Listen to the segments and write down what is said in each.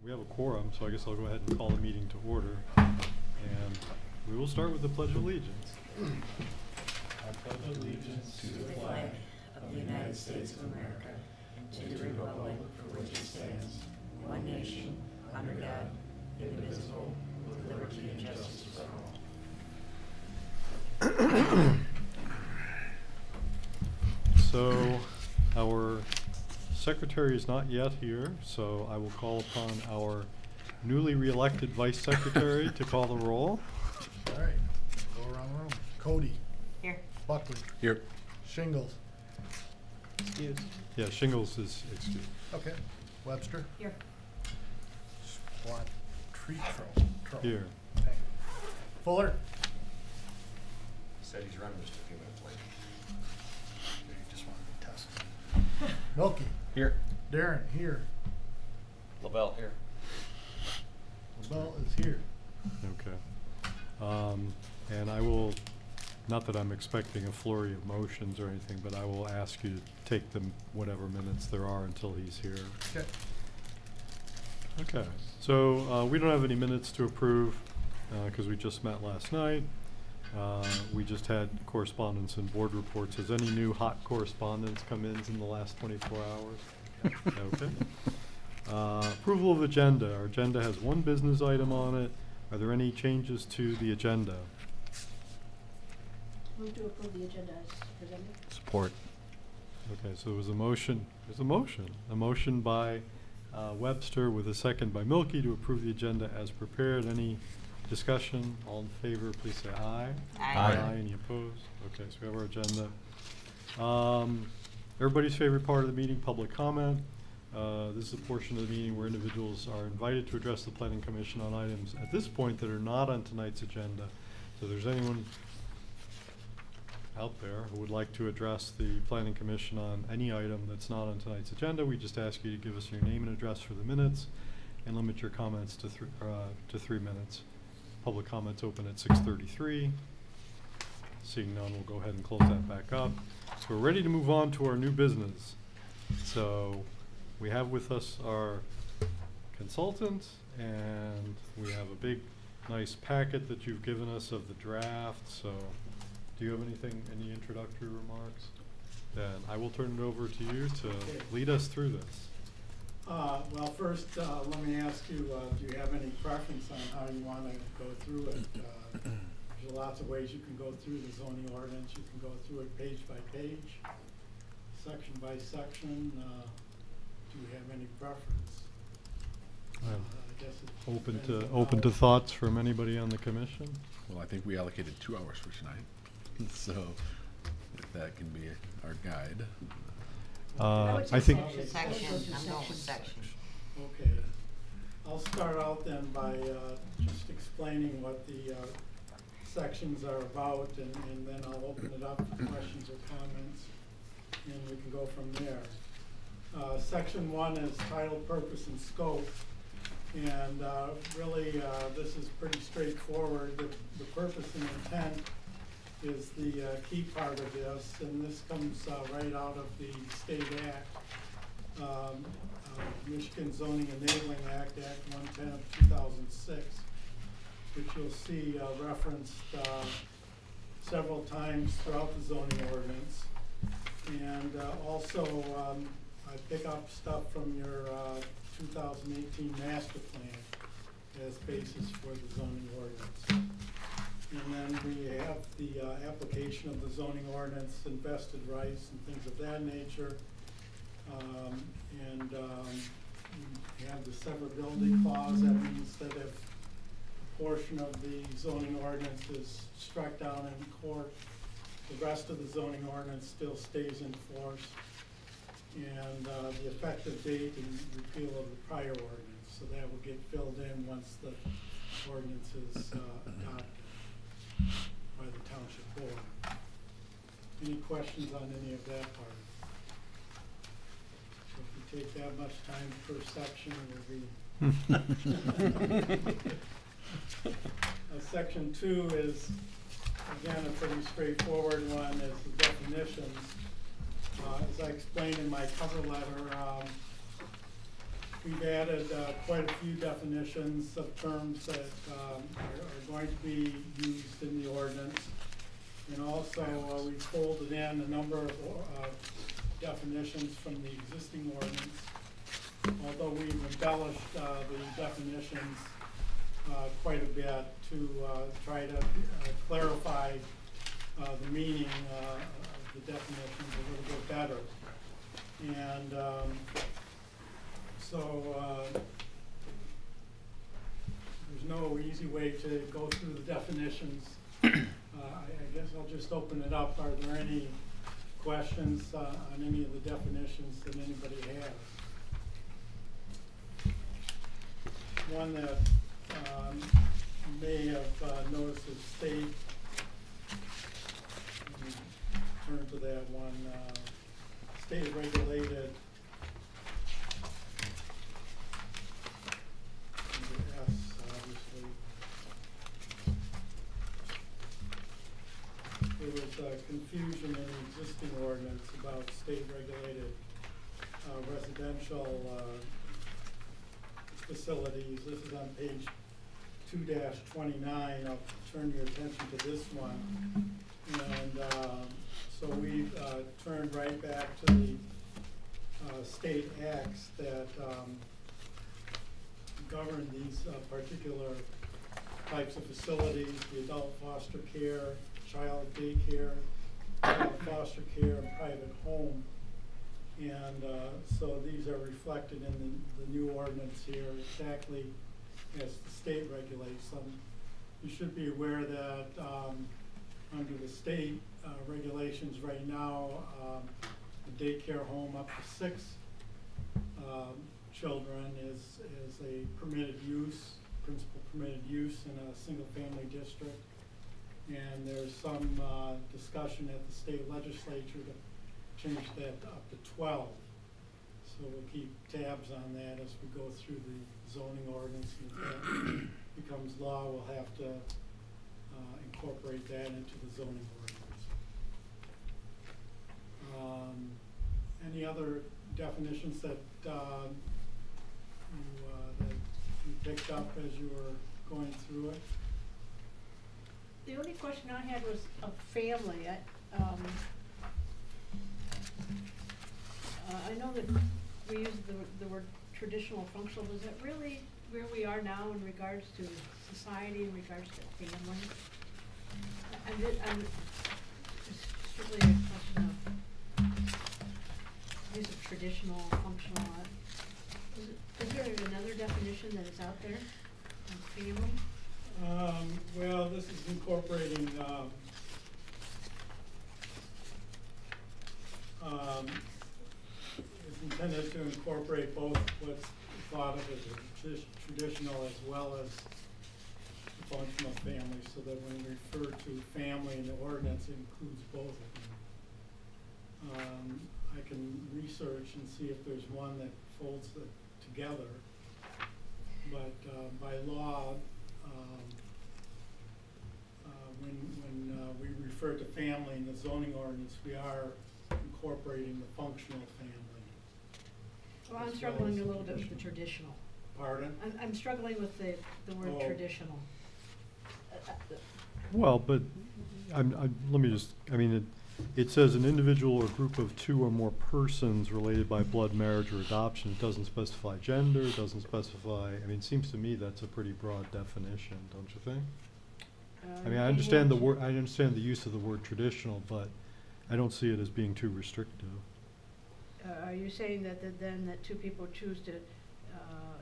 We have a quorum, so I guess I'll go ahead and call the meeting to order. And we will start with the Pledge of Allegiance. I pledge allegiance to the flag of the United States of America, to the republic for which it stands, one nation, under God, indivisible, with liberty and justice for all. So our secretary is not yet here, so I will call upon our newly re-elected vice secretary to call the roll. All right, go around the room. Cody. Here. Buckley. Here. Shingles. Excused. Yeah, Shingles is excused. Okay. Webster. Here. Squat. Tro. Here. Okay. Fuller. Said he's running just a few minutes late. You just wanted to test me. Milky. Here. Darren, here. LaBelle, here. LaBelle is here. Okay. And I will, not that I'm expecting a flurry of motions or anything, but I will ask you to take them whatever minutes there are until he's here. Okay. Okay. So we don't have any minutes to approve because we just met last night. We just had correspondence and board reports. Has any new hot correspondence come in the last 24 hours? Okay. Approval of agenda. Our agenda has one business item on it. Are there any changes to the agenda? Move to approve the agenda as presented. Support. Okay, so there was a motion. There's a motion. A motion by Webster with a second by Milky to approve the agenda as prepared. Any discussion? All in favor, please say aye. Aye. Aye. Any opposed? Okay, so we have our agenda. Everybody's favorite part of the meeting, public comment. This is a portion of the meeting where individuals are invited to address the Planning Commission on items at this point that are not on tonight's agenda. So if there's anyone out there who would like to address the Planning Commission on any item that's not on tonight's agenda, we just ask you to give us your name and address for the minutes and limit your comments to 3 minutes. Public comments open at 6:33. Seeing none, we'll go ahead and close that back up. So we're ready to move on to our new business. So we have with us our consultant, and we have a big, nice packet that you've given us of the draft. So do you have any introductory remarks? Then I will turn it over to you to lead us through this. Well, first, let me ask you, do you have any preference on how you want to go through it? There's lots of ways you can go through the zoning ordinance. You can go through it page by page, section by section. Do you have any preference? I guess it's open to thoughts from anybody on the commission. Well, I think we allocated 2 hours for tonight, so if that can be our guide. I think Section. I'm going with section. Okay. I'll start out then by just explaining what the sections are about, and then I'll open it up for questions or comments, and we can go from there. Section 1 is title, purpose, and scope. And really, this is pretty straightforward. The purpose and intent is the key part of this, and this comes right out of the state act, Michigan Zoning Enabling Act, Act 110 of 2006, which you'll see referenced several times throughout the zoning ordinance. And also, I pick up stuff from your 2018 master plan as basis for the zoning ordinance. And then we have the application of the zoning ordinance and vested rights and things of that nature. We have the severability clause. That means that if a portion of the zoning ordinance is struck down in court, the rest of the zoning ordinance still stays in force. And the effective date and repeal of the prior ordinance. So that will get filled in once the ordinance is adopted by the township board. Any questions on any of that part? So if you take that much time per section, it will be. Section 2 is, again, a pretty straightforward one. It's the definitions. As I explained in my cover letter, we've added quite a few definitions of terms that are going to be used in the ordinance. And also, we folded in a number of definitions from the existing ordinance, although we've embellished the definitions quite a bit to try to clarify the meaning of the definitions a little bit better. And so there's no easy way to go through the definitions. I guess I'll just open it up. Are there any questions on any of the definitions that anybody has? One that you may have noticed is state. Let me turn to that one. State regulated. Under S, obviously. There was confusion in the existing ordinance about state regulated residential facilities. This is on page 2-29. I'll turn your attention to this one. And so we've turned right back to the state acts that govern these particular types of facilities: the adult foster care, child daycare, child foster care, and private home. And so these are reflected in the new ordinance here exactly as the state regulates them. You should be aware that under the state regulations right now, a daycare home up to 6 children is a permitted use, principal permitted use in a single family district. And there's some discussion at the state legislature to change that up to 12. So we'll keep tabs on that as we go through the zoning ordinance. And if that becomes law, we'll have to incorporate that into the zoning ordinance. Any other definitions that you picked up as you were going through it? The only question I had was a family. I know that we use the word traditional functional. Is that really where we are now in regards to society, in regards to family? I'm just strictly a question of use of traditional, functional. Is there another definition that is out there of family? Well, this is incorporating it's intended to incorporate both what's thought of as a traditional as well as the functional family, so that when we refer to family in the ordinance, it includes both of them. I can research and see if there's one that folds it together, but by law, when we refer to family in the zoning ordinance, we are incorporating the functional family. Well, I'm struggling a little bit with the traditional. Pardon? I'm struggling with the word traditional. Well, but let me just, I mean, it says an individual or group of 2 or more persons related by blood, marriage, or adoption. It doesn't specify gender, it doesn't specify, I mean, it seems to me that's a pretty broad definition, don't you think? I mean, I understand the word, I understand the use of the word traditional, but I don't see it as being too restrictive. Are you saying that then that 2 people choose to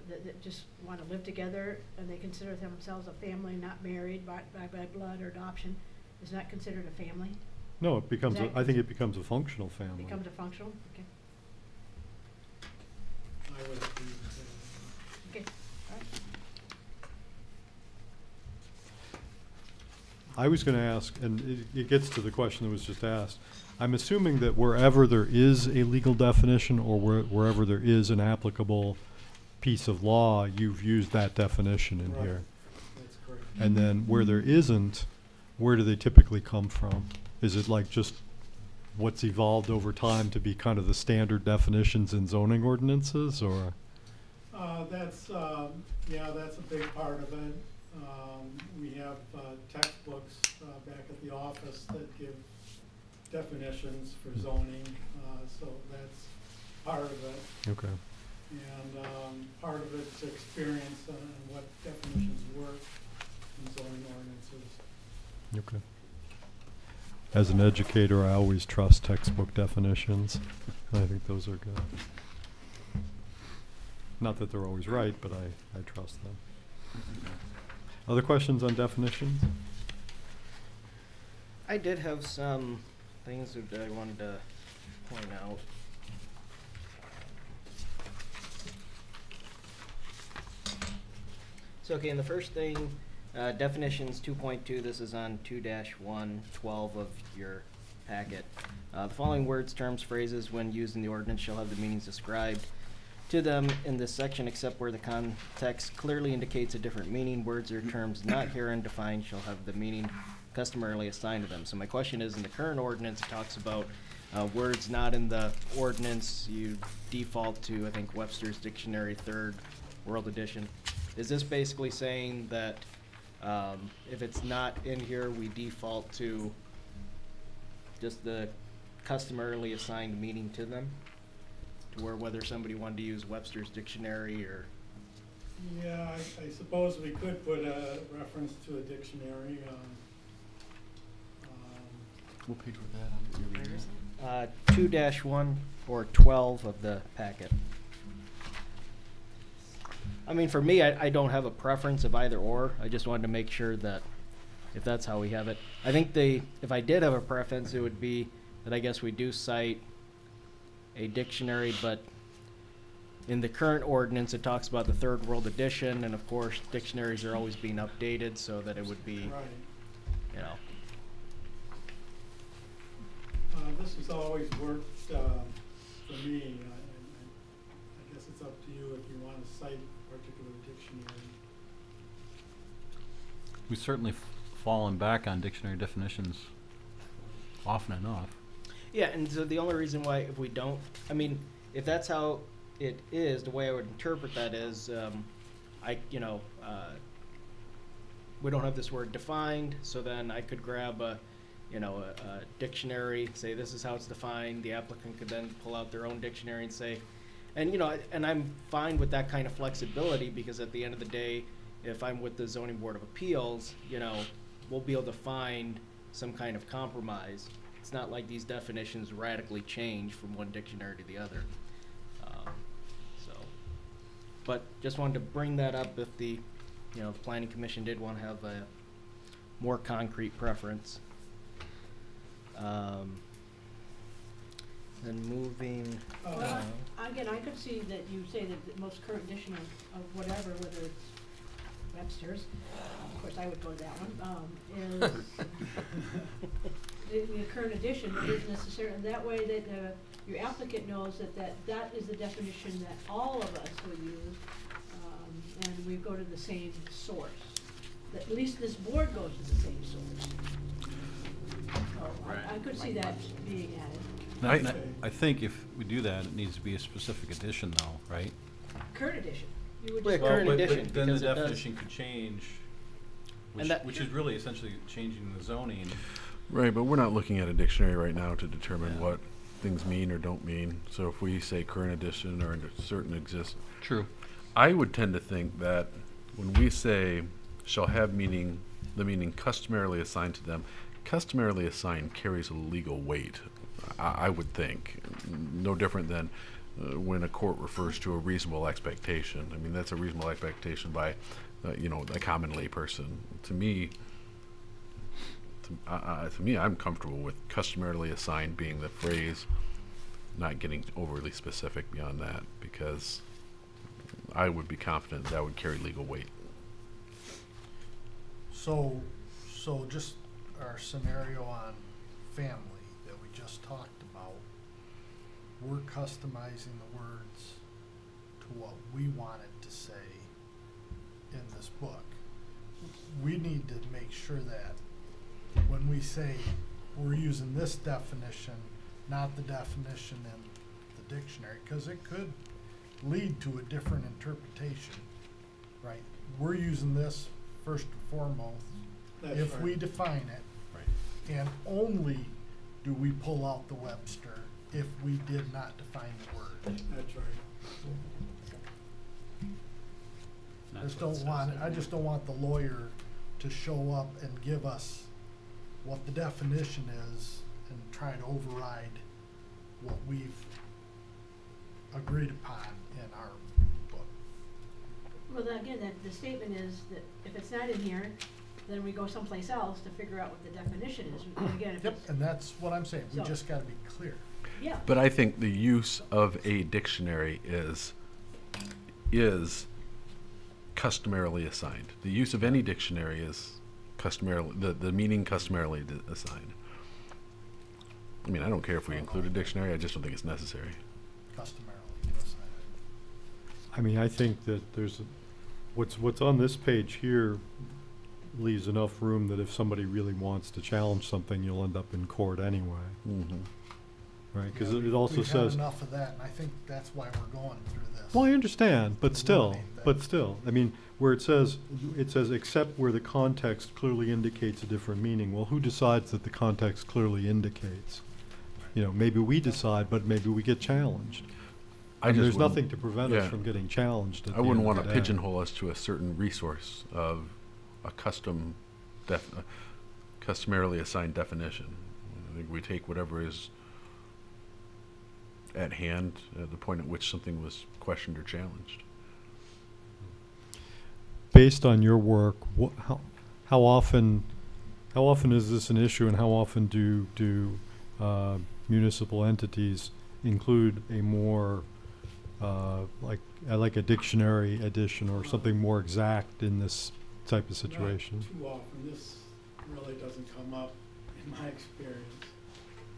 that just want to live together and they consider themselves a family, not married by blood or adoption, is not considered a family? No, it becomes I think it becomes a functional family. Becomes a functional? Okay. I would agree with that. Okay. All right. I was going to ask, and it gets to the question that was just asked. I'm assuming that wherever there is a legal definition or wherever there is an applicable piece of law, you've used that definition in here. That's correct. And then where there isn't, where do they typically come from? Is it like just what's evolved over time to be kind of the standard definitions in zoning ordinances, or? That's a big part of it. We have textbooks back at the office that give definitions for zoning, so that's part of it. Okay. And part of it's experience on what definitions work in zoning ordinances. Okay. As an educator, I always trust textbook definitions. I think those are good. Not that they're always right, but I trust them. Other questions on definitions? I did have some things that I wanted to point out. So, okay, and the first thing, definitions 2.2, this is on 2-112 of your packet. The following words, terms, phrases, when used in the ordinance shall have the meanings described to them in this section, except where the context clearly indicates a different meaning. Words or terms not herein defined shall have the meaning customarily assigned to them. So my question is, in the current ordinance, it talks about words not in the ordinance. You default to, I think, Webster's Dictionary, 3rd World Edition. Is this basically saying that if it's not in here, we default to just the customarily assigned meaning to them? To where whether somebody wanted to use Webster's Dictionary or... Yeah, I suppose we could put a reference to a dictionary. What page was that on? 2-1 or 12 of the packet. I mean, for me, I don't have a preference of either or. I just wanted to make sure that if that's how we have it. I think if I did have a preference, it would be that I guess we do cite a dictionary, but in the current ordinance, it talks about the 3rd World Edition, and of course, dictionaries are always being updated so that it would be, Right. you know. This has always worked for me. I guess it's up to you if you want to cite a particular dictionary. We've certainly fallen back on dictionary definitions often enough. Yeah, and so the only reason why if we don't, I mean, if that's how it is, the way I would interpret that is, we don't have this word defined, so then I could grab a dictionary, say this is how it's defined. The applicant could then pull out their own dictionary and say, and I'm fine with that kind of flexibility because at the end of the day, if I'm with the Zoning Board of Appeals, we'll be able to find some kind of compromise. It's not like these definitions radically change from one dictionary to the other. But just wanted to bring that up if the Planning Commission did want to have a more concrete preference. And moving. Well, again, I could see that you say that the most current edition of whatever, whether it's Webster's, of course I would go to that one, is the current edition is necessary, and that way that your applicant knows that is the definition that all of us will use, and we go to the same source. That at least this board goes to the same source. So Right. I could see that being added. I think if we do that, it needs to be a specific edition though, right? Current edition. You would Well, just current but edition, then the because it does- definition could change, And that- which is really essentially changing the zoning. Right, but we're not looking at a dictionary right now to determine Yeah. what things mean or don't mean. So if we say current edition or certain exist, True. I would tend to think that when we say shall have meaning, the meaning customarily assigned to them, customarily assigned carries a legal weight, I would think. No different than when a court refers to a reasonable expectation. I mean, that's a reasonable expectation by, a common layperson. To me, I'm comfortable with customarily assigned being the phrase, not getting overly specific beyond that, because I would be confident that would carry legal weight. So just our scenario on family that we just talked about, we're customizing the words to what we wanted to say in this book. We need to make sure that when we say we're using this definition, not the definition in the dictionary, because it could lead to a different interpretation, right? We're using this first and foremost. That's If right. we define it, Right. and only do we pull out the Webster if we did not define the word. That's right. I just don't want the lawyer to show up and give us what the definition is and try to override what we've agreed upon in our book. Well, then again, that, the statement is that if it's not in here, then we go someplace else to figure out what the definition is. And again, if Yep, it's, and that's what I'm saying, we So- just gotta be clear. yeah. But I think the use of a dictionary is customarily assigned. The use of any dictionary is customarily, the meaning customarily assigned. I mean, I don't care if we include a dictionary, I just don't think it's necessary. Customarily, yes, I mean, I think that there's, what's on this page here leaves enough room that if somebody really wants to challenge something, you'll end up in court anyway, Mm-hmm. right? Because Yeah, it also we've says, had enough of that, and I think that's why we're going through this. well, I understand, but still, Eliminate that. I mean, where it says, except where the context clearly indicates a different meaning. Well, who decides that the context clearly indicates? You know, maybe we decide, but maybe we get challenged. I And just there's wouldn't- nothing to prevent us yeah. from getting challenged at I the wouldn't end want of to the day. pigeonhole us to a certain resource of a customarily assigned definition. I think we take whatever is at hand at the point at which something was questioned or challenged. Based on your work, how often is this an issue, and how often do municipal entities include a more like a dictionary edition or something more exact in this type of situation? Not too often. This really doesn't come up in my experience.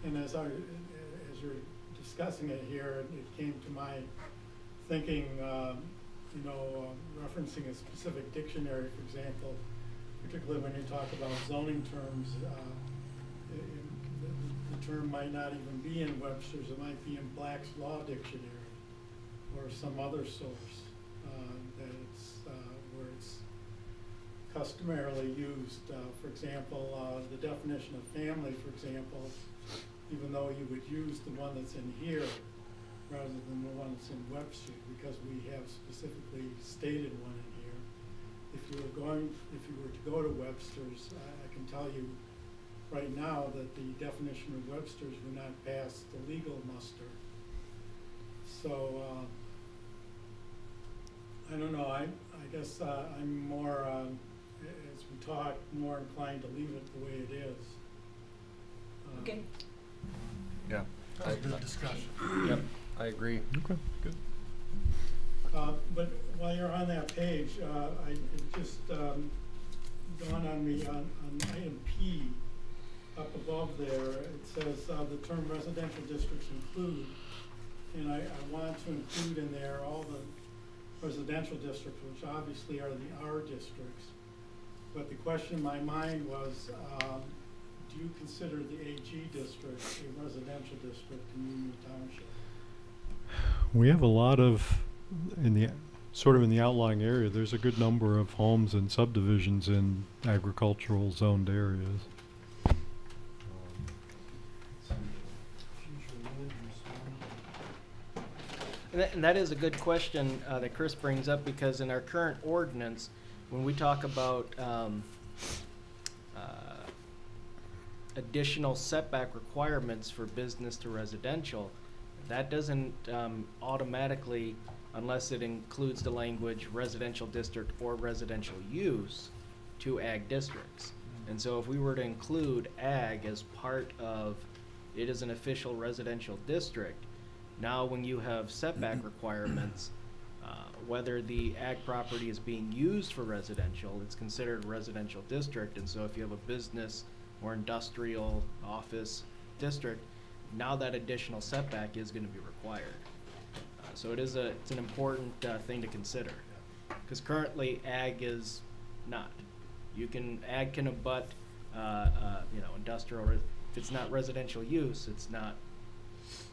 And as you're discussing it here, it came to my thinking, referencing a specific dictionary, for example, particularly when you talk about zoning terms, the term might not even be in Webster's, it might be in Black's Law Dictionary or some other source where it's customarily used. For example, the definition of family, for example, even though you would use the one that's in here rather than the one that's in Webster, because we have specifically stated one in here. If you were to go to Webster's, I can tell you right now that the definition of Webster's would not pass the legal muster. So I don't know. I guess I'm more, as we talk, more inclined to leave it the way it is. Okay. Yeah. That was a good discussion. Yep, I agree. Okay, good. But while you're on that page, it just dawned on me on item P, up above there, it says the term residential districts include, and I want to include in there all the residential districts, which obviously are the R districts. But the question in my mind was, do you consider the AG district a residential district in Union Township? We have a lot of, in the outlying area, there's a good number of homes and subdivisions in agricultural zoned areas. And that is a good question that Chris brings up, because in our current ordinance, when we talk about additional setback requirements for business to residential, that doesn't automatically, unless it includes the language residential district or residential use, to ag districts. And so if we were to include ag as part of, it is an official residential district, now when you have setback requirements, whether the ag property is being used for residential, it's considered a residential district. And so if you have a business or industrial office district, now that additional setback is going to be required. So it's an important thing to consider, because currently ag is not. Ag can abut industrial, or if it's not residential use, it's not.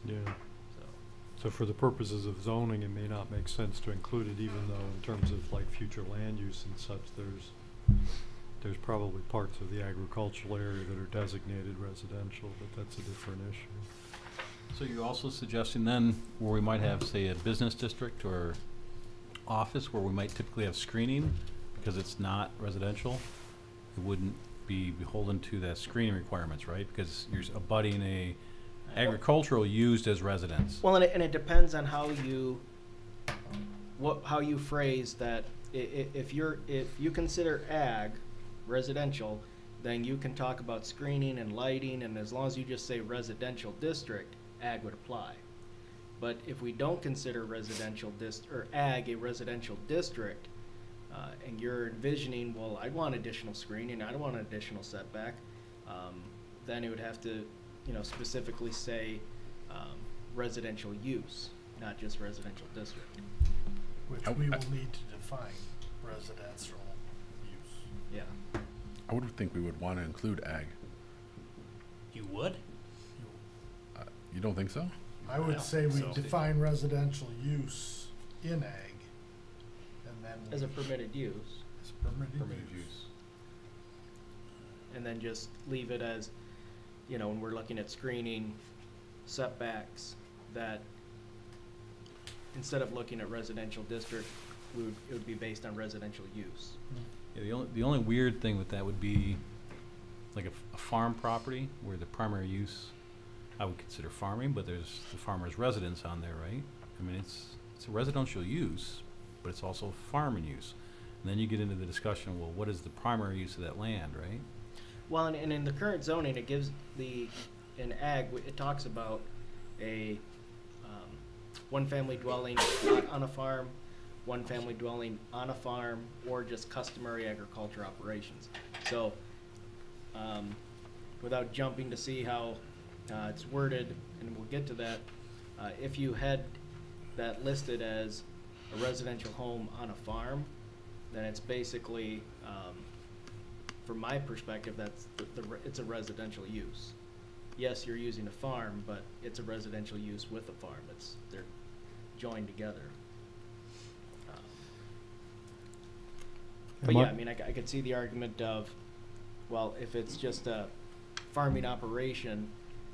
Yeah. So So for the purposes of zoning, it may not make sense to include it, even though in terms of like future land use and such, there's probably parts of the agricultural area that are designated residential, but that's a different issue. So you're also suggesting then where we might have, say, a business district or office where we might typically have screening because it's not residential, it wouldn't be beholden to that screening requirements, right? Because you're abutting a agricultural used as residence. Well, and it depends on how you phrase that. If you consider ag residential, then you can talk about screening and lighting, and as long as you just say residential district, ag would apply. But if we don't consider ag a residential district, and you're envisioning, well, I want additional screening, I don't want an additional setback, then it would have to, specifically say residential use, not just residential district. Which we will need to define residential use. Yeah. I would think we would want to include ag. You would? You don't think so? I would say we So- define residential use in ag, and then. As a permitted use, As permitted Permitted use. use. and then just leave it as, when we're looking at screening setbacks, that instead of looking at residential district, it would be based on residential use. Yeah, the only weird thing with that would be like a farm property where the primary use I would consider farming, but there's the farmer's residence on there, right? I mean, it's a residential use, but it's also farming use. And then you get into the discussion, well, what is the primary use of that land, right? Well, and in the current zoning, it gives in ag, it talks about a one-family dwelling not on a farm, one-family dwelling on a farm, or just customary agriculture operations. So, without jumping to see how it's worded, and we'll get to that, if you had that listed as a residential home on a farm, then it's basically, from my perspective, that's it's a residential use. Yes, you're using a farm, but it's a residential use with a farm. They're joined together. But yeah, I mean, I could see the argument of, well, if it's just a farming operation,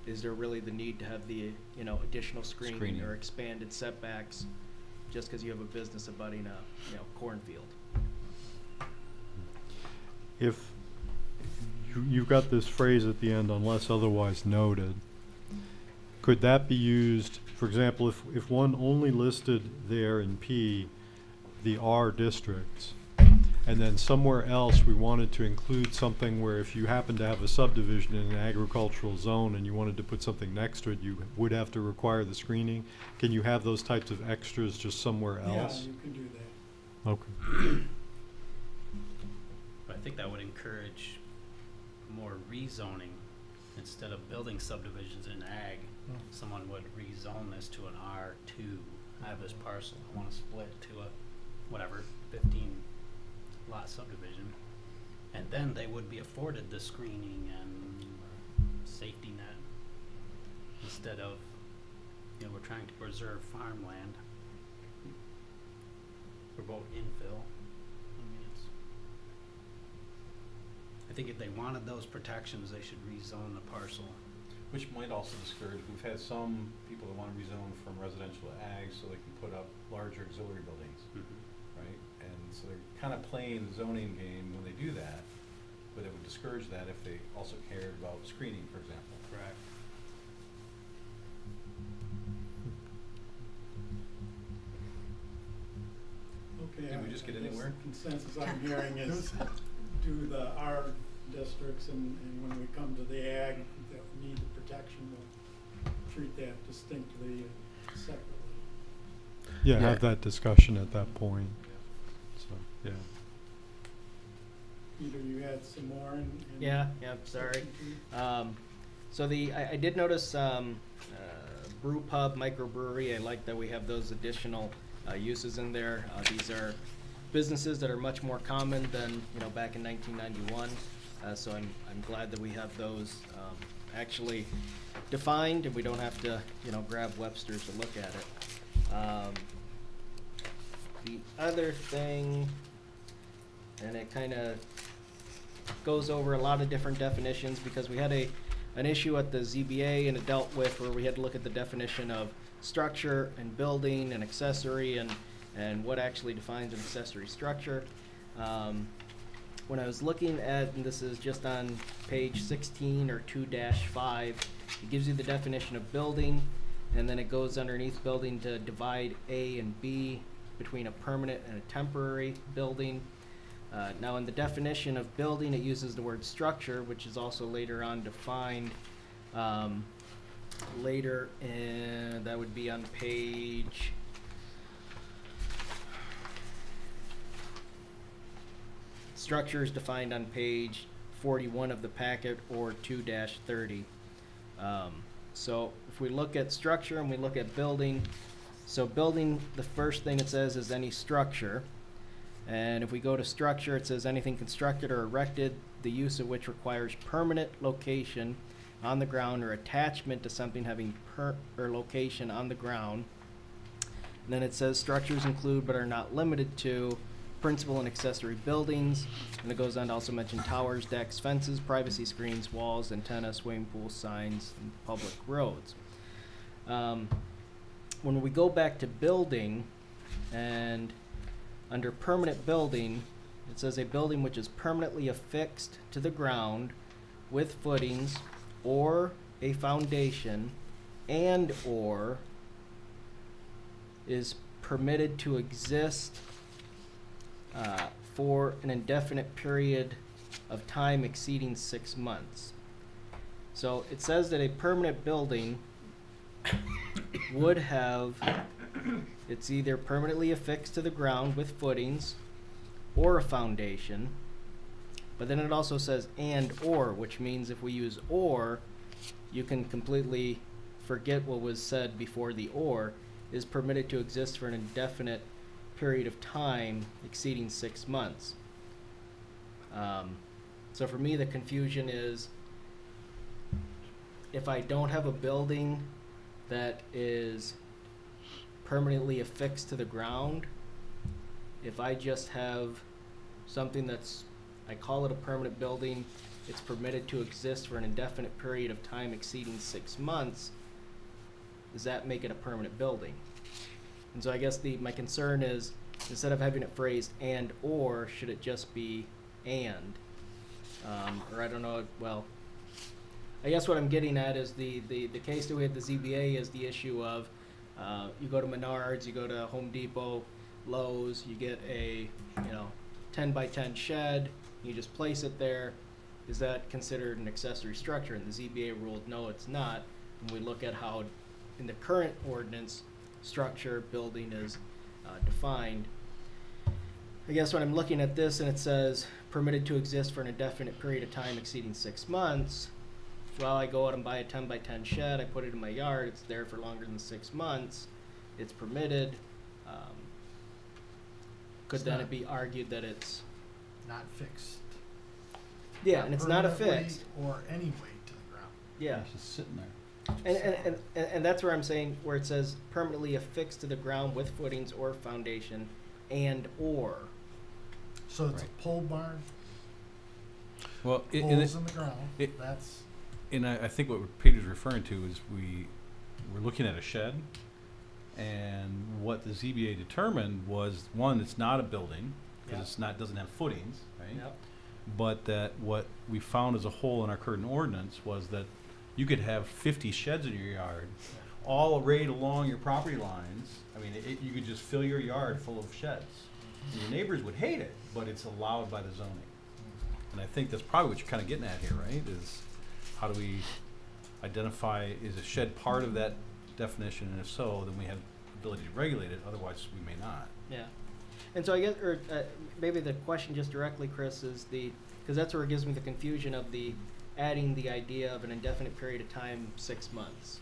is there really the need to have the, additional screening or expanded setbacks just because you have a business abutting a, cornfield? If you've got this phrase at the end, unless otherwise noted, could that be used, for example, if one only listed there in P the R districts, and then somewhere else we wanted to include something where if you happen to have a subdivision in an agricultural zone and you wanted to put something next to it, you would have to require the screening? Can you have those types of extras just somewhere else? Yeah, you can do that. Okay. But I think that would encourage more rezoning. Instead of building subdivisions in ag, someone would rezone this to an R2. I have this parcel, I want to split to a, whatever, 15 lot subdivision. And then they would be afforded the screening and safety net. Instead of, we're trying to preserve farmland. We're both infill. I think if they wanted those protections, they should rezone the parcel. Which might also discourage, we've had some people that want to rezone from residential to ag so they can put up larger auxiliary buildings, right? And so they're kind of playing the zoning game when they do that, but it would discourage that if they also cared about screening, for example. Correct. Okay. Did we just get anywhere? The consensus I'm hearing is do the R districts, and when we come to the ag that need the protection, we'll treat that distinctly and separately. Yeah, have that discussion at that point. So, yeah. Peter, you had some more in Yeah, sorry. So I did notice brew pub, microbrewery. I like that we have those additional uses in there. These are businesses that are much more common than back in 1991. So I'm glad that we have those actually defined, and we don't have to grab Webster's to look at it. The other thing, and it kind of goes over a lot of different definitions because we had an issue at the ZBA and it dealt with where we had to look at the definition of structure and building and accessory and what actually defines an accessory structure. When I was looking at, and this is just on page 16 or 2-5, it gives you the definition of building, and then it goes underneath building to divide A and B between a permanent and a temporary building. Now in the definition of building, it uses the word structure, which is also later on defined later, and that would be on page structure is defined on page 41 of the packet or 2-30. So if we look at structure and we look at building, so building, the first thing it says is any structure. And if we go to structure, it says anything constructed or erected, the use of which requires permanent location on the ground or attachment to something having location on the ground. And then it says structures include but are not limited to principal and accessory buildings, and it goes on to also mention towers, decks, fences, privacy screens, walls, antenna, swimming pools, signs, and public roads. When we go back to building, and under permanent building, it says a building which is permanently affixed to the ground with footings or a foundation and or is permitted to exist for an indefinite period of time exceeding 6 months. So it says that a permanent building would have, it's either permanently affixed to the ground with footings or a foundation, but then it also says and or, which means if we use or, you can completely forget what was said before the or, is permitted to exist for an indefinite period of time exceeding 6 months. So for me, the confusion is if I don't have a building that is permanently affixed to the ground, if I just have something that's, I call it a permanent building, it's permitted to exist for an indefinite period of time exceeding 6 months, does that make it a permanent building? And so I guess my concern is, instead of having it phrased and or, should it just be and? Or I don't know, well, I guess what I'm getting at is the case that we had the ZBA is the issue of you go to Menards, you go to Home Depot, Lowe's, you get a 10 by 10 shed, you just place it there. Is that considered an accessory structure? And the ZBA ruled no, it's not. And we look at how in the current ordinance structure building is defined. I guess when I'm looking at this and it says permitted to exist for an indefinite period of time exceeding 6 months, well, I go out and buy a 10 by 10 shed, I put it in my yard, it's there for longer than 6 months, it's permitted. Could then it be argued that it's not fixed. Yeah, and it's not permanently affixed. or any weight to the ground. Yeah. It's just sitting there. And that's where I'm saying, where it says permanently affixed to the ground with footings or foundation and or. So it's Right. a pole barn, Well, poles in the ground, it- that's, and I think what Peter's referring to is we're looking at a shed, and what the ZBA determined was, one, it's not a building, because Yeah. it's not, doesn't have footings, right? Yep. But that what we found as a whole in our current ordinance was that you could have 50 sheds in your yard, all arrayed along your property lines. I mean, you could just fill your yard full of sheds. And your neighbors would hate it, but it's allowed by the zoning. And I think that's probably what you're kind of getting at here, right? Is how do we identify, is a shed part of that definition? And if so, then we have ability to regulate it, otherwise we may not. Yeah. And so I guess, or maybe the question just directly, Chris, is because that's where it gives me the confusion of adding the idea of an indefinite period of time, 6 months.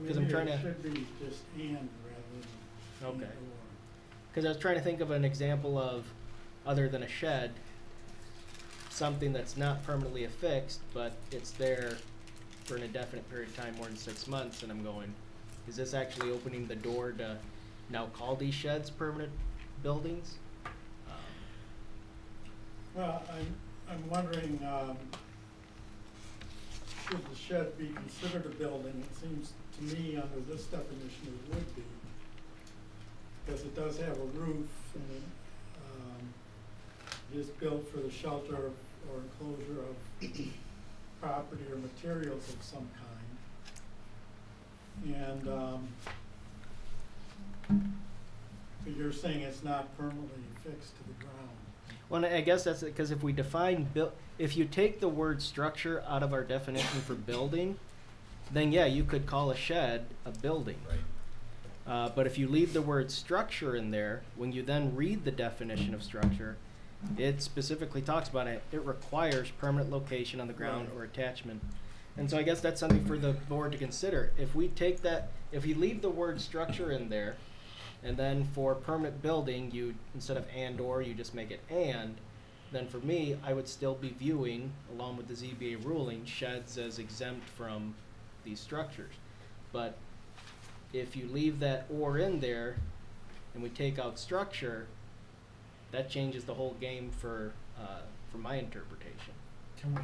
Because I'm trying Maybe it to, should be just and rather than Okay. and or. because I was trying to think of an example of, other than a shed, something that's not permanently affixed, but it's there for an indefinite period of time, more than 6 months, and I'm going, Is this actually opening the door to now call these sheds permanent buildings? Well, I'm wondering, should the shed be considered a building? It seems to me under this definition it would be, because it does have a roof and it is built for the shelter or enclosure of property or materials of some kind. And but you're saying it's not permanently fixed to the ground. Well, I guess that's because if we define if you take the word structure out of our definition for building, then yeah, you could call a shed a building. Right. But if you leave the word structure in there, when you then read the definition of structure, it specifically talks about it. It requires permanent location on the ground or attachment. And so I guess that's something for the board to consider. If we take that, if you leave the word structure in there, and then for permanent building, you, instead of and or, you just make it and, then for me, I would still be viewing, along with the ZBA ruling, sheds as exempt from these structures. But if you leave that or in there, and we take out structure, that changes the whole game for my interpretation. Can we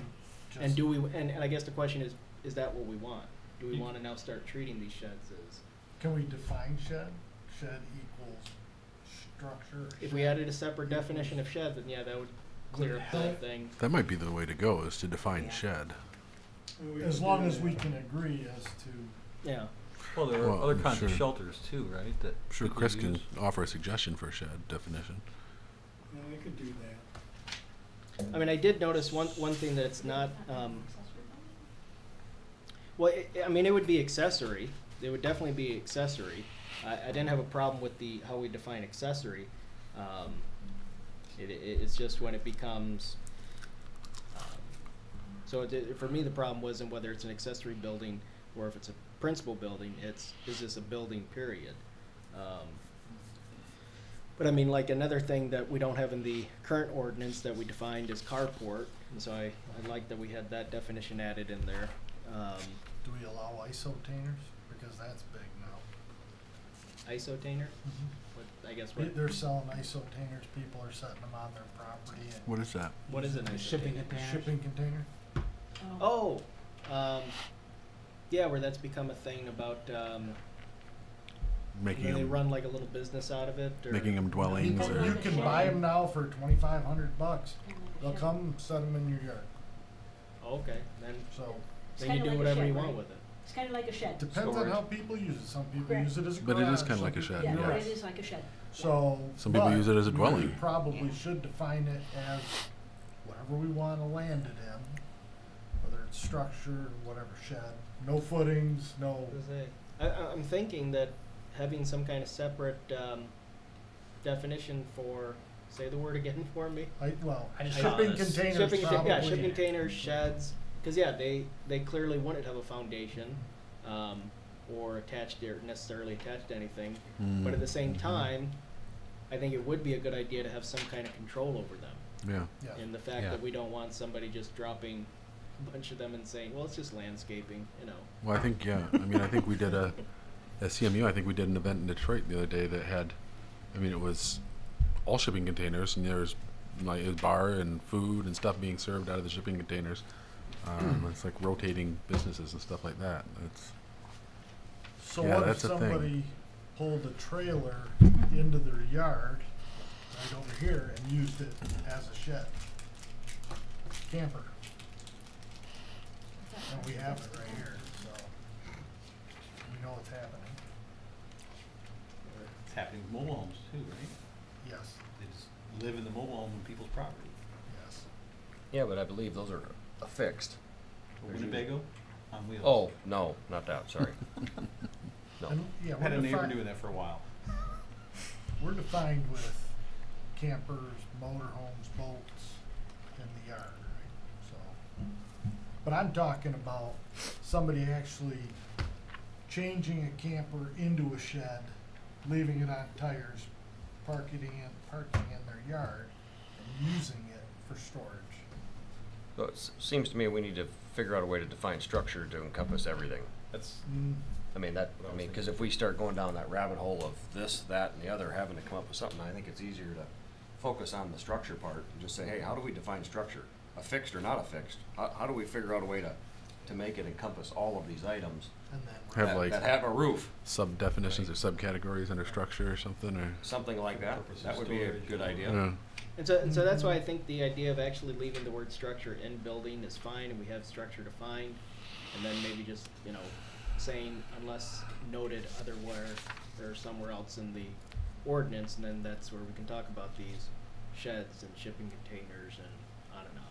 just? And do we, and I guess the question is that what we want? Do we want to now start treating these sheds as? Can we define shed? Shed equals structure. If we added a separate definition of shed, then yeah, that would clear up the whole thing. That might be the way to go, is to define Yeah. shed. As long as we can agree as to. Yeah. Well, there are Well, other kinds of sure. shelters too, right? That Sure, people Chris can use. offer a suggestion for a shed definition. Yeah, I could do that. I mean, I did notice one thing that's not, well, I mean, it would be accessory. It would definitely be accessory. I didn't have a problem with how we define accessory. It's just when it becomes, so for me, the problem wasn't whether it's an accessory building or if it's a principal building. Is this a building, period? But I mean, like another thing that we don't have in the current ordinance that we defined is carport, and so I like that we had that definition added in there. Do we allow isotainers? Because that's big now. Isotainer? What, I guess what? They're selling isotainers, people are setting them on their property and. What is that? What is an isotainer? Shipping container? Oh, yeah, where that's become a thing about, Making they them, run like a little business out of it, or? making them dwellings You or? can buy them now for $2,500. They'll come set them in your yard, Oh, okay, then so. It's you kinda do like a whatever shed, you want right? with it. It's kind of like a shed. Depends on Storage. how people use it. Some people Correct. use it as a But garage. it is kinda some like a people- shed, Yeah, yeah. but it is like a shed. So. Some people but use it as a we dwelling. probably Yeah. should define it as whatever we want to land it in, whether it's structure, whatever shed, no footings, no. I'm thinking that having some kind of separate, definition for, say the word again for me. Shipping containers Shipping probably. yeah, shipping containers, sheds, cause yeah, they clearly wouldn't have a foundation, or necessarily attached to anything. But at the same time, I think it would be a good idea to have some kind of control over them. Yeah. Yeah. And the fact Yeah. that we don't want somebody just dropping a bunch of them and saying, well, it's just landscaping, you know. Well, I think, yeah, I mean, I think we did at CMU, I think we did an event in Detroit the other day that had, I mean, it was all shipping containers, and there's like a bar and food and stuff being served out of the shipping containers. It's like rotating businesses and stuff like that. It's, So Yeah, what if that's a thing. somebody pulled a trailer into their yard, right over here, and used it as a shed? Camper. And we have it right here, so we know it's happening. It's happening with mobile homes too, right? Yes, They just live in the mobile home on people's property. yes. Yeah, but I believe those are affixed. Or Winnebago on wheels. Oh, no, not that, sorry. No. And, yeah, Had a neighbor defined- doing that for a while. We're defined with campers, motorhomes, boats in the yard, right? So, but I'm talking about somebody actually changing a camper into a shed, leaving it on tires, parking in their yard, and using it for storage. So it seems to me we need to figure out a way to define structure to encompass everything. That's, I mean, because if we start going down that rabbit hole of this, that, and the other, having to come up with something, I think it's easier to focus on the structure part and just say, hey, how do we define structure? Affixed or not affixed? How do we figure out a way to make it encompass all of these items And then Have that, like that have a roof? sub definitions or subcategories under structure or something, or Something like that. Purpose of That would be a storage. good idea. yeah. And so that's why I think the idea of actually leaving the word structure in building is fine, and we have structure defined, and then maybe just, you know, saying unless noted otherwhere or somewhere else in the ordinance, and then that's where we can talk about these sheds and shipping containers and on and on.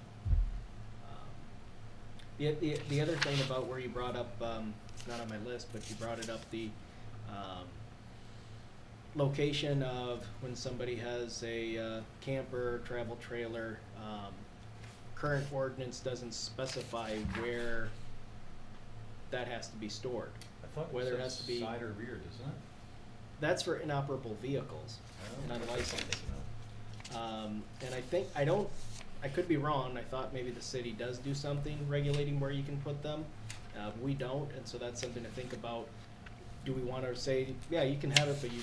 The other thing about where you brought up, it's not on my list, but you brought it up, the location of when somebody has a camper, travel trailer. Current ordinance doesn't specify where that has to be stored. I thought Whether it has to be- side or rear, doesn't it? That's for inoperable vehicles and unlicensed. And I think, I could be wrong, I thought maybe the city does do something regulating where you can put them. We don't, and so that's something to think about. Do we wanna say, yeah, you can have it, but you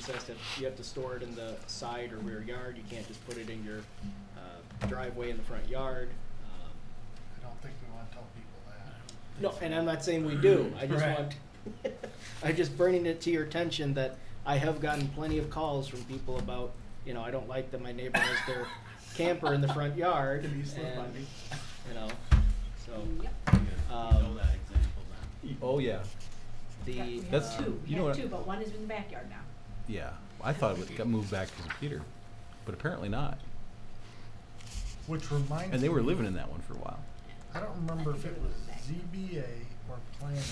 have to store it in the side or rear yard, you can't just put it in your driveway in the front yard? I don't think we wanna tell people that. No, and I'm not saying we do, I just Right. want, I'm just bringing it to your attention that I have gotten plenty of calls from people about, you know, I don't like that my neighbor has their camper in the front yard, and, you know, so. You know that example then. Oh, yeah. That's- Two, you know we what- have two, but one is in the backyard now. Yeah, I thought it got moved back to Peter, but apparently not. Which reminds me. And they were living in that one for a while. I don't remember if it was ZBA or planning,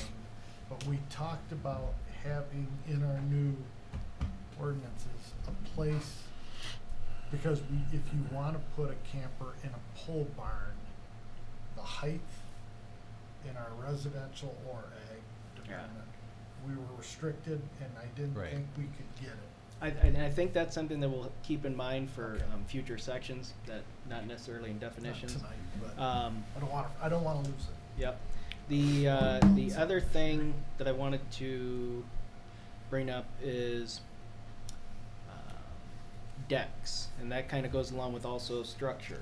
but we talked about having in our new ordinances a place, because if you wanna put a camper in a pole barn, the height in our residential or ag department, we were restricted, and I didn't Right. think we could get it. And I think that's something that we'll keep in mind for Okay. future sections, that not necessarily in Not definitions. tonight, but Um, I don't wanna lose it. Yep. The other thing that I wanted to bring up is decks, and that kind of goes along with also structure.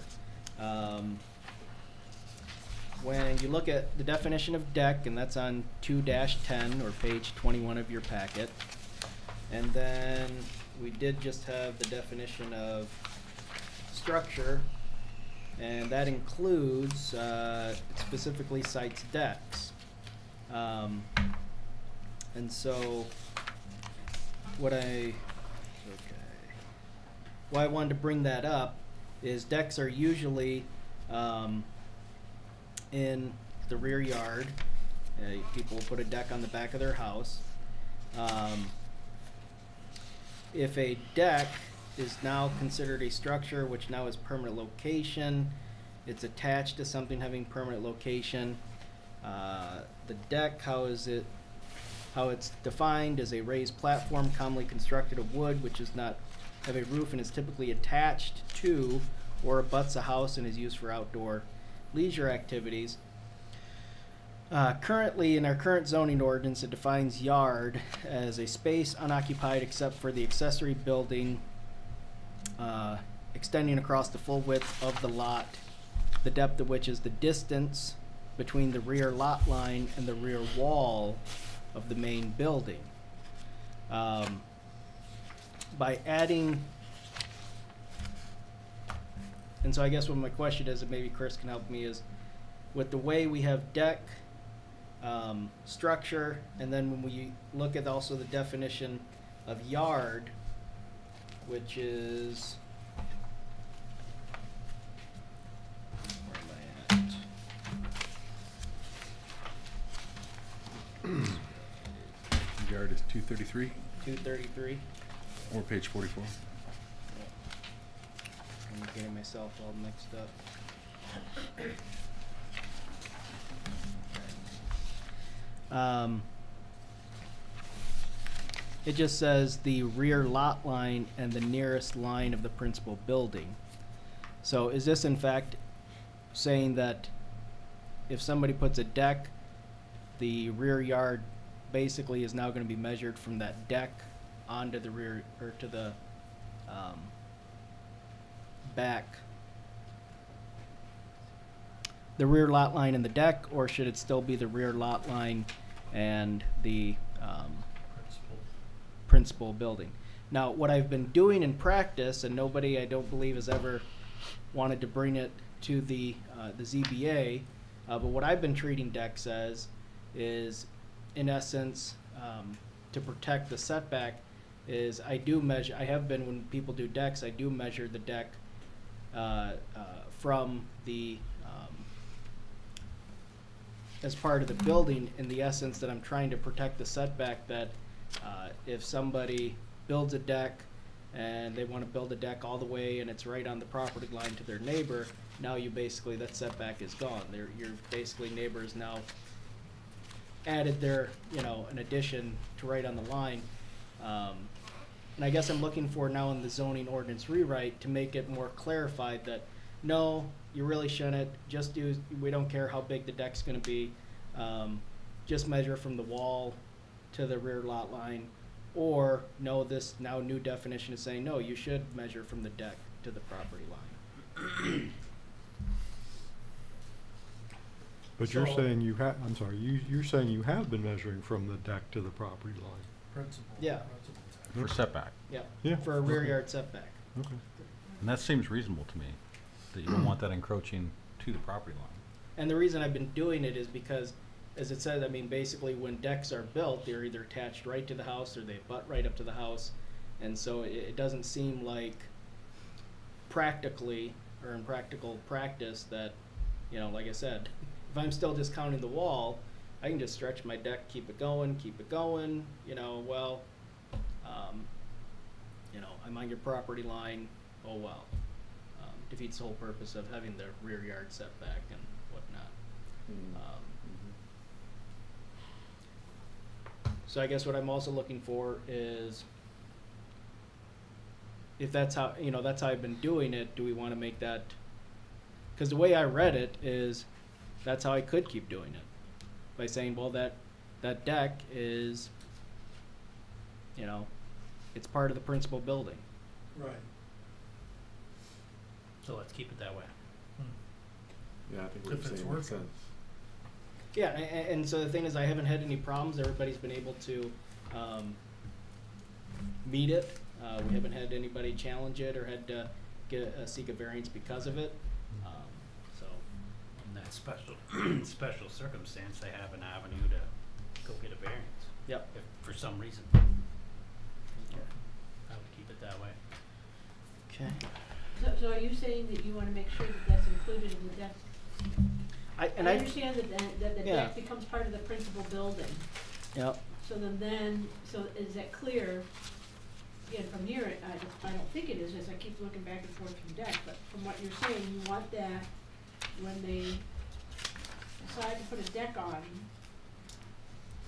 When you look at the definition of deck, and that's on 2-10 or page 21 of your packet, and then we did just have the definition of structure, and that includes, it specifically cites decks. And so, why I wanted to bring that up is decks are usually, in the rear yard. People put a deck on the back of their house. If a deck is now considered a structure, which now is permanent location, it's attached to something having permanent location. The deck, how it's defined, is a raised platform commonly constructed of wood, which does not have a roof and is typically attached to or abuts a house and is used for outdoor leisure activities. Currently, in our current zoning ordinance, it defines yard as a space unoccupied except for the accessory building extending across the full width of the lot, the depth of which is the distance between the rear lot line and the rear wall of the main building. By adding, and so I guess what my question is, and maybe Chris can help me, is with the way we have deck, structure, and then when we look at also the definition of yard, which is, where am I at? Yard is 233 233. or page 44. I'm getting myself all mixed up. It just says the rear lot line and the nearest line of the principal building. So is this in fact saying that if somebody puts a deck, the rear yard basically is now gonna be measured from that deck onto the rear, or to the, back, the rear lot line and the deck, or should it still be the rear lot line and the, principal building? Now, what I've been doing in practice, and nobody, I don't believe, has ever wanted to bring it to the ZBA, but what I've been treating decks as is, in essence, to protect the setback, is I do measure, I have been, when people do decks, I do measure the deck from the, as part of the building, in the essence that I'm trying to protect the setback, that if somebody builds a deck and they want to build a deck all the way and it's right on the property line to their neighbor, now you basically, that setback is gone. Your basically neighbors now added their, an addition to right on the line. And I guess I'm looking for now in the zoning ordinance rewrite to make it more clarified that, no, you really shouldn't, just do, we don't care how big the deck's gonna be, just measure from the wall to the rear lot line. Or, no, this now new definition is saying, no, you should measure from the deck to the property line. But you're So- saying you have, I'm sorry, you're saying you have been measuring from the deck to the property line? Principal. Yeah. For setback. Yeah, Yeah, for a rear okay. yard setback. Okay. And that seems reasonable to me, that you don't want that encroaching to the property line. And the reason I've been doing it is because, as it says, I mean, basically when decks are built, they're either attached right to the house or they butt right up to the house. And so it doesn't seem like practically, or in practical practice, that, like I said, if I'm still just counting the wall, I can just stretch my deck, keep it going, well, I'm on your property line, oh well. Defeats the whole purpose of having the rear yard setback and whatnot. So I guess what I'm also looking for is, if that's how, that's how I've been doing it, do we want to make that, because the way I read it is, that's how I could keep doing it. By saying, well, that deck is, it's part of the principal building. Right. So let's keep it that way. Yeah, I think If what it's you're saying makes working. sense. Yeah, and so the thing is, I haven't had any problems. Everybody's been able to meet it. We haven't had anybody challenge it or had to seek a variance because of it. So, In that special circumstance, they have an avenue to go get a variance, yep. if for some reason. I would keep it that way. Okay. So are you saying that you wanna make sure that that's included in the deck? I I understand that the Yeah. deck becomes part of the principal building. Yep. So so is that clear? Again, from here, I don't think it is, as I keep looking back and forth from deck, but from what you're saying, you want that when they decide to put a deck on,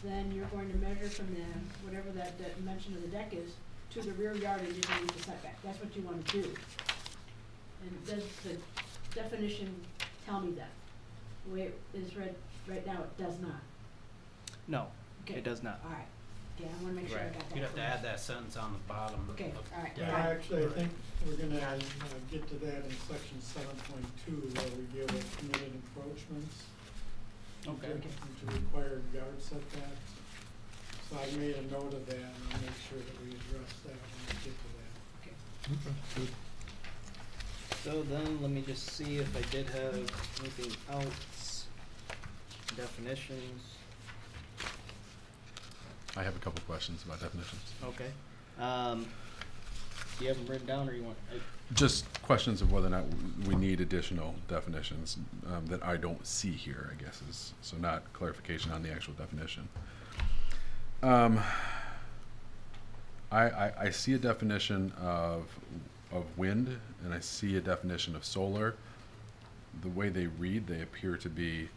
then you're going to measure from the, whatever that dimension of the deck is, to the rear yard and you're going to setback. That's what you wanna do. And does the definition tell me that? The way it is read right now, it does not. No, Okay. it does not. All right. Okay, I wanna make sure I got that. You'd have to correct. add that sentence on the bottom of Okay, all right. deck. Actually, I think we're gonna get to that in section 7.2, where we deal with permitted encroachments Okay. into required yard setbacks. So I made a note of that, and I'll make sure that we address that when we get to that. Okay, good. So then, let me just see if I did have anything else. Definitions. I have a couple questions about definitions. Okay. Do you have them written down, or you want? Just questions of whether or not we need additional definitions that I don't see here, I guess is, so not clarification on the actual definition. I see a definition of wind, and I see a definition of solar. The way they read, they appear to be,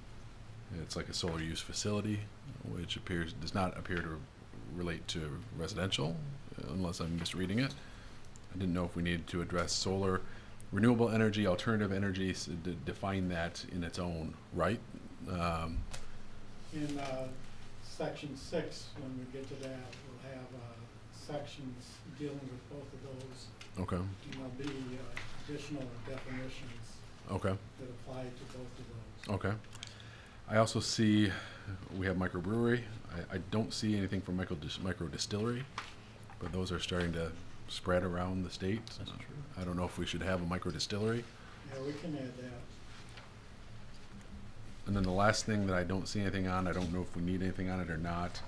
it's like a solar use facility, which does not appear to relate to residential, unless I'm misreading it. I didn't know if we needed to address solar, renewable energy, alternative energy, define that in its own right. In section 6, when we get to that, we'll have sections dealing with both of those. Okay, And there'll be additional definitions okay, that apply to both of those. okay. I also see we have microbrewery. I don't see anything for micro distillery, but those are starting to spread around the state. That's true. I don't know if we should have a micro distillery. Yeah, we can add that. And then the last thing that I don't see anything on, I don't know if we need anything on it or not.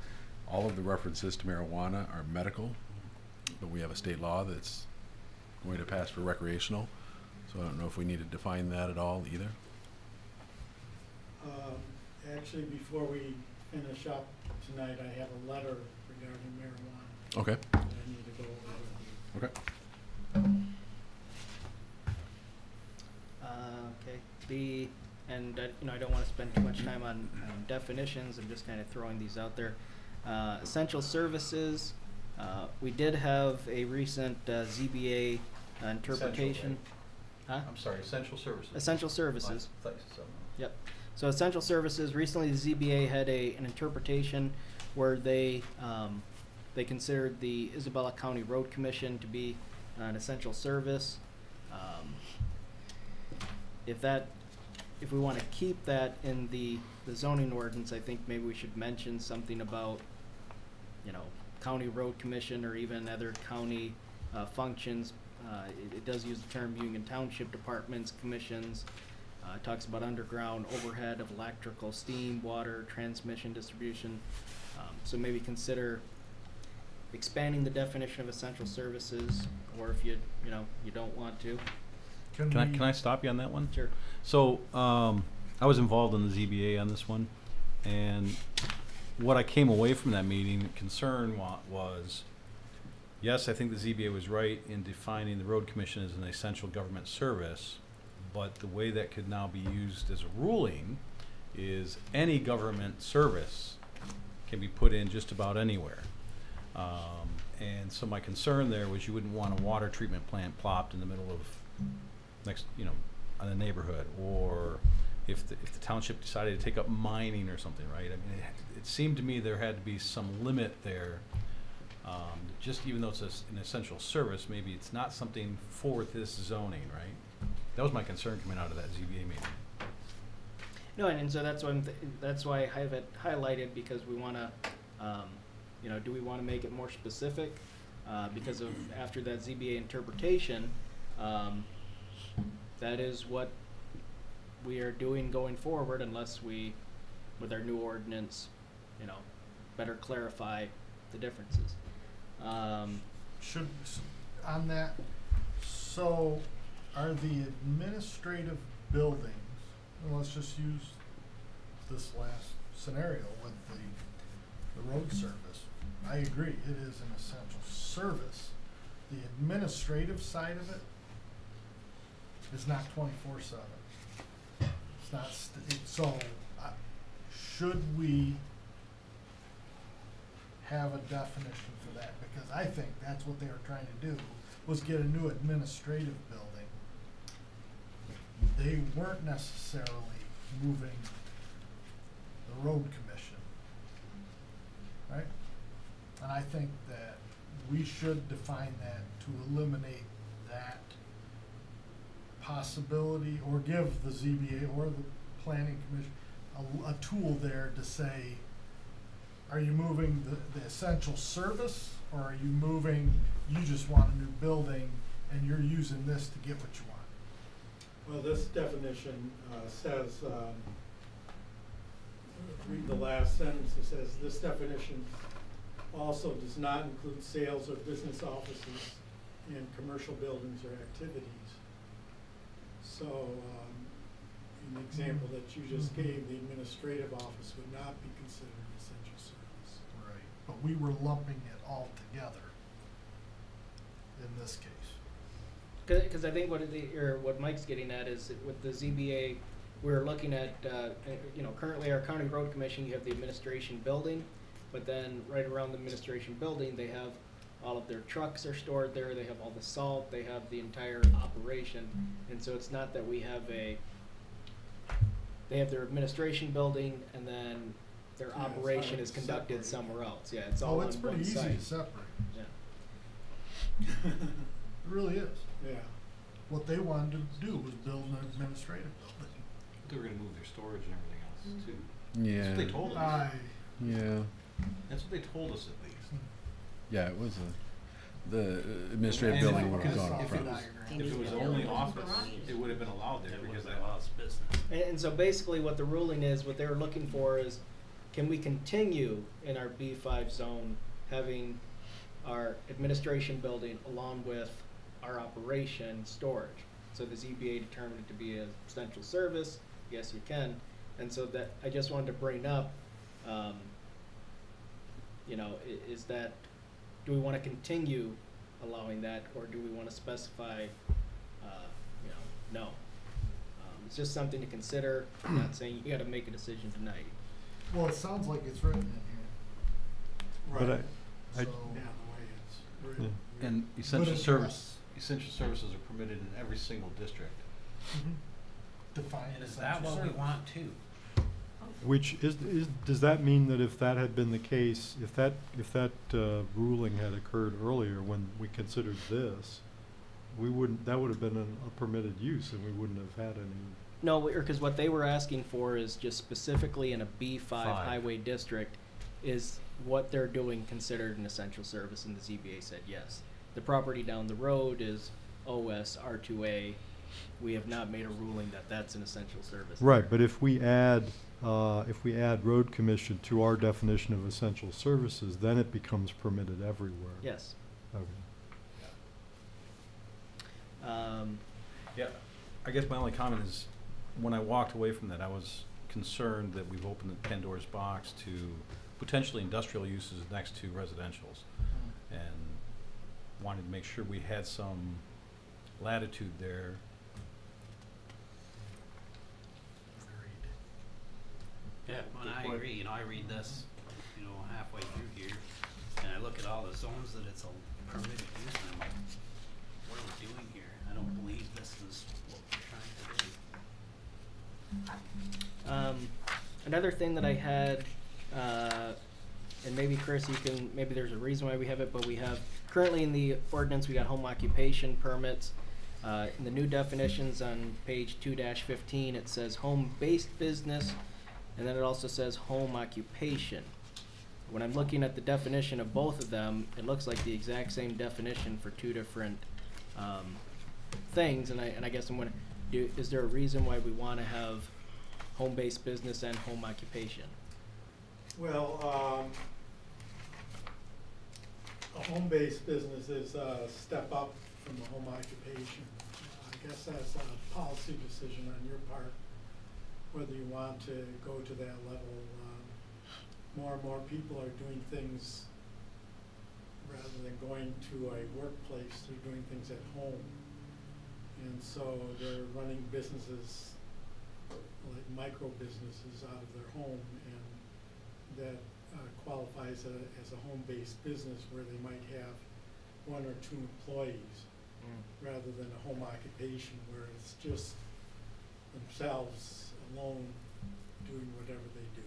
All of the references to marijuana are medical, but we have a state law that's going to pass for recreational. So I don't know if we need to define that at all either. Actually, before we finish up tonight, I have a letter regarding marijuana Okay, that I need to go over with you. okay. Okay. I don't want to spend too much time on definitions. I'm just kind of throwing these out there. Essential services. We did have a recent ZBA interpretation. Huh? I'm sorry, essential services. Essential services. Thanks, so. Yep. So essential services, recently the ZBA had an interpretation where they considered the Isabella County Road Commission to be an essential service. If we want to keep that in the zoning ordinance, I think maybe we should mention something about, county road commission or even other county functions. It does use the term Union Township departments, commissions. It talks about underground overhead of electrical, steam, water, transmission, distribution. So maybe consider expanding the definition of essential services, or if you don't want to. Can I stop you on that one? Sure. So, I was involved in the ZBA on this one, and what I came away from that meeting concern was, yes, I think the ZBA was right in defining the road commission as an essential government service, but the way that could now be used as a ruling is any government service can be put in just about anywhere. And so my concern there was you wouldn't want a water treatment plant plopped in the middle of on a neighborhood, or if the township decided to take up mining or something, right? I mean, it seemed to me there had to be some limit there. Just even though it's an essential service, maybe it's not something for this zoning, right? That was my concern coming out of that ZBA meeting. No, and so that's why I have it highlighted, because we want to, do we want to make it more specific? Because of after that ZBA interpretation, that is what we are doing going forward, unless we, with our new ordinance, better clarify the differences. Should, on that, so are the administrative buildings, and let's just use this last scenario with the road service. I agree, it is an essential service. The administrative side of it is not 24/7. It's not, should we have a definition for that? Because I think that's what they were trying to do, was get a new administrative building. They weren't necessarily moving the road commission, right? And I think that we should define that to eliminate that possibility, or give the ZBA or the planning commission a tool there to say, are you moving the essential service, or are you moving, you just want a new building and you're using this to get what you want? Well, this definition says, read the last sentence, it says, this definition also does not include sales or business offices in commercial buildings or activities. So, in the example that you just gave, the administrative office would not be considered essential service. Right, but we were lumping it all together in this case. Because I think what Mike's getting at is that with the ZBA, we're looking at, currently our county road commission, you have the administration building, but then right around the administration building, they have all of their trucks are stored there, they have all the salt, they have the entire operation. And so it's not that we have they have their administration building, and then their Yeah, it's operation hard is to conducted separate. somewhere else. Yeah, it's all Oh, on it's pretty one easy site. to separate. Yeah. It really is. Yeah. What they wanted to do was build an administrative building. They were gonna move their storage and everything else too. Yeah. That's what they told us. Yeah. That's what they told us at least. Yeah, it was the administrative And if building it- would have because gone up if front. If it was only office, it would have been allowed there It because was that allows business. And so basically what the ruling is, what they were looking for is, can we continue in our B5 zone having our administration building along with our operation storage? So the ZBA determined it to be an essential service, yes you can. And so that, I just wanted to bring up, you know, is that, do we wanna continue allowing that, or do we wanna specify, you know, no? It's just something to consider. I'm not saying you gotta make a decision tonight. Well, it sounds like it's written in here. But Right. So, Yeah, the way it's written. And But essential it's essential services are permitted in every single district. define And is essential that what we service. want too? Which does that mean that if that had been the case, if that ruling had occurred earlier when we considered this, that would have been a permitted use and we wouldn't have had any. No, because what they were asking for is just specifically in a B5 Five. highway district, is what they're doing considered an essential service, and the ZBA said yes. The property down the road is OS R2A. We have not made a ruling that that's an essential service. Right, there. but if we add road commission to our definition of essential services, then it becomes permitted everywhere. Yes. Okay. Yeah, I guess my only comment is, when I walked away from that, I was concerned that we've opened the Pandora's box to potentially industrial uses next to residentials, and wanted to make sure we had some latitude there. Yeah, well, I agree, you know, I read this, you know, halfway through here, and I look at all the zones that it's a permitted use, and I'm like, what are we doing here? I don't believe this is what we're trying to do. Another thing that I had, and maybe Chris, maybe there's a reason why we have it, but we have, currently in the ordinance, we got home occupation permits. In the new definitions on page 2-15, it says home-based business, and then it also says home occupation. When I'm looking at the definition of both of them, it looks like the exact same definition for two different things, and I guess I'm wondering, is there a reason why we want to have home-based business and home occupation? Well, a home-based business is a step up from a home occupation. I guess that's a policy decision on your part, whether you want to go to that level. More and more people are doing things, rather than going to a workplace, they're doing things at home. And so they're running businesses, like micro businesses, out of their home, and that qualifies as a home-based business where they might have one or two employees, rather than a home occupation where it's just themselves alone doing whatever they do.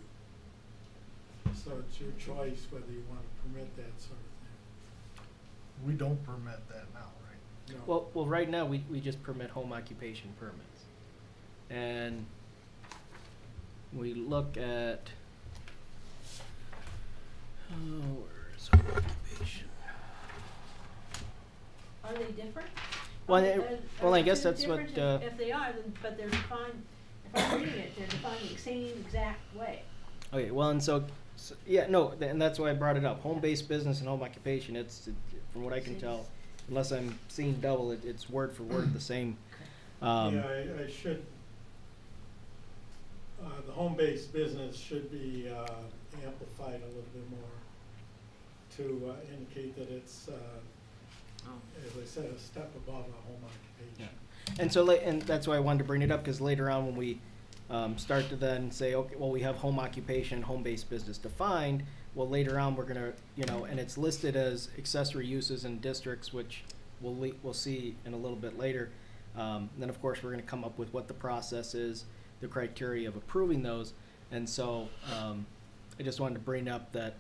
So it's your choice whether you want to permit that sort of thing. We don't permit that now, right? No. Well, right now, we just permit home occupation permits. And we look at, where's home occupation? Are they different? Well, Are I the guess two that's what, different? If they are, then, but they're defined, if I'm reading it, they're defined the same exact way. Okay, well, and so yeah, no, and that's why I brought it up. Home-based business and home occupation, from what I can tell, unless I'm seeing double, it's word for word the same. Yeah, I should, the home-based business should be amplified a little bit more to indicate that it's, as I said, a step above a home occupation. Yeah. And so, and that's why I wanted to bring it up, because later on when we start to then say, okay, well, we have home occupation, home-based business defined, well, later on, we're gonna, and it's listed as accessory uses in districts, which we'll see in a little bit later. Then, of course, we're gonna come up with what the process is, the criteria of approving those. And so, I just wanted to bring up that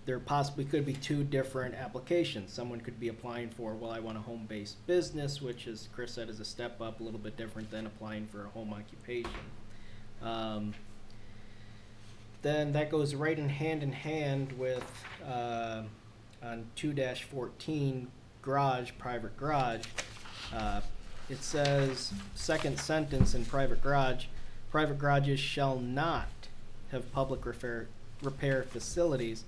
there possibly could be two different applications. Someone could be applying for, well, I want a home-based business, which, as Chris said, is a step up, a little bit different than applying for a home occupation. Then that goes right in hand with, on 2-14, garage, private garage. It says, second sentence in private garages shall not have public repair facilities.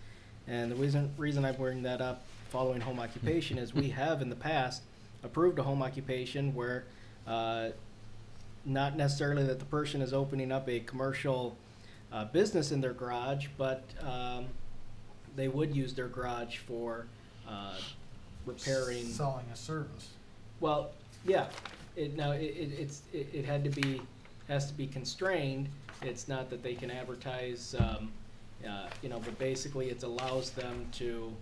And the reason I bring that up following home occupation is we have in the past approved a home occupation where not necessarily that the person is opening up a commercial business in their garage, but they would use their garage for repairing. Selling a service. Well, yeah, it has to be constrained. It's not that they can advertise, but basically it allows them to,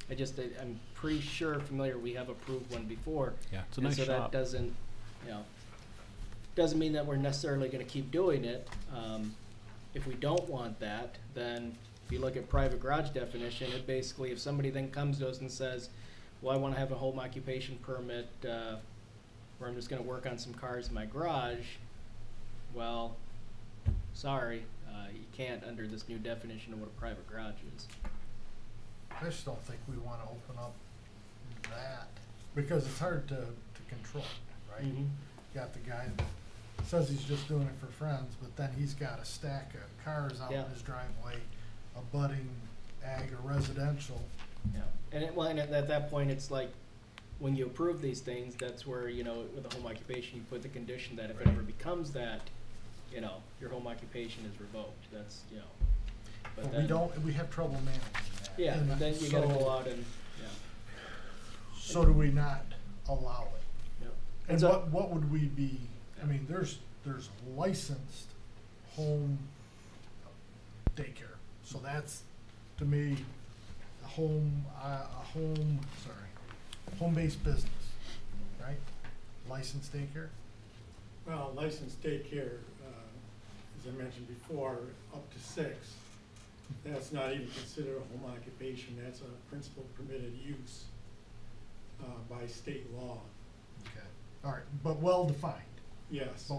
I'm pretty sure familiar, we have approved one before. Yeah, it's a nice And so shop. that doesn't mean that we're necessarily gonna keep doing it. If we don't want that, then if you look at private garage definition, it basically, if somebody then comes to us and says, well, I wanna have a home occupation permit, where I'm just gonna work on some cars in my garage, well, sorry, you can't under this new definition of what a private garage is. I just don't think we wanna open up that, because it's hard to control, right? Mhm. Got the guy that says he's just doing it for friends, but then he's got a stack of cars out in Yeah. his driveway, abutting ag or residential. Yeah, and at that point, it's like, when you approve these things, that's where, with a home occupation, you put the condition that if it ever becomes that, your home occupation is revoked, that's, But then. we have trouble managing that. Yeah, And then you gotta so- go out and, So do we not allow it? yeah. And so- what would we be, I mean, there's licensed home daycare, so that's, to me, home-based business, right? Licensed daycare? Well, licensed daycare, as I mentioned before, up to 6. That's not even considered a home occupation, that's a principal permitted use by state law. Okay, all right, but well-defined, Yes.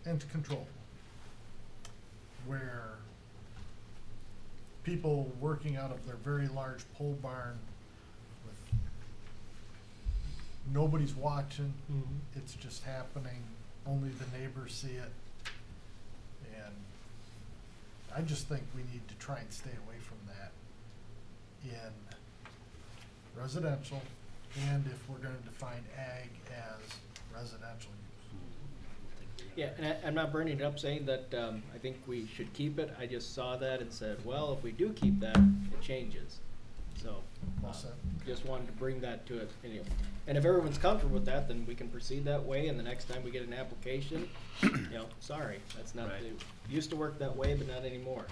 and controllable. Where people working out of their very large pole barn with nobody's watching, it's just happening, only the neighbors see it. And I just think we need to try and stay away from that in residential, and if we're gonna define ag as residential use. Yeah, and I'm not bringing it up saying that, I think we should keep it, I just saw that and said, well, if we do keep that, it changes, so. Well said. Just wanted to bring that to it, anyway. And if everyone's comfortable with that, then we can proceed that way, and the next time we get an application, sorry, that's not, Right. it used to work that way, but not anymore.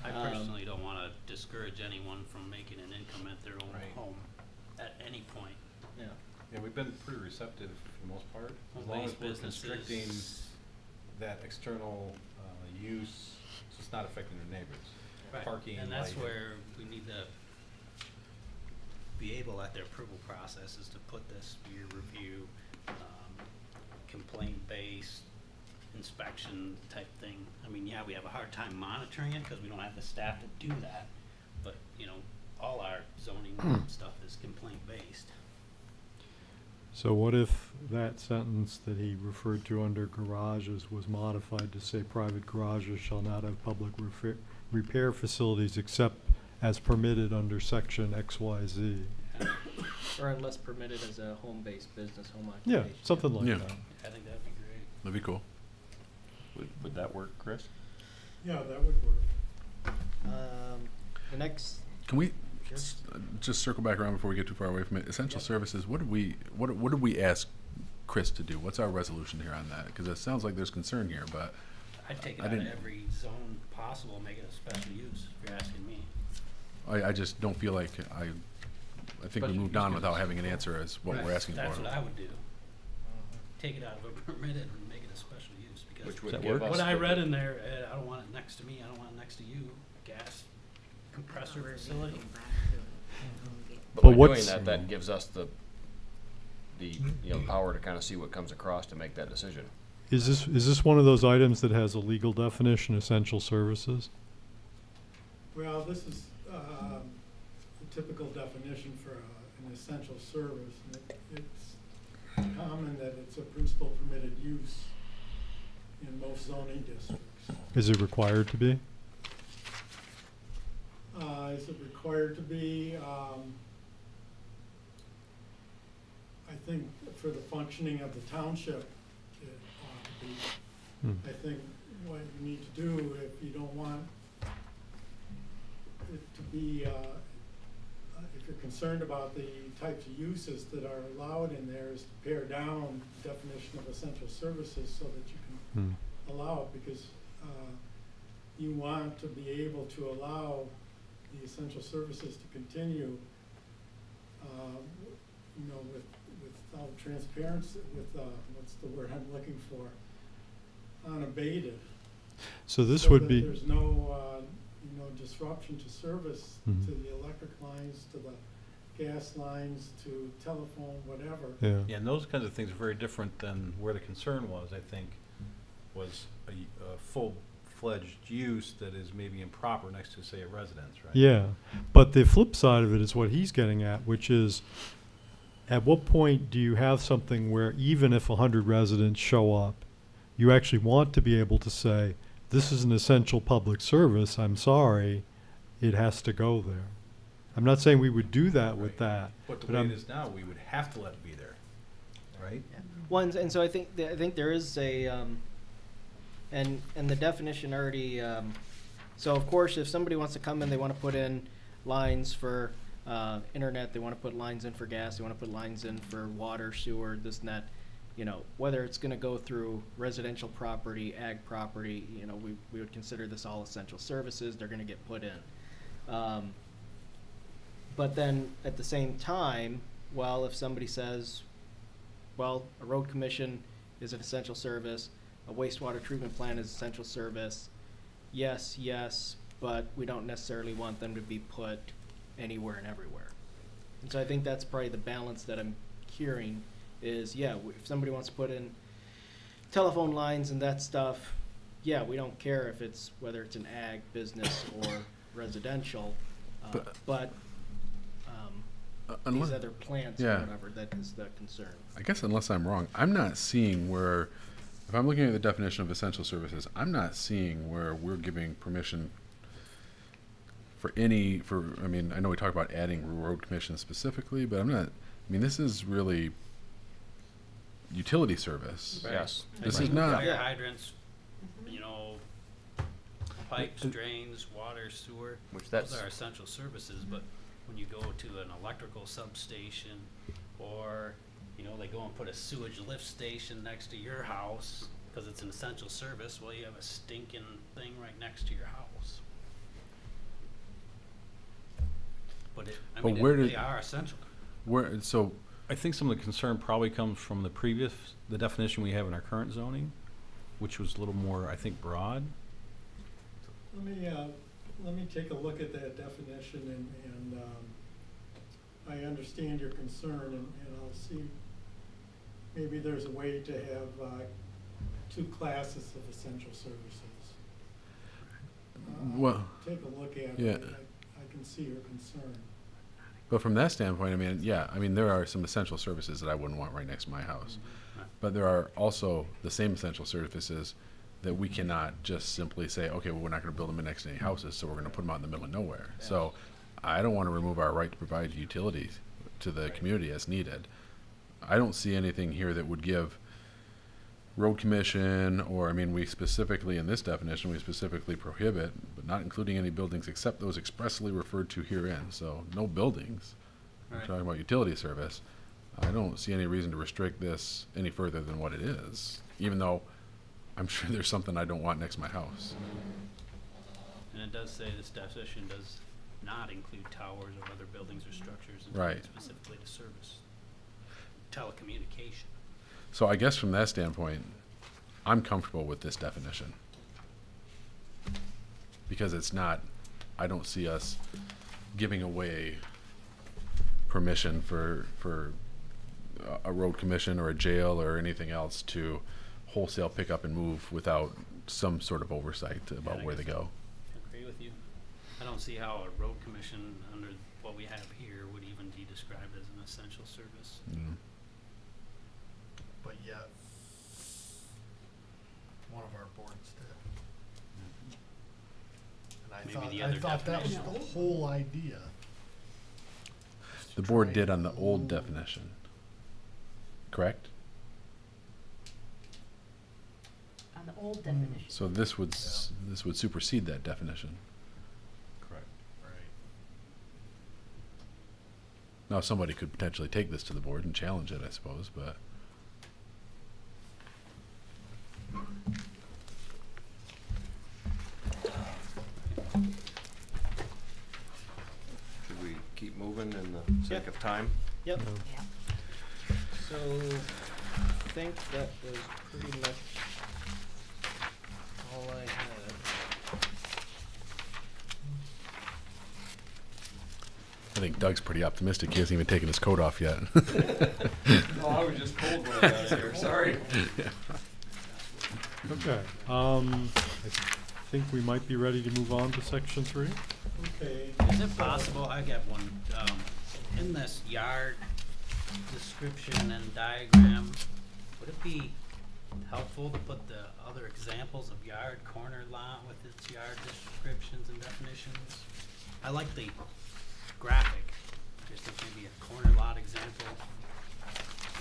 I personally don't wanna discourage anyone from making an income at their own Right. home at any point. Yeah, Yeah, we've been pretty receptive for the most part, as long Home-based as we're constricting businesses. that external use, so it's not affecting their neighbors. Right, Parking, and that's lighting. where we need to be able at their approval process is to put this year review, complaint-based inspection type thing. I mean, yeah, we have a hard time monitoring it because we don't have the staff to do that, but, all our zoning stuff is complaint-based. So what if that sentence that he referred to under garages was modified to say private garages shall not have public repair facilities except as permitted under section XYZ? or unless permitted as a home-based business, home Yeah, occupation. something like Yeah. that. I think that'd be great. That'd be cool. Would that work, Chris? Yeah, that would work. The next, Can we Sure. just circle back around before we get too far away from it? Essential services, what did we ask Chris to do? What's our resolution here on that? Because it sounds like there's concern here, but I'd take it I out of didn't- every zone possible, make it a special use, if you're asking me. I just don't feel like I think we Special moved use on without cases. having an answer as what we're Right, asking for. That's what I would do. Take it out of a permitted and make it special use, because Which Does would that give work? us what I the- read in there, I don't want it next to me, I don't want it next to you, gas compressor facility. But But by doing what's- that, that gives us the you know, power to kind of see what comes across to make that decision. Is this one of those items that has a legal definition, essential services? Well, this is the typical definition for an essential service. And it's common that it's a principal permitted use in most zoning districts. Is it required to be? Is it required to be? I think for the functioning of the township, it ought to be. Hmm. I think what you need to do, if you don't want it to be, if you're concerned about the types of uses that are allowed in there, is to pare down the definition of essential services so that you can Hmm. allow it, because you want to be able to allow the essential services to continue, you know, without transparency, with, what's the word I'm looking for? Unabated. So this So would that be, there's no, you know, disruption to service, Mhm. to the electric lines, to the gas lines, to telephone, whatever. yeah. Yeah, and those kinds of things are very different than where the concern was, I think, was a full-fledged use that is maybe improper next to, say, a residence, right? Yeah, but the flip side of it is what he's getting at, which is, at what point do you have something where even if 100 residents show up, you actually want to be able to say, this is an essential public service, I'm sorry, it has to go there. I'm not saying we would do that with that. But the But way I'm- it is now, we would have to let it be there, right? Ones, and so I think there is a, and the definition already, so of course, if somebody wants to come in, they wanna put in lines for, internet, they wanna put lines in for gas, they wanna put lines in for water, sewer, this and that, you know, whether it's gonna go through residential property, ag property, you know, we would consider this all essential services, they're gonna get put in. But then, at the same time, well, if somebody says, well, a road commission is an essential service, a wastewater treatment plant is essential service, yes, but we don't necessarily want them to be put anywhere and everywhere. And so I think that's probably the balance that I'm hearing is, yeah, if somebody wants to put in telephone lines and that stuff, yeah, we don't care if it's, whether it's an ag, business, or residential, but these Unless, other plants or yeah. whatever, that is the concern. I guess unless I'm wrong, I'm not seeing where, if I'm looking at the definition of essential services, I'm not seeing where we're giving permission for I mean, I know we talked about adding road commissions specifically, but this is really utility service. Right. Yes. This Like is not- fire Yeah. hydrants, you know, pipes, drains, water, sewer. Which Those that's, are essential services, but when you go to an electrical substation, or, you know, they go and put a sewage lift station next to your house, because it's an essential service, well, you have a stinking thing right next to your house. But But where they did- are essential. So, I think some of the concern probably comes from the definition we have in our current zoning, which was a little more, I think, broad. Let me take a look at that definition, and I understand your concern, and I'll see, maybe there's a way to have two classes of essential services. Well, Take a look at yeah. it, I can see your concern. but from that standpoint, there are some essential services that I wouldn't want right next to my house. Right. But there are also the same essential services that we cannot just simply say, okay, well, we're not gonna build them next to any houses, so we're gonna put them out in the middle of nowhere. So I don't wanna remove our right to provide utilities to the community as needed. I don't see anything here that would give road commission, or, we specifically, in this definition, we specifically prohibit, but not including any buildings except those expressly referred to herein, so no buildings. We're Right. talking about utility service. I don't see any reason to restrict this any further than what it is, even though I'm sure there's something I don't want next to my house. And it does say this definition does not include towers or other buildings or structures Right. intended specifically to service telecommunication. So I guess from that standpoint, I'm comfortable with this definition. Because it's not, I don't see us giving away permission for a road commission or a jail or anything else to wholesale pick up and move without some sort of oversight about I where they guess go. I agree with you. I don't see how a road commission under what we have here would even be described as an essential service. Mm. But yet, one of our boards did. And Maybe the I other thought that was the definition. whole idea. The board did on the old definition, correct? On the old definition. So this would this would supersede that definition. Correct. Right. Now somebody could potentially take this to the board and challenge it, I suppose, but Should we keep moving in the sake of time? Yep. Yeah. So, I think that was pretty much all I had. I think Doug's pretty optimistic. He hasn't even taken his coat off yet. No, I was just cold when I got here, sorry. Okay, I think we might be ready to move on to section 3. Okay. Is it possible, I got one, in this yard description and diagram, would it be helpful to put the other examples of yard, corner lot with its yard descriptions and definitions? I like the graphic, just like maybe a corner lot example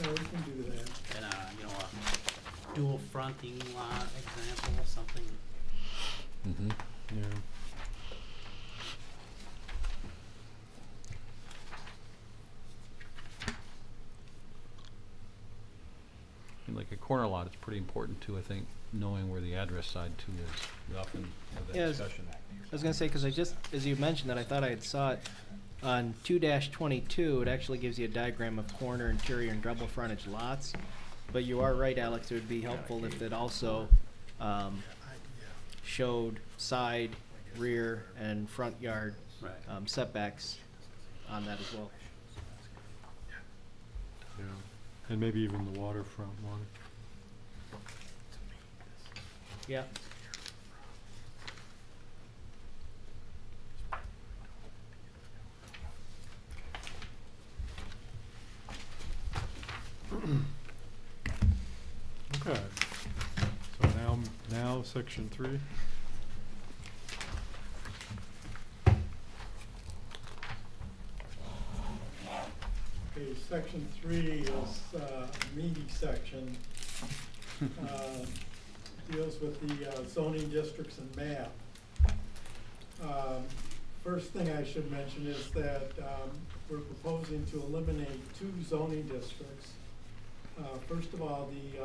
Yeah, we can do that. and a dual fronting lot example, something. Mm-hmm. Yeah. And like a corner lot, it's pretty important too, I think, knowing where the address side too is. We often have that Yeah, it's- discussion. I was gonna say, cause I just, as you mentioned that, I thought I had saw it on 2-22, it actually gives you a diagram of corner, interior, and double frontage lots. But you are right, Alex, it would be helpful if it also, showed side, rear, and front yard, Right. setbacks on that as well. Yeah. And maybe even the waterfront one. Yeah. Okay. So now section 3. Okay, section 3 is a meaty section. Deals with the zoning districts and map. First thing I should mention is that we're proposing to eliminate 2 zoning districts. First of all, the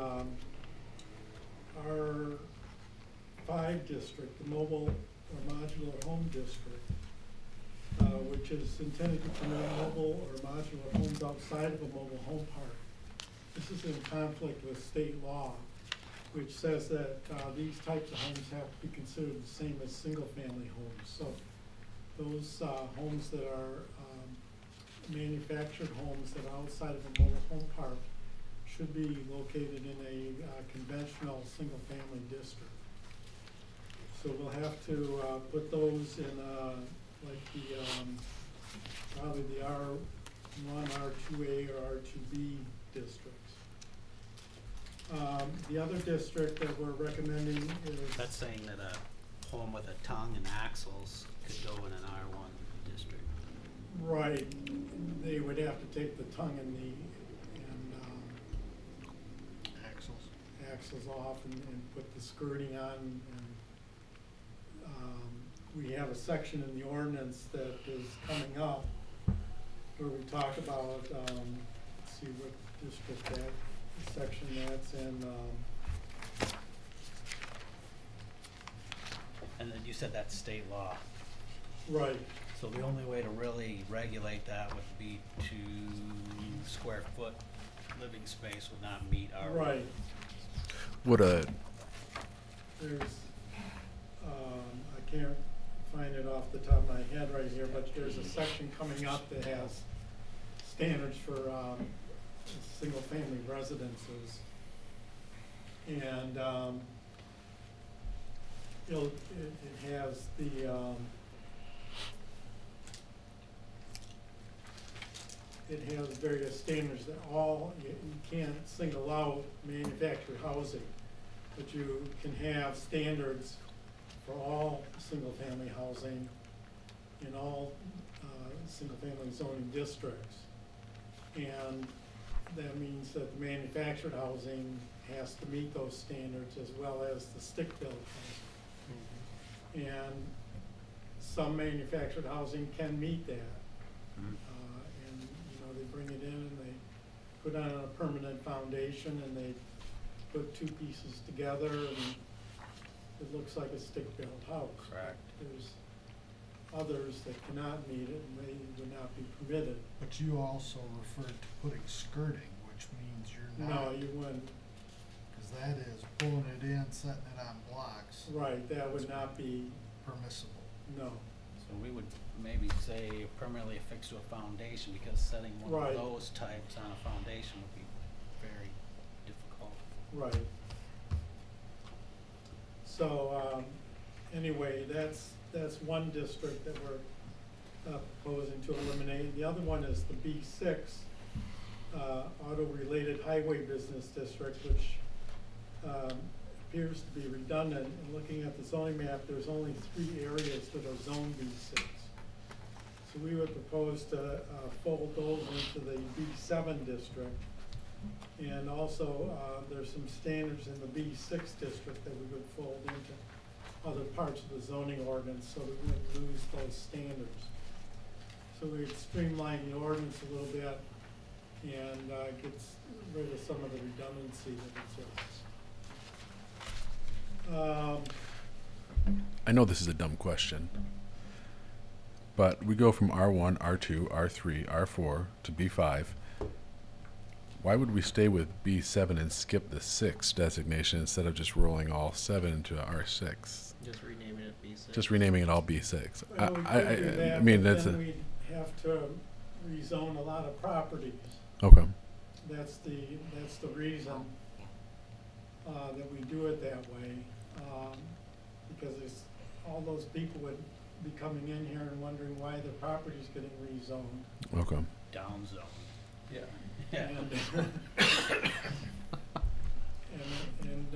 R5 district, the mobile or modular home district, which is intended to permit mobile or modular homes outside of a mobile home park. This is in conflict with state law, which says that these types of homes have to be considered the same as single-family homes. So those homes that are manufactured homes that are outside of a mobile home park should be located in a conventional single-family district. So we'll have to put those in like the probably the R1, R2A, or R2B districts. The other district that we're recommending is That's saying that a home with a tongue and axles could go in an R1 district. right. They would have to take the tongue and the axles off and put the skirting on. And we have a section in the ordinance that is coming up where we talk about, let's see what district that section that's in. And then you said that's state law. Right. So the only way to really regulate that would be to square foot living space would not meet our. Right. Would a there's, I can't find it off the top of my head right here, but there's a section coming up that has standards for single-family residences. And it has the it has various standards that you can't single out manufactured housing, but you can have standards for all single-family housing in all single-family zoning districts. And that means that the manufactured housing has to meet those standards as well as the stick-built housing. And some manufactured housing can meet that. And they bring it in and they put on a permanent foundation and they put two pieces together and it looks like a stick-built house. Correct. There's others that cannot meet it and they would not be permitted. But you also referred to putting skirting, which means you're not. No, you wouldn't. Because that is pulling it in, setting it on blocks. Right, that would not be, Permissible. no. So we would maybe say permanently affixed to a foundation, because setting one Right. of those types on a foundation would be very difficult. Right. So, anyway, that's one district that we're proposing to eliminate. The other one is the B6, auto-related highway business district, which appears to be redundant. And looking at the zoning map, there's only 3 areas that are zoned B6. So we would propose to fold those into the B7 district. And also, there's some standards in the B6 district that we would fold into other parts of the zoning ordinance so that we wouldn't lose those standards. So we'd streamline the ordinance a little bit and gets rid of some of the redundancy that exists. I know this is a dumb question, but we go from R1, R2, R3, R4 to B5. Why would we stay with B7 and skip the 6 designation instead of just rolling all 7 into R6? Just renaming it B6. Just renaming it all B6. Well, we could do I that, mean, but that's then a, we'd have to rezone a lot of properties. okay. That's the reason that we do it that way, because all those people would be coming in here and wondering why their property's getting rezoned. Okay. Down zone. Yeah. And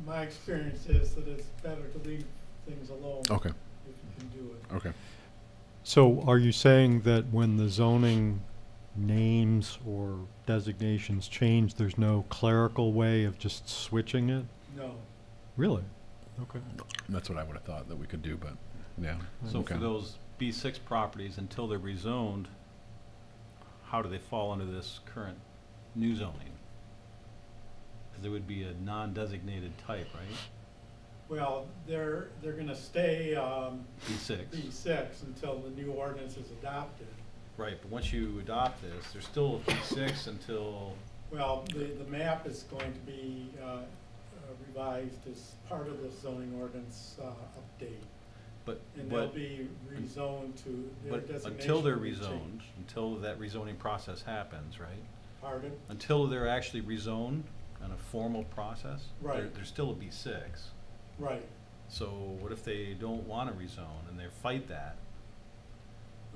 my experience is that it's better to leave things alone Okay. if you can do it. Okay. So are you saying that when the zoning names or designations change, there's no clerical way of just switching it? No. Really? Okay. That's what I would have thought that we could do, but yeah. So okay. for those B6 properties, until they're rezoned, how do they fall under this current new zoning? Because it would be a non-designated type, right? Well, they're gonna stay B6. B6 until the new ordinance is adopted. Right, but once you adopt this, there's still a B6 until, Well, the map is going to be revised as part of the zoning ordinance update. And they'll but, be rezoned to their but designation. until they're will be rezoned, changed. until that rezoning process happens, right? Pardon? Until they're actually rezoned on a formal process, Right. there's still a B6. Right. So what if they don't want to rezone and they fight that?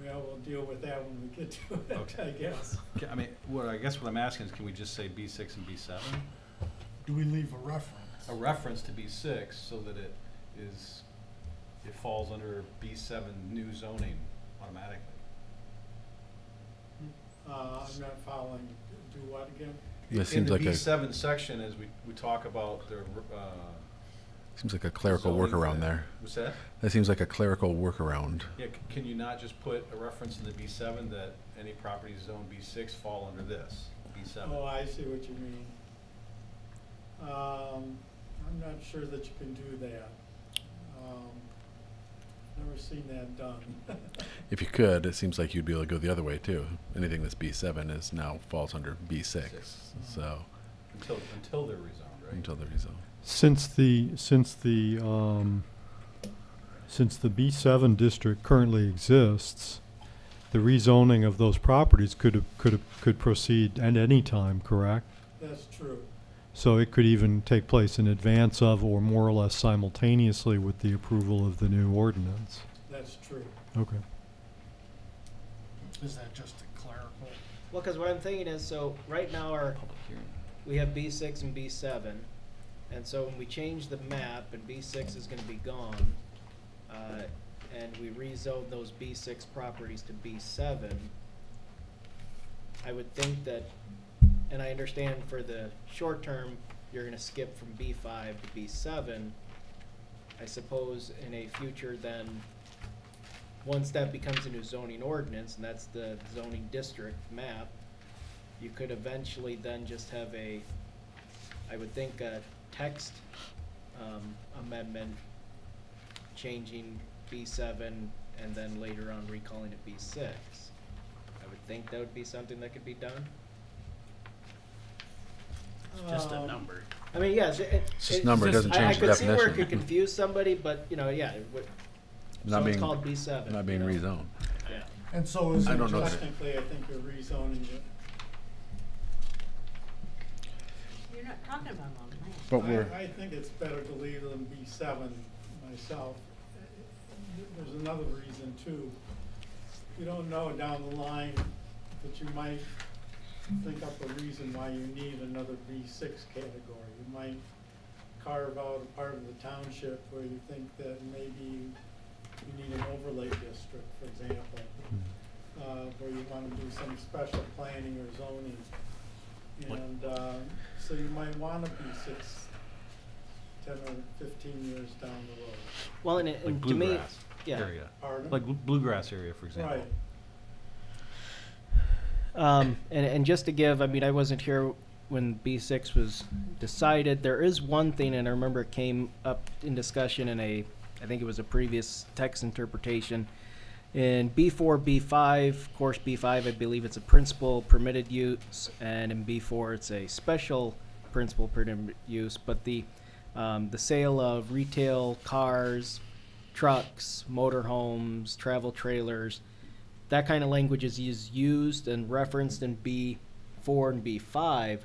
Well, we'll deal with that when we get to it, Okay. I guess. I mean, I guess what I'm asking is, can we just say B6 and B7? Do we leave a reference? A reference to B6 so that it falls under B7 new zoning automatically. I'm not following. Do what again? That seems like in the a B7 section, as we talk about the seems like a clerical zoning workaround thing. there. What's that? That seems like a clerical workaround. Yeah, can you not just put a reference in the B7 that any properties zoned B6 fall under this B7? Oh, I see what you mean. I'm not sure that you can do that. Never seen that done. If you could, it seems like you'd be able to go the other way too. Anything that's B7 is now falls under B6. Six. So Until they're rezoned, right? Until they're rezoned. Since the B7 district currently exists, the rezoning of those properties could proceed at any time, correct? That's true. So it could even take place in advance of or more or less simultaneously with the approval of the new ordinance. That's true. Okay. Is that just a clerical? Well, because what I'm thinking is, so right now Public hearing. we have B6 and B7, and so when we change the map and B6 is going to be gone, and we rezone those B6 properties to B7, I would think that, and I understand for the short term, you're going to skip from B5 to B7. I suppose in a future then, once that becomes a new zoning ordinance, and that's the zoning district map, you could eventually then just have a, I would think, a text amendment changing B7 and then later on recalling it B6. I would think that would be something that could be done. It's just a number. I mean, yes, It's just number, it doesn't I change the could see where it could definition. confuse somebody, but, you know, yeah, it would, Not so it's being- called B7. Not being you know? rezoned. Yeah. And so is I it don't know. just, Technically, I think you're rezoning it. You're not talking about on land. But we're, I think it's better to leave them B7 myself. There's another reason too. You don't know down the line that you might think up a reason why you need another B6 category. You might carve out a part of the township where you think that maybe you need an overlay district, for example, where you want to do some special planning or zoning. And so you might want a B6 10 or 15 years down the road. Well, and, Like and to me, bluegrass yeah. area. Pardon? Like bluegrass area, for example. Right. And just to give, I mean, I wasn't here when B6 was decided. There is one thing, and I remember it came up in discussion in I think it was a previous text interpretation. In B4, B5, of course, B5, I believe it's a principal permitted use, and in B4, it's a special principal permitted use. But the sale of retail cars, trucks, motorhomes, travel trailers, that kind of language is used and referenced in B4 and B5,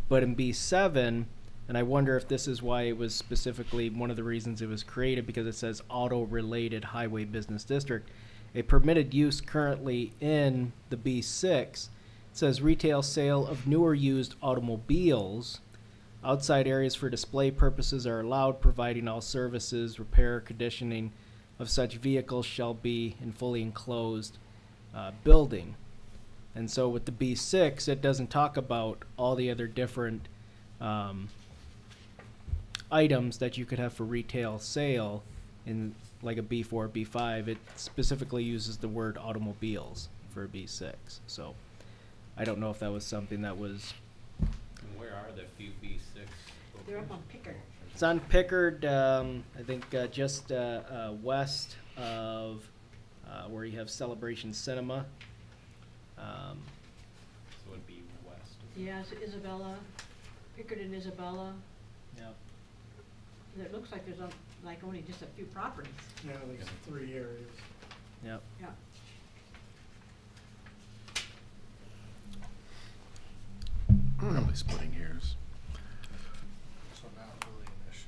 but in B7, and I wonder if this is why it was specifically one of the reasons it was created, because it says auto-related highway business district. A permitted use currently in the B6 says retail sale of newer used automobiles. Outside areas for display purposes are allowed, providing all services, repair, conditioning of such vehicles shall be in fully enclosed building. And so with the B6, it doesn't talk about all the other different items that you could have for retail sale in like a B4, B5. It specifically uses the word automobiles for a B6. So I don't know if that was something that was... And where are the few B6? They're up on Pickard. It's on Pickard, I think just west of where you have Celebration Cinema. So it'd be west. Yeah, it's Isabella, Pickard and Isabella. Yep. It looks like there's like only just a few properties. Yeah, there's 3 areas. Yep. Yeah. probably splitting hairs. so not really an issue.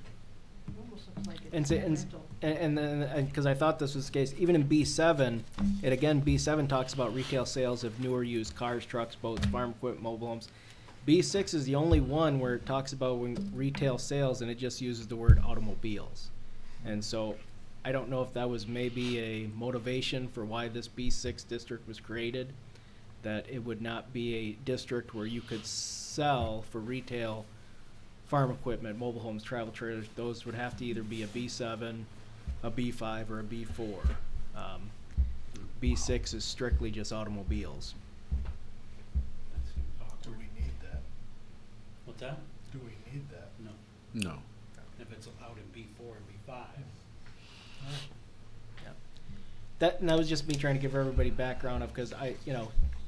It almost looks like And it's say, rental. and then, because I thought this was the case, even in B7, it again, B7 talks about retail sales of newer used cars, trucks, boats, farm equipment, mobile homes. B6 is the only one where it talks about when retail sales, and it just uses the word automobiles. And so, I don't know if that was maybe a motivation for why this B6 district was created, that it would not be a district where you could sell for retail farm equipment, mobile homes, travel trailers. Those would have to either be a B7, a B5, or a B4. B6 is strictly just automobiles. That seems Do awkward. we need that? What's that? Do we need that? No. No. If it's allowed in B4 and B5. That was just me trying to give everybody background of, because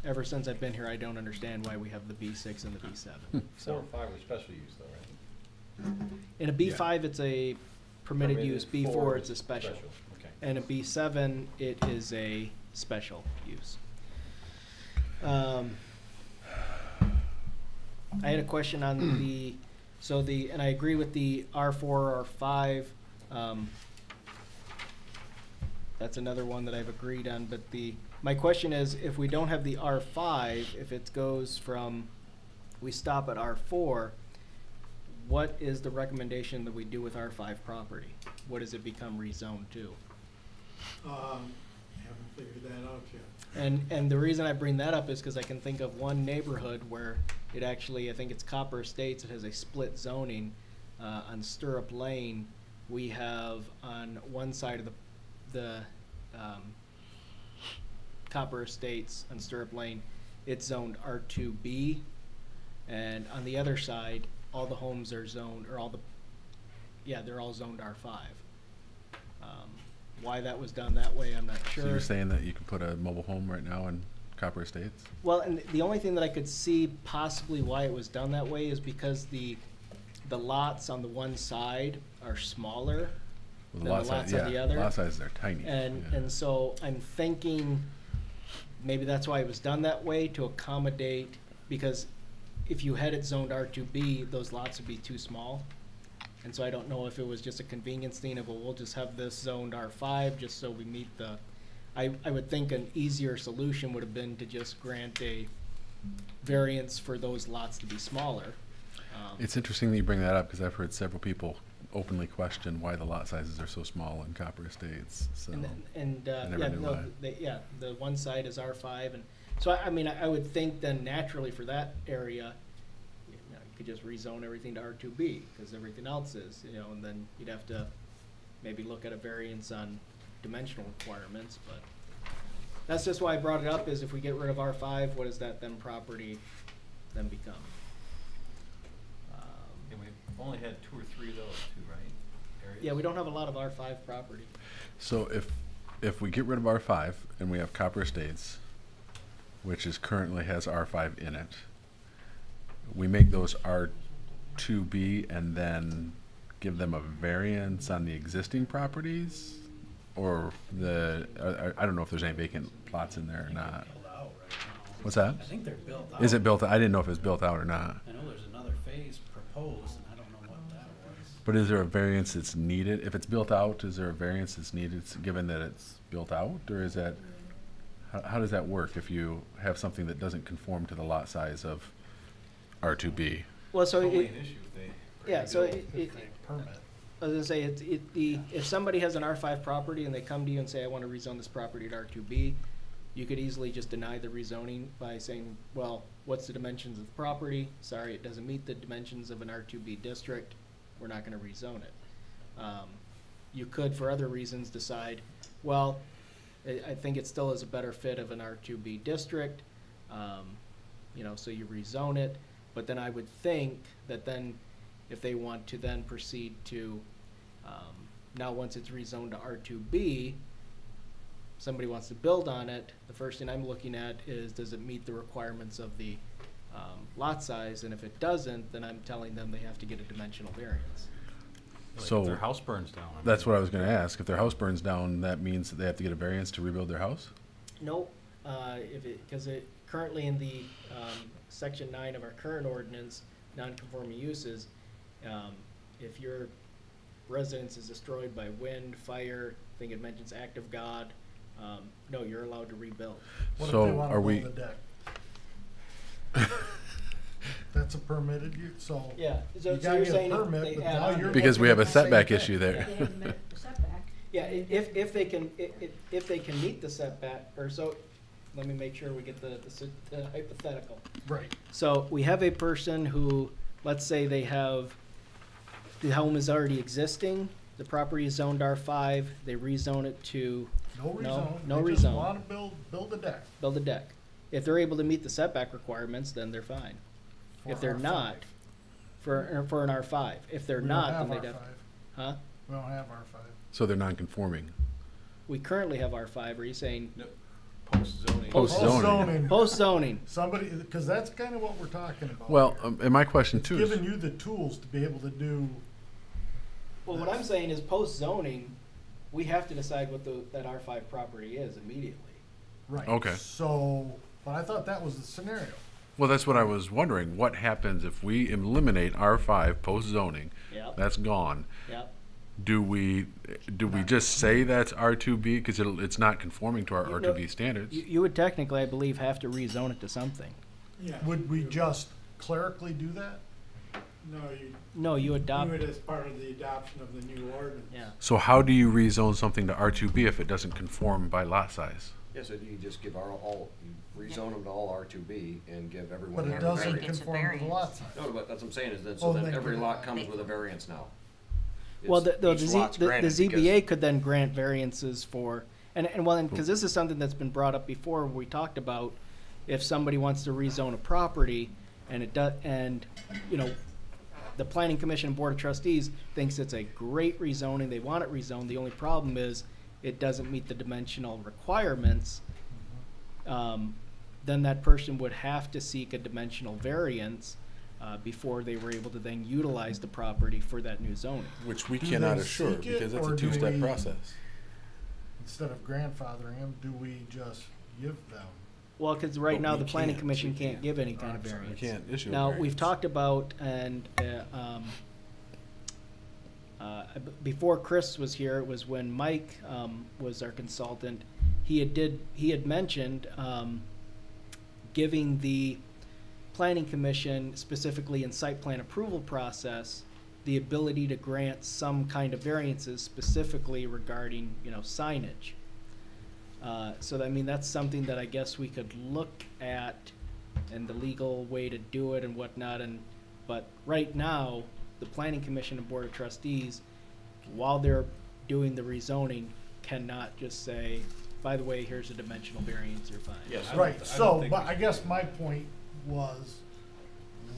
ever since I've been here, I don't understand why we have the B6 and the B7. 4 or 5 are special use though, right? In a B5, it's a permitted use. B4, it's a special. Okay. And a B7, it is a special use. I had a question on the, and I agree with the R4, R5. That's another one that I've agreed on, but my question is, if we don't have the R5, if it goes from, we stop at R4, what is the recommendation that we do with R5 property? What does it become rezoned to? Haven't figured that out yet. And the reason I bring that up is because I can think of one neighborhood where it actually, I think it's Copper Estates, it has a split zoning. On Stirrup Lane, we have on one side of the Copper Estates on Stirrup Lane, it's zoned R2B, and on the other side, all the homes are zoned, or they're all zoned R5. Why that was done that way, I'm not sure. So you're saying that you can put a mobile home right now in Copper Estates? Well, and the only thing that I could see possibly why it was done that way is because the lots on the one side are smaller Well, than the lots on the other. Lot sizes are tiny. And so I'm thinking maybe that's why it was done that way, to accommodate, because if you had it zoned R2B, those lots would be too small. And so I don't know if it was just a convenience thing of, well, we'll just have this zoned R5 just so we meet the, I would think an easier solution would have been to just grant a variance for those lots to be smaller. It's interesting that you bring that up, because I've heard several people openly question why the lot sizes are so small in Copper Estates. So I never knew why. The one side is R5, and so I mean I would think then naturally for that area, you could just rezone everything to R2B because everything else is, and then you'd have to maybe look at a variance on dimensional requirements. But that's just why I brought it up, is if we get rid of R5, what does that then property then become? And we've only had 2 or 3 of those too, right? Areas? Yeah, we don't have a lot of R5 property. So if we get rid of R5 and we have Copper Estates, which currently has R5 in it, we make those R2B and then give them a variance on the existing properties, or I don't know if there's any vacant plots in there or not. What's that? I think they're built out. Is it built? I didn't know if it was built out or not. I know there's another phase proposed, and I don't know what that was. But is there a variance that's needed? If it's built out, is there a variance that's needed given that it's built out? Or is that, how does that work if you have something that doesn't conform to the lot size of R2B? Well, so Only an issue if they yeah, so Permit. I was gonna say, if somebody has an R5 property and they come to you and say, I want to rezone this property to R2B, you could easily just deny the rezoning by saying, well, what's the dimensions of the property? Sorry, it doesn't meet the dimensions of an R2B district. We're not going to rezone it. You could, for other reasons, decide, well, I think it still is a better fit of an R2B district, so you rezone it. But then I would think that then if they want to then proceed to, now once it's rezoned to R2B, somebody wants to build on it, the first thing I'm looking at is, does it meet the requirements of the lot size? And if it doesn't, then I'm telling them they have to get a dimensional variance. Like So if their house burns down. That's what I was going to ask. If their house burns down, that means that they have to get a variance to rebuild their house? Nope, because it currently in the section 9 of our current ordinance, non-conforming uses, if your residence is destroyed by wind, fire, I think it mentions act of God, no, you're allowed to rebuild. What So if they want are to we- build a deck? That's a permitted use, so. Yeah, so You so gotta you're get a saying if permit, they but add now on you're to- Because we looking have a at the same setback thing. issue there. They haven't met the setback. Yeah, if they can, if they can meet the setback, or so, let me make sure we get the hypothetical. Right. So we have a person who, let's say they have, the home is already existing, the property is zoned R5, they rezone it to No rezone. no They just rezone. want to build a deck. build a deck. If they're able to meet the setback requirements, then they're fine. for If they're R5. not, for an R5. If they're We don't not, have then they'd have, R5. huh? We don't have R5. So they're non-conforming. We currently have R5, are you saying? Nope. Post-zoning. Post-zoning. Post-zoning. Somebody, because that's kind of what we're talking about. Well, here. and my question It's too is, giving you the tools to be able to do. Well, what I'm saying is post-zoning, we have to decide what that R5 property is immediately. Right. Okay. So, but I thought that was the scenario. well, that's what I was wondering. What happens if we eliminate R5 post-zoning? Yep. That's gone. Yep. Do we just say that's R2B because it's not conforming to our You know, R2B standards? You would technically, I believe, have to rezone it to something. Yeah. Would we just clerically do that? No, you No, you adopt. do it as part of the adoption of the new ordinance. Yeah. So how do you rezone something to R2B if it doesn't conform by lot size? Yeah, so you just give you rezone them to all R2B and give everyone. But it a doesn't variance. It's a conform to the lot size. No, but that's what I'm saying is that, Oh, so then then every give it lot back. comes with a variance now. Well, It's- each lot's the granted ZBA because- could then grant variances for, because this is something that's been brought up before, we talked about if somebody wants to rezone a property and the planning commission and board of trustees thinks it's a great rezoning, they want it rezoned, the only problem is it doesn't meet the dimensional requirements, then that person would have to seek a dimensional variance before they were able to then utilize the property for that new zoning. Which we Do cannot they assure seek it, because that's or a do two-step we- process. Instead of grandfathering them, do we just give them? Well, because right But now we the planning can't. commission We can't can't. give any kind Oh, of I'm sorry. We variance. can't issue a Now, we've variance. talked about, before Chris was here, it was when Mike was our consultant, he had mentioned giving the planning commission, specifically in site plan approval process, the ability to grant some kind of variances specifically regarding, signage. So, that's something that I guess we could look at and the legal way to do it and whatnot. But right now, the planning commission and board of trustees, while they're doing the rezoning, cannot just say, by the way, here's a dimensional variance, you're fine. Yes. Right, I don't so, think but we I guess my point was,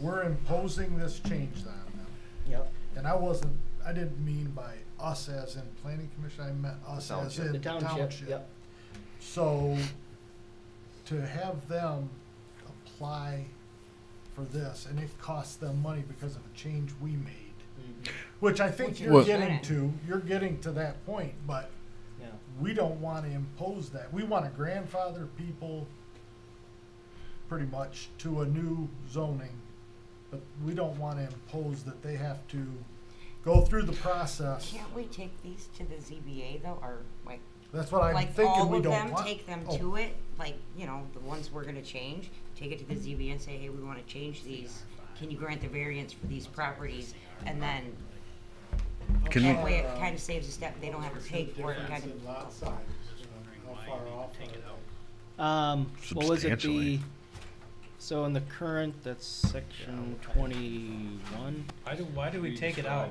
we're imposing this change on them. Yep. And I didn't mean by us as in planning commission, I meant us as Township. in The township, township. yep. So, to have them apply for this, and it costs them money because of a change we made, Mhm. which I think Which you're Well- getting to, that point, but Yeah. we don't wanna impose that. We wanna grandfather people pretty much to a new zoning, but we don't wanna impose that they have to go through the process. Can't we take these to the ZBA though, or like, That's what I'm like thinking all we of don't them, want. take them Oh. to it, like, the ones we're gonna change, take it to the ZBA and say, hey, we wanna change these, can you grant the variance for these properties, and then Can that we- way it kinda saves a step, they don't have to pay for it, Difference kind in of. lot size, how far off Take it are out. What was it, Substantially. so in the current, that's section 21, Why do we take it out?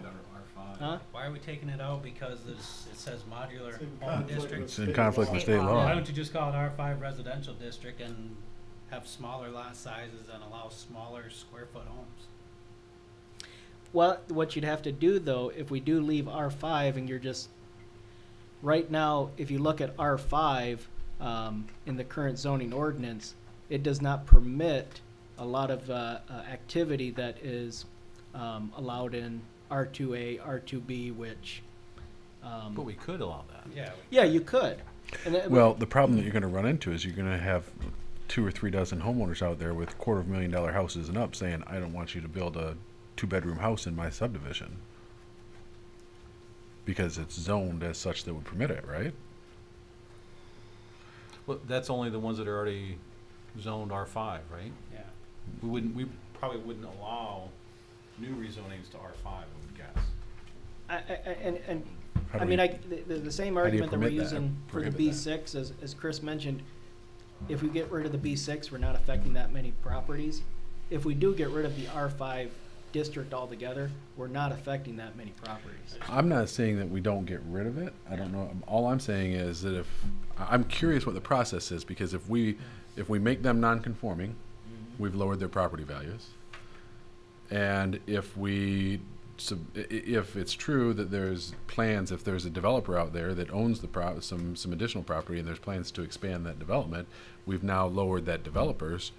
huh? Why are we taking it out? Because it says modular It's in home conflict district. with It's in state conflict with State state law. law. Why don't you just call it R5 residential district and have smaller lot sizes and allow smaller square foot homes? Well, what you'd have to do though, if we do leave R5 and you're just, right now, if you look at R5, in the current zoning ordinance, it does not permit a lot of, activity that is, allowed in R2A, R2B, which, But we could allow that. Yeah. yeah, you could. And Well, the problem that you're gonna run into is you're gonna have 2 or 3 dozen homeowners out there with $250,000 houses and up saying, I don't want you to build a 2-bedroom house in my subdivision. Because it's zoned as such that would permit it, right? Well, that's only the ones that are already zoned R5, right? Yeah. We probably wouldn't allow new rezonings to R5, I would guess. How I do mean, we- the same how do you argument that we're permit that? using for the Prohibit that? B6, as Chris mentioned, if we get rid of the B6, we're not affecting that many properties. If we do get rid of the R5 district altogether, we're not affecting that many properties. I'm not saying that we don't get rid of it. I don't know. All I'm saying is that I'm curious what the process is, because if we make them non-conforming, we've lowered their property values. And if we if it's true that there's plans, if there's a developer out there that owns the some additional property and there's plans to expand that development, we've now lowered that developer's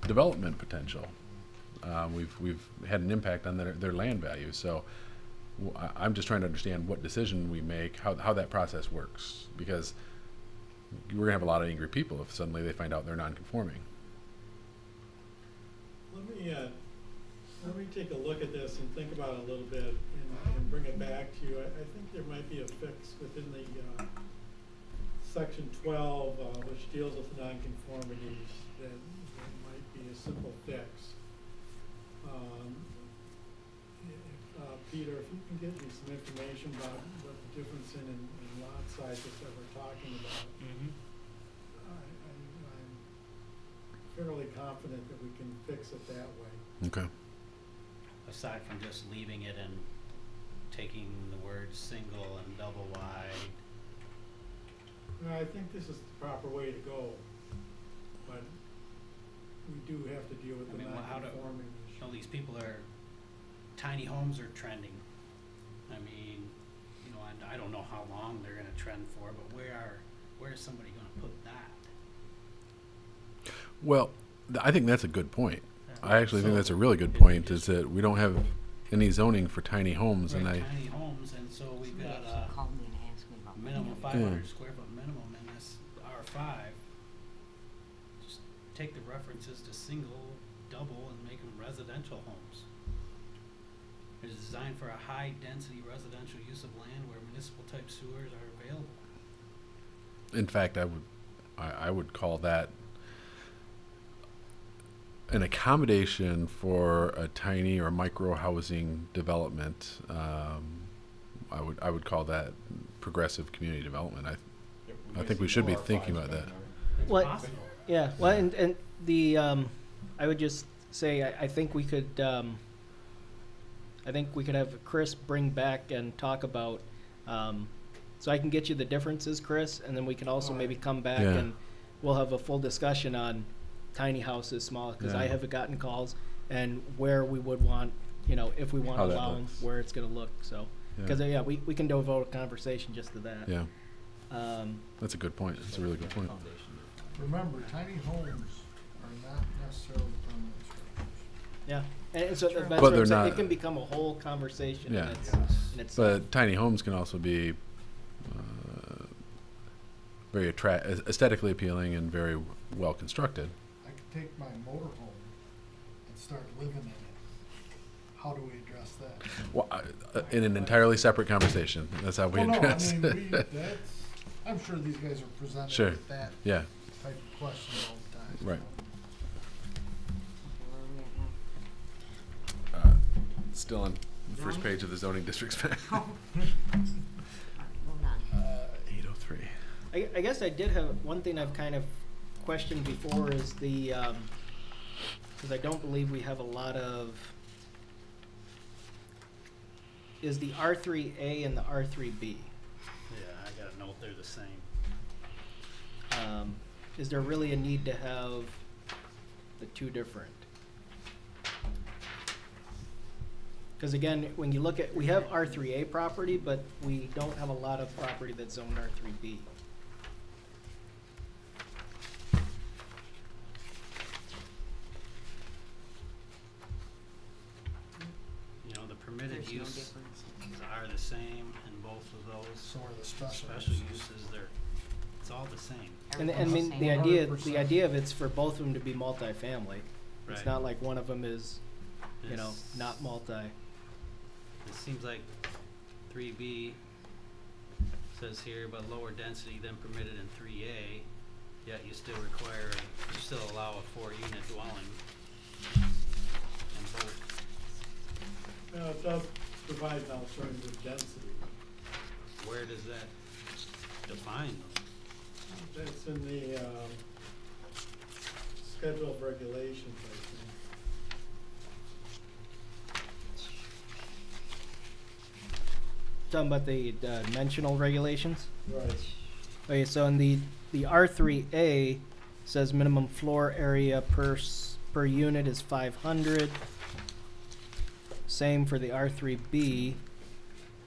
development potential. We've had an impact on their land value. So I'm just trying to understand what decision we make, how that process works, because we're gonna have a lot of angry people if suddenly they find out they're non-conforming. Let me take a look at this and think about it a little bit and bring it back to you. I think there might be a fix within the section 12, which deals with nonconformities, that might be a simple fix. Peter, if you can get me some information about what the difference in lot sizes that we're talking about, I'm fairly confident that we can fix it that way. Okay. Aside from just leaving it and taking the words single and double wide. I think this is the proper way to go, but we do have to deal with the non-conforming issue. You know, these people are, tiny homes are trending. I mean, you know, and I don't know how long they're gonna trend for, but where is somebody gonna put that? Well, I think that's a good point. I actually think that's a really good point, is that we don't have any zoning for tiny homes, and tiny homes, and so we've got a minimum 500 square foot minimum in this R5. Just take the references to single, double, and make them residential homes. It's designed for a high density residential use of land where municipal type sewers are available. in fact, I would call that an accommodation for a tiny or micro housing development. I would call that progressive community development. I think we should be thinking about that. Well, yeah. Well, and the I would just say I think we could have Chris bring back and talk about. So I can get you the differences, Chris, and then we can also maybe come back and we'll have a full discussion on tiny houses, small, because I have gotten calls and where we would want, if we want to allow them, where it's going to look. So, because we can devote a conversation just to that. Yeah. That's a good point. That's a really good point. Remember, tiny homes are not necessarily permanent structures. Yeah, and so that's But what they're I'm saying. not. It can become a whole conversation. Yeah. In itself. But tiny homes can also be very aesthetically appealing and very well constructed. I could take my motorhome and start living in it. How do we address that? Well, in an entirely separate conversation. That's how we address I mean, I'm sure these guys are presented Sure. with that Yeah. type of question all the time. Right. Still on the first page of the zoning districts map. 803. I guess I did have one thing I've kind of questioned before is the because I don't believe we have a lot of is the R3A and the R3B. Yeah, I got a note they're the same. Is there really a need to have the two different? Because again, when you look at, we have R3A property, but we don't have a lot of property that's zoned R3B. The permitted uses are the same in both of those. So are the special uses. It's all the same. And I mean, the idea of it's for both of them to be multifamily. It's Right. not like one of them is, It's- not multi. It seems like 3B says here, but lower density than permitted in 3A, yet you still allow a 4-unit dwelling in both. It does provide an alternative density. Where does that define them? That's in the schedule of regulations, I think. Talking about the dimensional regulations? Right. Okay, so in the R3A says minimum floor area per unit is 500. Same for the R3B.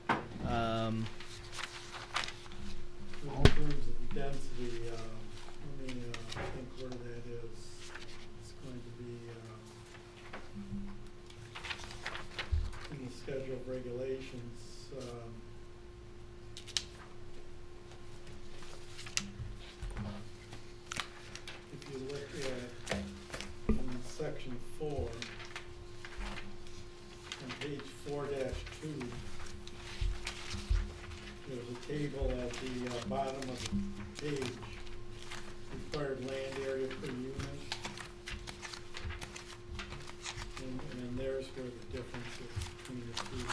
In terms of density, let me think where that is. It's going to be in the schedule of regulations. If you look at in section 4, on page 4-2, there's a table at the bottom of the page, required land area per unit. And there's where the difference is between the two.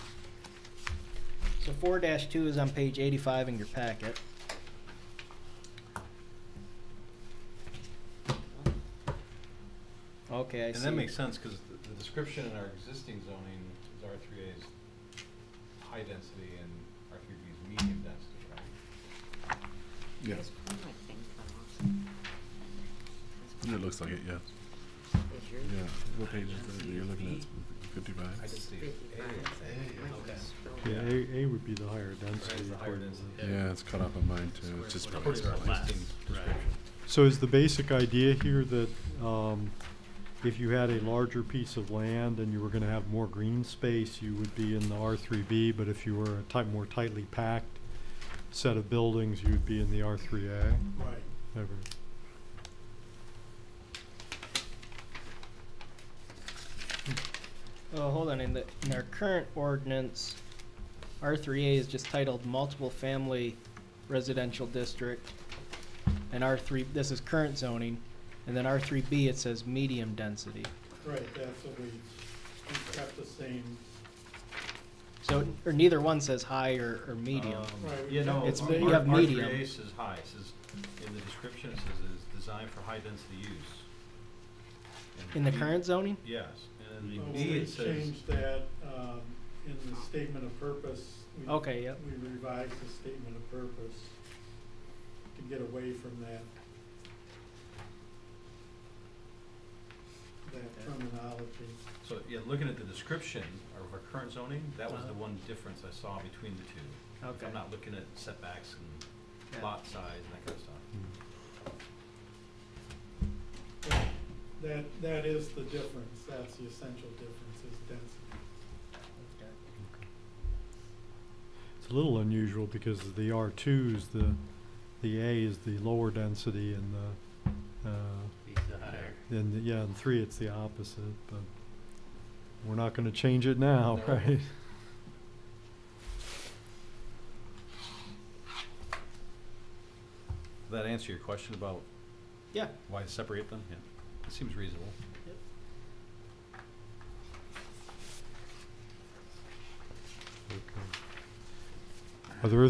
So 4-2 is on page 85 in your packet. Okay, I see. And that makes sense, because the description in our existing zoning is R3A is high density and R3B is medium density, right? Yes. It looks like it, yes. Yeah, what page is that you're looking at? 55? I just see A, I think. Yeah, A would be the higher density. Right, the higher according to density. the- Yeah, it's cut off on mine too. It's just According to our probably listing description. So is the basic idea here that if you had a larger piece of land and you were gonna have more green space, you would be in the R3B, but if you were a more tightly packed set of buildings, you would be in the R3A? Right. Ever. Oh, hold on. In our current ordinance, R3A is just titled Multiple Family Residential District, and R3, this is current zoning, and then R3B it says medium density. Right, that's what we kept the same. So, or neither one says high or medium. Right, we You know, kept It's- the you have medium. R3A says high, it says, in the description it says it is designed for high density use. And In the B- current zoning? Yes, and Oh, in we B it says, changed that in the statement of purpose. We- Okay, yep. We revised the statement of purpose to get away from that terminology. so, yeah, looking at the description of our current zoning, that was the one difference I saw between the two. If Okay. I'm not looking at setbacks and Yeah. lot size and that kind of stuff. That is the difference. That's the essential difference, is density. It's a little unusual because the R2s, the A is the lower density and in 3 it's the opposite, but we're not gonna change it now, No. right? Does that answer your question about Yeah. why separate them? Yeah, it seems reasonable. Are there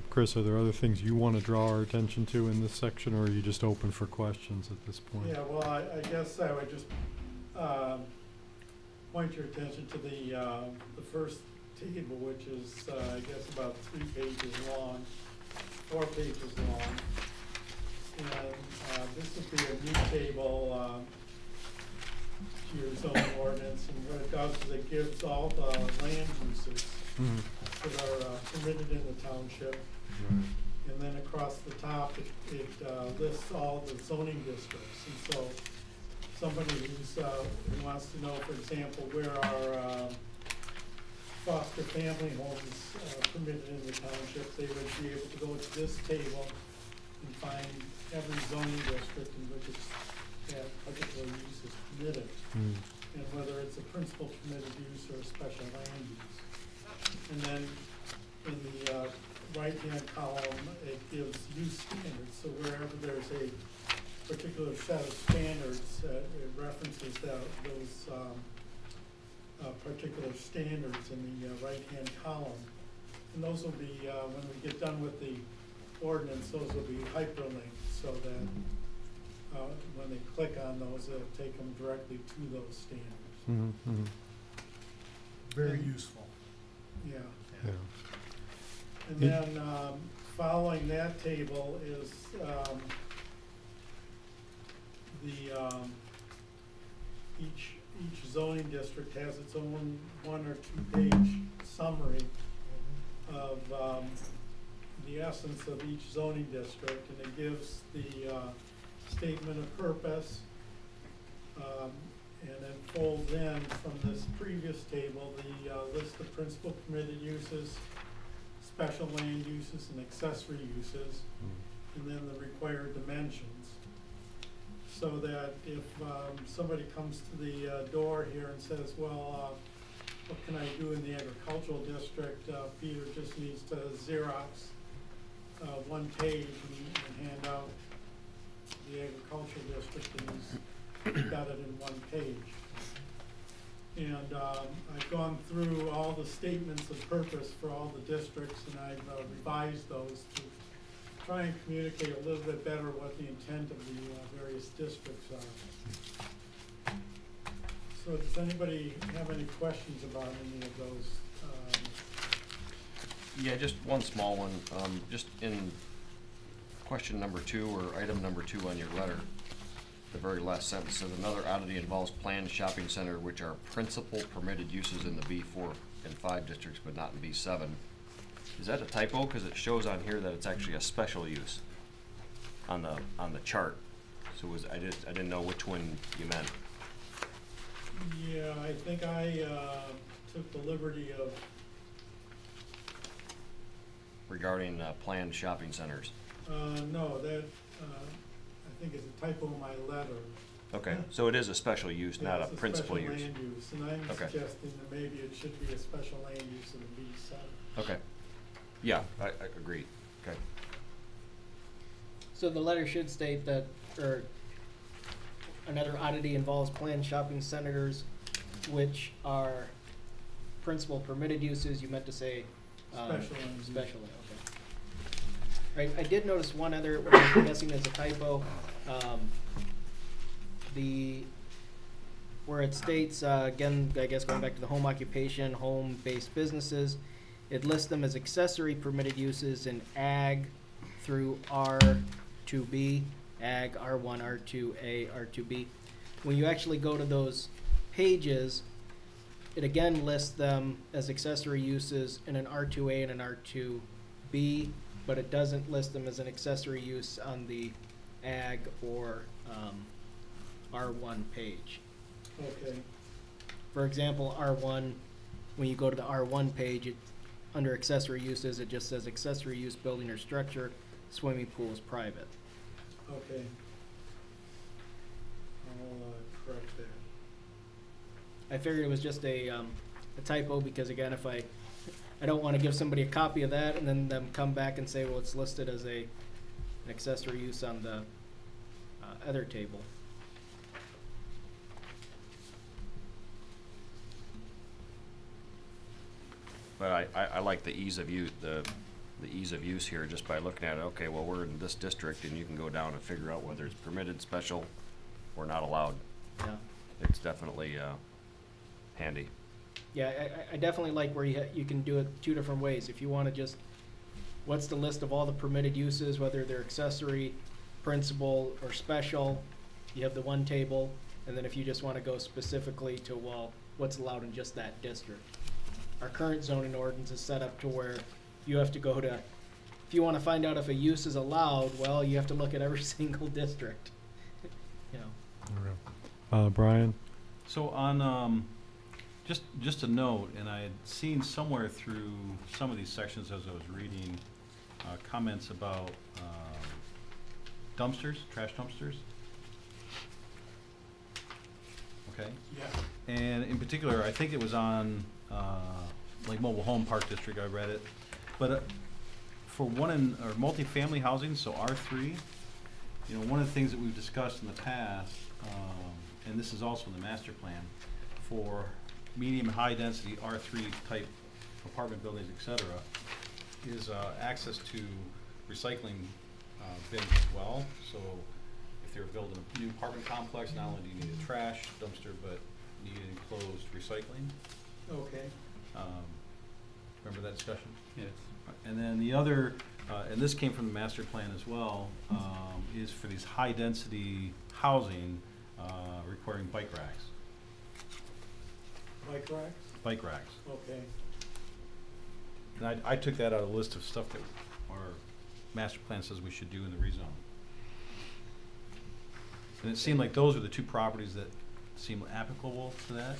Chris, are there other things you want to draw our attention to in this section, or are you just open for questions at this point? Yeah, well, I guess I would just point your attention to the first table, which is, I guess, about 3 pages long, 4 pages long. And this would be a new table to your zoning ordinance, and what it does is it gives all the land uses Mhm. that are permitted in the township. Right. And then across the top, it lists all the zoning districts. And so somebody who wants to know, for example, where are foster family homes permitted in the township, they would be able to go to this table and find every zoning district in which that particular use is permitted, Mm. and whether it's a principal permitted use or a special land use. And then in the right-hand column, it gives use standards. So wherever there's a particular set of standards, it references those particular standards in the right-hand column. And those will be, when we get done with the ordinance, those will be hyperlinked so that when they click on those, it'll take them directly to those standards. Mhm, mhm. Very useful. Yeah. Yeah. And then, following that table is, each zoning district has its own 1 or 2 page summary of the essence of each zoning district, and it gives the statement of purpose, and then folds in from this previous table the list of principal permitted uses, special land uses, and accessory uses, and then the required dimensions. So that if somebody comes to the door here and says, well, what can I do in the agricultural district? Peter just needs to Xerox 1 page and hand out the agricultural district, and he's got it in 1 page. And I've gone through all the statements of purpose for all the districts, and I've revised those to try and communicate a little bit better what the intent of the various districts are. So does anybody have any questions about any of those? Yeah, just one small one. Just in question number 2 or item number 2 on your letter, the very last sentence says another oddity involves planned shopping center which are principal permitted uses in the B4 and 5 districts but not in B7. Is that a typo? Because it shows on here that it's actually a special use on the chart. So I didn't know which one you meant. Yeah, I think I took the liberty of Regarding planned shopping centers. no, that I think is a typo in my letter. Okay, so it is a special use, not a It's principal use. special land use, and I'm Okay. suggesting that maybe it should be a special land use in the B7. Okay. Yeah, I agree. Okay. So the letter should state that, or another oddity involves planned shopping centers, which are principal permitted uses. You meant to say Special land use. special, okay. Right, I did notice one other, what I'm guessing is a typo. Where it states, again, I guess going back to the home occupation, home-based businesses, it lists them as accessory permitted uses in ag through R2B, ag, R1, R2A, R2B. When you actually go to those pages, it again lists them as accessory uses in an R2A and an R2B, but it doesn't list them as an accessory use on the ag or R1 page. Okay, For example, R1, when you go to the R1 page, under accessory uses, it just says accessory use building or structure, swimming pool is private. okay. I'll correct that. I figured it was just a typo because again, if I don't want to give somebody a copy of that and then them come back and say, well, it's listed as an accessory use on the other table. But I like the ease of use, the ease of use here, just by looking at it. Okay, well, we're in this district, and you can go down and figure out whether it's permitted, special, or not allowed. Yeah. It's definitely handy. Yeah, I definitely like where you can do it 2 different ways. If you want to just, what's the list of all the permitted uses, whether they're accessory, principal, or special, you have the one table. And then if you just want to go specifically to, well, what's allowed in just that district. Our current zoning ordinance is set up to where you have to go to, if you want to find out if a use is allowed, well, you have to look at every single district. You know. Brian? So on, just a note, and I had seen somewhere through some of these sections as I was reading, comments about dumpsters, trash dumpsters. Okay? Yeah. And in particular, I think it was on, like Mobile Home Park District, I read it. But for multifamily housing, so R3, you know, one of the things that we've discussed in the past, and this is also in the master plan, for medium and high density R3 type apartment buildings, et cetera, is access to recycling bins as well. So if they're building a new apartment complex, not only do you need a trash dumpster, but you need enclosed recycling. Okay. Remember that discussion? Yes. And then the other, and this came from the master plan as well, is for these high-density housing requiring bike racks. Bike racks? bike racks. Okay. And I took that out of the list of stuff that our master plan says we should do in the rezone. And it seemed like those are the two properties that seem applicable to that.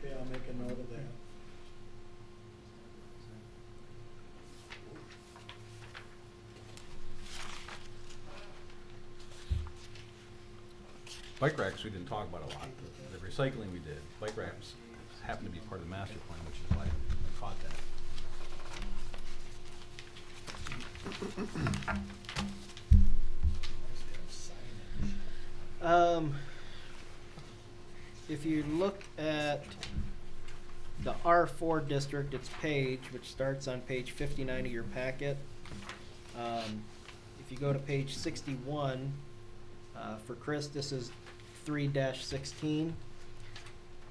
Okay, I'll make a note of that. Bike racks we didn't talk about a lot. The recycling we did. Bike racks happen to be part of the master plan, which is why I caught that. If you look at the R4 district, its page, which starts on page 59 of your packet. If you go to page 61, for Chris, this is 3-16.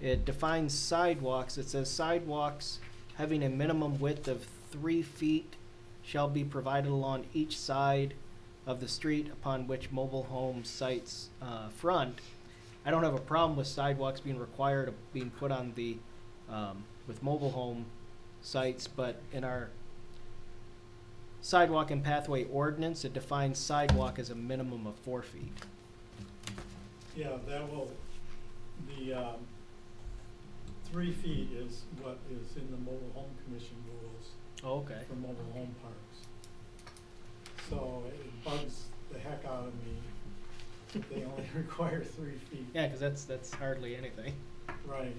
It defines sidewalks. It says sidewalks having a minimum width of 3 feet shall be provided along each side of the street upon which mobile home sites front. I don't have a problem with sidewalks being required of being put on the with mobile home sites, but in our sidewalk and pathway ordinance, it defines sidewalk as a minimum of 4 feet. Yeah, that will, the 3 feet is what is in the mobile home commission rules Oh, okay. for mobile home parks. So it bugs the heck out of me that they only require 3 feet. Yeah, because that's hardly anything. Right,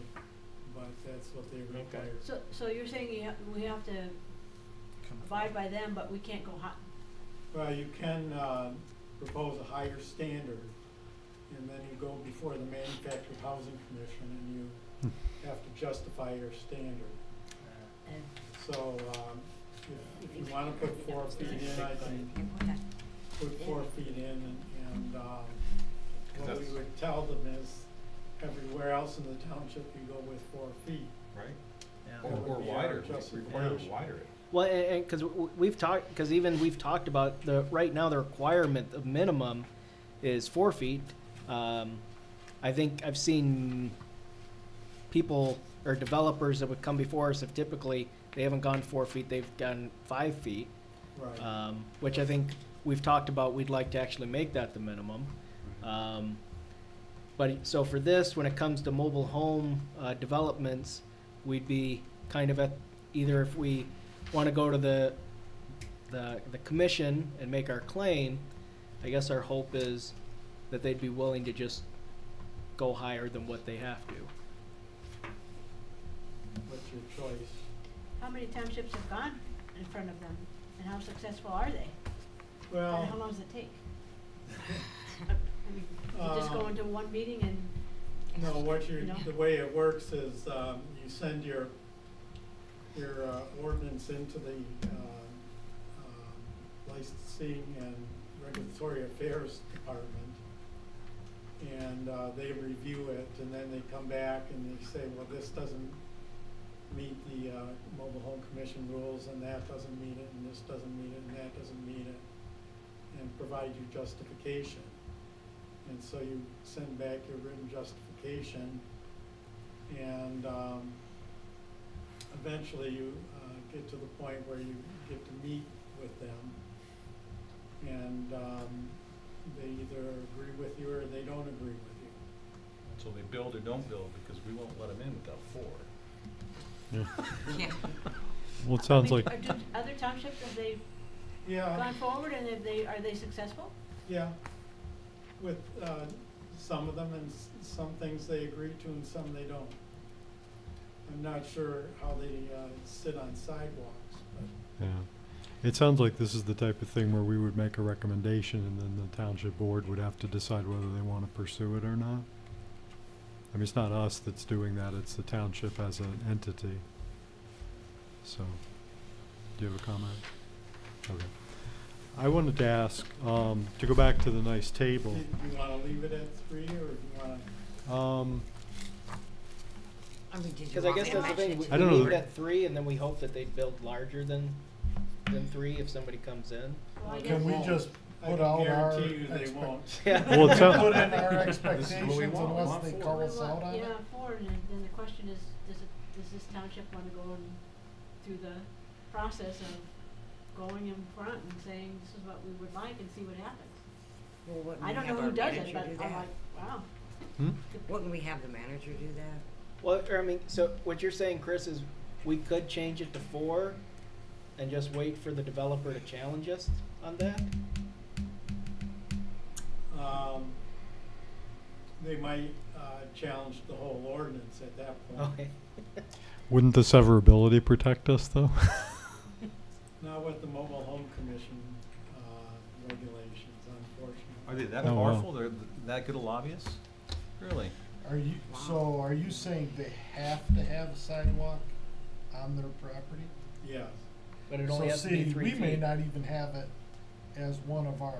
but that's what they require. So you're saying we have to abide by them, but we can't go high? Well, you can propose a higher standard, and then you go before the Manufactured Housing Commission, and you have to justify your standard. And So if you want to put 4 feet in, I can put 4 feet in, and what we would tell them is everywhere else in the township you go with 4 feet. Right? Yeah. That Or would be our wider, require justification. wider it. Well, and because we've talked, because even we've talked about right now the requirement of minimum is 4 feet. I think I've seen people or developers that would come before us, if typically they haven't gone 4 feet, they've gone 5 feet. Right. Which I think we've talked about, we'd like to actually make that the minimum. But so for this, when it comes to mobile home developments, we'd be kind of at either if we want to go to the commission and make our claim, I guess our hope is that they'd be willing to just go higher than what they have to. What's your choice? how many townships have gone in front of them, and how successful are they? Well, And how long does it take? I mean, you just go into one meeting and, no, what you know? the way it works is, you send your ordinance into the, licensing and regulatory affairs department. And, they review it, and then they come back and they say, well, this doesn't meet the, mobile home commission rules, and that doesn't meet it, and this doesn't meet it, and that doesn't meet it, and provide you justification. And so you send back your written justification, and eventually you get to the point where you get to meet with them, and they either agree with you or they don't agree with you. So they build or don't build, because we won't let them in without 4. Yeah. Well, it sounds I mean, like, do other townships, have they Yeah, gone forward, and are they successful? yeah, with some of them, and some things they agree to and some they don't. I'm not sure how they sit on sidewalks, but. yeah. It sounds like this is the type of thing where we would make a recommendation and then the township board would have to decide whether they want to pursue it or not. I mean, it's not us that's doing that, it's the township as an entity. So, do you have a comment? Okay. I wanted to ask, to go back to the nice table. Do you wanna leave it at 3, or do you wanna? I mean, did you Because I want guess me to that's the thing, mention we I don't know leave it the- at 3, and then we hope that they build larger than 3 if somebody comes in. Well, I Can guess- we just I put can out our guarantee you they won't. Yeah. Well, it sounds- put in our This is what we expectations want. We unless want they four. call We us out want- on it. Yeah, four, and then the question is, does this township wanna go and through the process of going in front and saying, this is what we would like, and see what happens? Well, wouldn't I we don't have know our who does it, manager but do I'm that? like, wow. Hmm? Wouldn't we have the manager do that? Well, I mean, so what you're saying, Chris, is we could change it to 4 and just wait for the developer to challenge us on that? They might challenge the whole ordinance at that point. Okay. Wouldn't the severability protect us, though? Not with the Mobile Home Commission regulations, unfortunately. Are they that Oh, wow. powerful? They're that good of lobbyists? Really? Are you, so are you saying they have to have a sidewalk on their property? Yes. But it So only has to be see, 3 we feet. may not even have it as one of our,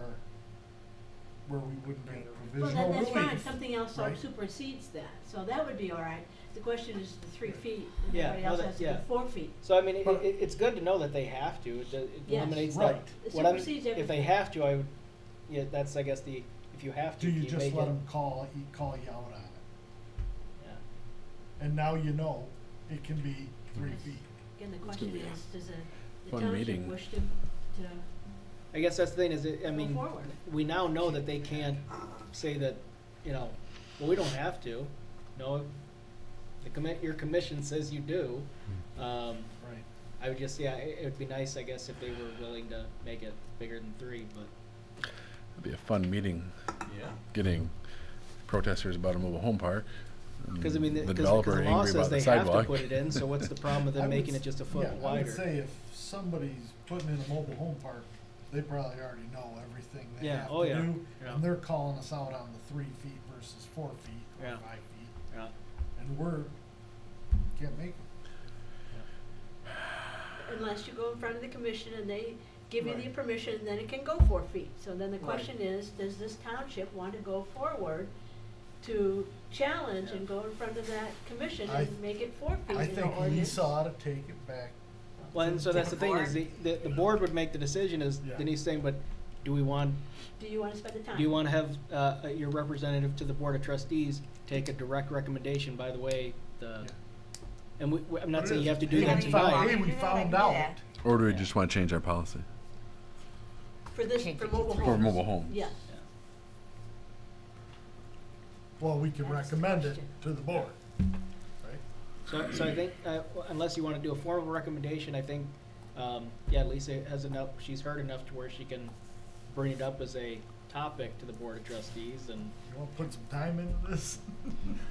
where we wouldn't get Well, provisional then that's fine, relief. something else right? supersedes that, so that would be all right. The question is the 3 feet, and Yeah, everybody no, else that- has to yeah. be 4 feet. So I mean, But- it's good to know that they have to. It Yes. eliminates Right. that. It What I'm, supersedes if they everything. have to, I would. Yeah, that's I guess the if you have to. Do you just make let it, them call you out on it? Yeah. And now you know it can be 3 feet. Again, the It's question gonna be a is, does the fun township meeting. wish to I guess that's the thing is, I go mean, forward? we now know that they can't say that, well, we don't have to. No, your commission says you do. Right. I would just, it would be nice, I guess, if they were willing to make it bigger than 3, but. It'd be a fun meeting, Yeah. getting protesters about a mobile home park. Because I mean, the because developer the law angry says about they the have to sidewalk. put it in, so what's the problem with I them would making s- it just a foot yeah, wider? I would say if somebody's putting in a mobile home park, they probably already know everything they Yeah, have oh to yeah, do. yeah. And they're calling us out on the 3 feet versus 4 feet or Yeah. 5 feet. Yeah. And can't make it. Unless you go in front of the commission and they give you the Right. permission, then it can go 4 feet. So then the Right. question is, does this township want to go forward to challenge and go in front of that commission I- and make it 4 feet I in the think ordinance? Lisa ought to take it back. Well, and so that's the thing is board? the board would make the decision, as Yeah. Denise saying, but do we want, Do you want to spend the time? do you want to have your representative to the board of trustees take a direct recommendation? By the way, Yeah. and I'm not But it saying you is. have to do Hey, that we found- tonight. Hey, we Yeah, I found do out. that. Or do we just want to change our policy? For this, Change for it to mobile 3. homes? For mobile homes. Yes. Well, we can That's the recommend it question. to the board, right? So I think, unless you want to do a formal recommendation, I think, Lisa has enough, she's heard enough to where she can bring it up as a topic to the board of trustees and. You wanna put some time into this?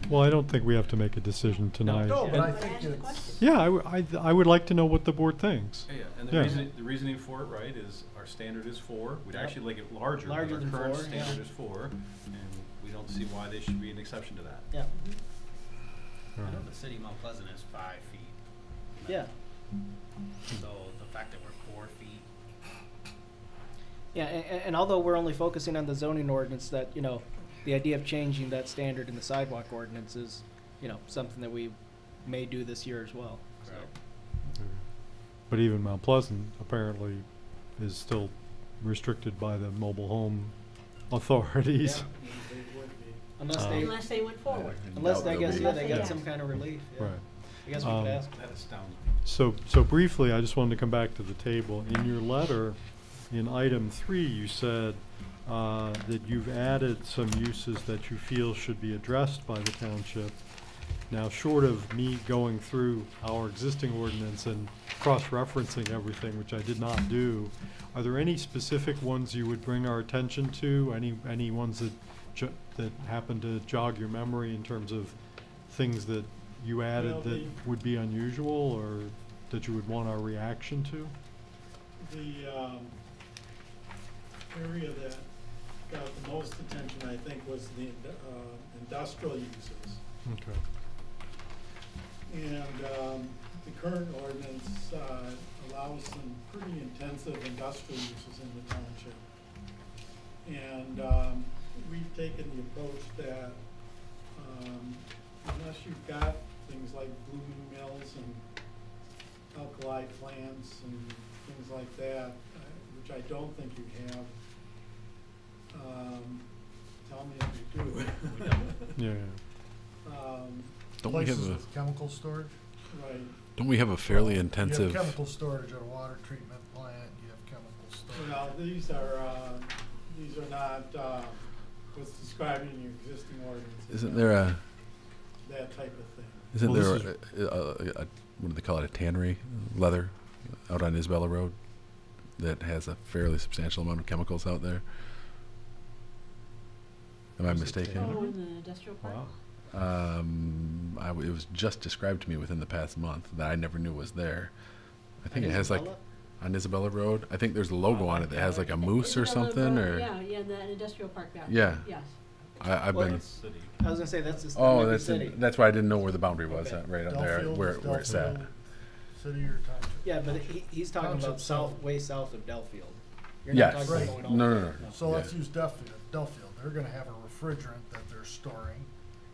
Well, I don't think we have to make a decision tonight. No, but I But think ask the it's, question. Yeah, I would like to know what the board thinks. Yeah, and Yeah. the reasoning for it, right, is our standard is 4. We'd Yep. actually like it larger, but Larger our than current 4, yeah. standard is 4, and we don't see why they should be an exception to that. Yeah, I know Right. the city of Mount Pleasant is 5 feet. yeah. So the fact that we're 4 feet, Yeah, and although we're only focusing on the zoning ordinance, that, the idea of changing that standard in the sidewalk ordinance is, something that we may do this year as well. So. Right. But even Mount Pleasant apparently is still restricted by the mobile home authorities. They would be. Unless Um, they, Unless they went forward. unless Doubt I guess, they'll yeah, be- they Yeah. got some kind of relief. Yeah. Right. I guess we could ask. That astounds me. So briefly, I just wanted to come back to the table. In your letter, in item 3, you said that you've added some uses that you feel should be addressed by the township. Now, short of me going through our existing ordinance and cross-referencing everything, which I did not do, are there any specific ones you would bring our attention to? Any ones that happen to jog your memory in terms of things that you added Well, that would be unusual or that you would want our reaction to? The area that got the most attention, I think, was the industrial uses. Okay. And the current ordinance allows some pretty intensive industrial uses in the township. And we've taken the approach that unless you've got things like blooming mills and alkali plants and things like that, which I don't think you have, Tell me if you do. We don't. Yeah, Don't we Places have a, with chemical storage? Right. don't we have a fairly You intensive, have chemical storage at a water treatment plant, you have chemical storage. Well, these are not, what's described in your existing ordinance. isn't there a, That type of thing. isn't Well, there this a, what do they call it, a tannery, leather, out on Isabella Road that has a fairly substantial amount of chemicals out there? Am I Is it mistaken? tannery? Oh, in the industrial park? wow. It was just described to me within the past month that I never knew was there. I think it has like, on Isabella Road, I think there's a logo on it that has like a moose or Isabella something, Road, or, Yeah, yeah, in the industrial park back. Yeah. Yes. I've Well, been, City. I was gonna say, that's the oh, Liberty that's, City. that's why I didn't know where the boundary was, Okay. right up there, Delfield where is it's at. Delfield City or township? Yeah, but he's talking about Township south, south. way south of Delfield. You're Yes. not talking about Right. going all No, the no, way- no. So Yeah. let's use Delfield. Delfield, they're gonna have a refrigerant that they're storing,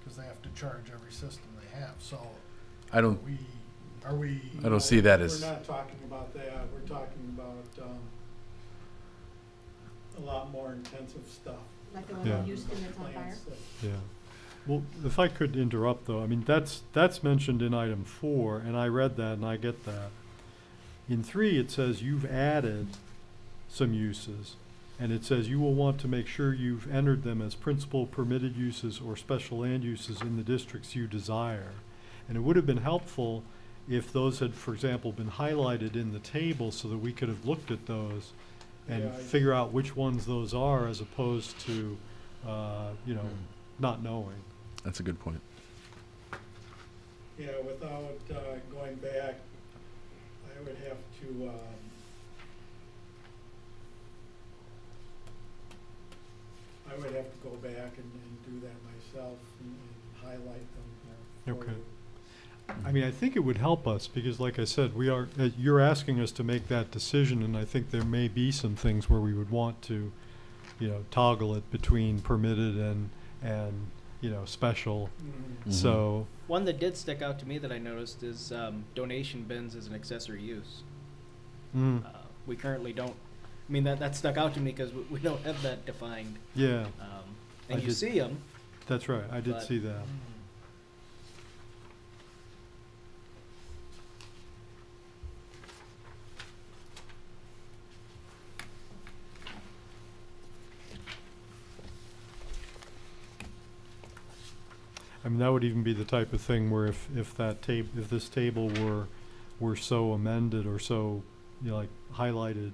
cause they have to charge every system they have, so I don't, are we? I don't see that We're as, not talking about that, we're talking about, a lot more intensive stuff. Like the one Yeah. in Houston that's on fire? Plants that- Yeah. Well, if I could interrupt though, I mean, that's mentioned in item 4, and I read that and I get that. In 3, it says you've added some uses, and it says you will want to make sure you've entered them as principal permitted uses or special land uses in the districts you desire. And it would have been helpful if those had, for example, been highlighted in the table so that we could have looked at those and Yeah, I- figure out which ones those are as opposed to, not knowing. that's a good point. Yeah, without, going back, I would have to, go back and do that myself and highlight them. for Okay. you. I mean, I think it would help us because, like I said, you're asking us to make that decision, and I think there may be some things where we would want to, toggle it between permitted and special. Mhm. Mhm. So, One that did stick out to me that I noticed is donation bins as an accessory use. We currently don't, I mean, that stuck out to me because we don't have that defined. yeah, And I you did- see them. that's right. I did But- see that. I mean, that would even be the type of thing where if this table were so amended or so, like highlighted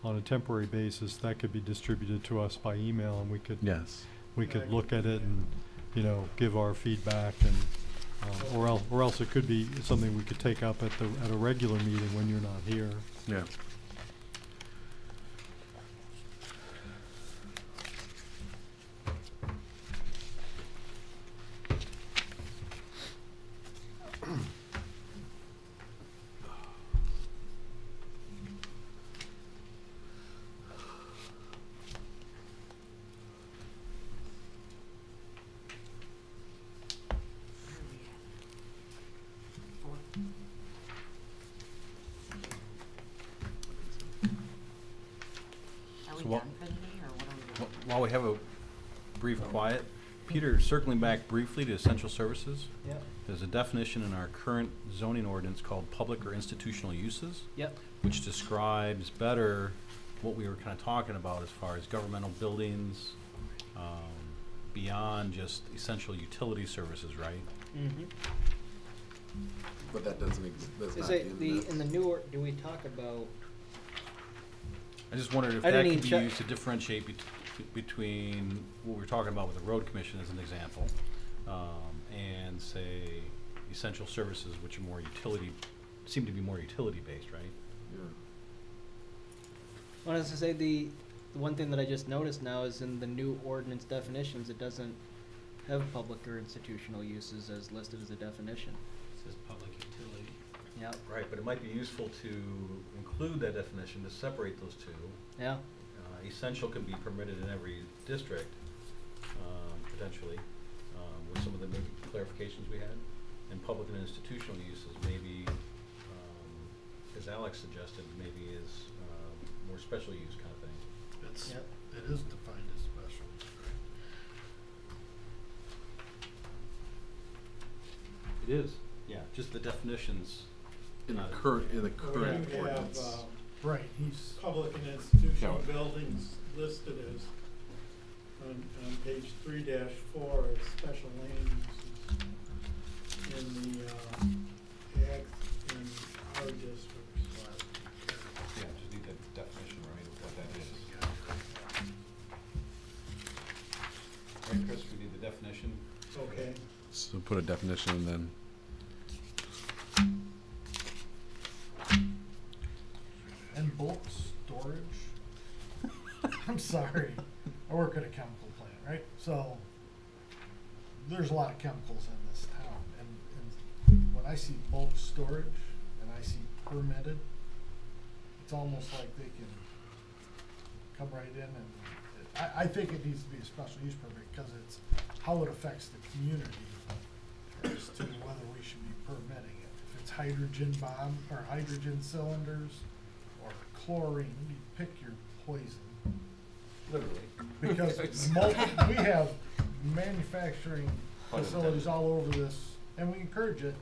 on a temporary basis, that could be distributed to us by email, and we could Yes. look at it and, give our feedback, and or else it could be something we could take up at a regular meeting when you're not here. Yeah. Are we So what- done for the day, or what are we doing? While we have a brief quiet, Peter, circling back briefly to essential services, Yep. there's a definition in our current zoning ordinance called public or institutional uses, Yep. which describes better what we were kind of talking about as far as governmental buildings, beyond just essential utility services, right? Mm-hmm. But that doesn't that's Is it in the newer, do we talk about, I just wondered if I that didn't could be even check- used to differentiate between what we were talking about with the road commission as an example, and say essential services, which are more seem to be more utility based, right? well, as I say, the one thing that I just noticed now is in the new ordinance definitions, it doesn't have public or institutional uses as listed as a definition. It says public utility. Yep. Right, but it might be useful to include that definition to separate those two. Yeah. Essential can be permitted in every district, potentially, with some of the maybe clarifications we had. And public and institutional uses maybe, as Alex suggested, maybe is more special use kind of thing. It's, Yep. it is defined as It is, yeah, just the definitions. In the not- current We ordinance. do have, Right, he's, public and institutional Yeah. buildings listed as, on page 3-4, as special land uses in the, ag and R districts. Yeah, just need the definition, right, of what that is. Right, Chris, we need the definition. Okay, So put a definition and then. and bulk storage. I'm sorry, I work at a chemical plant, right? So there's a lot of chemicals in this town, and when I see bulk storage and I see permitted, it's almost like they can come right in and, I think it needs to be a special use permit because it's how it affects the community as to whether we should be permitting it. If it's hydrogen bomb, or hydrogen cylinders, or chlorine, you pick your poison. Literally. Because we have manufacturing facilities all over this, and we encourage it.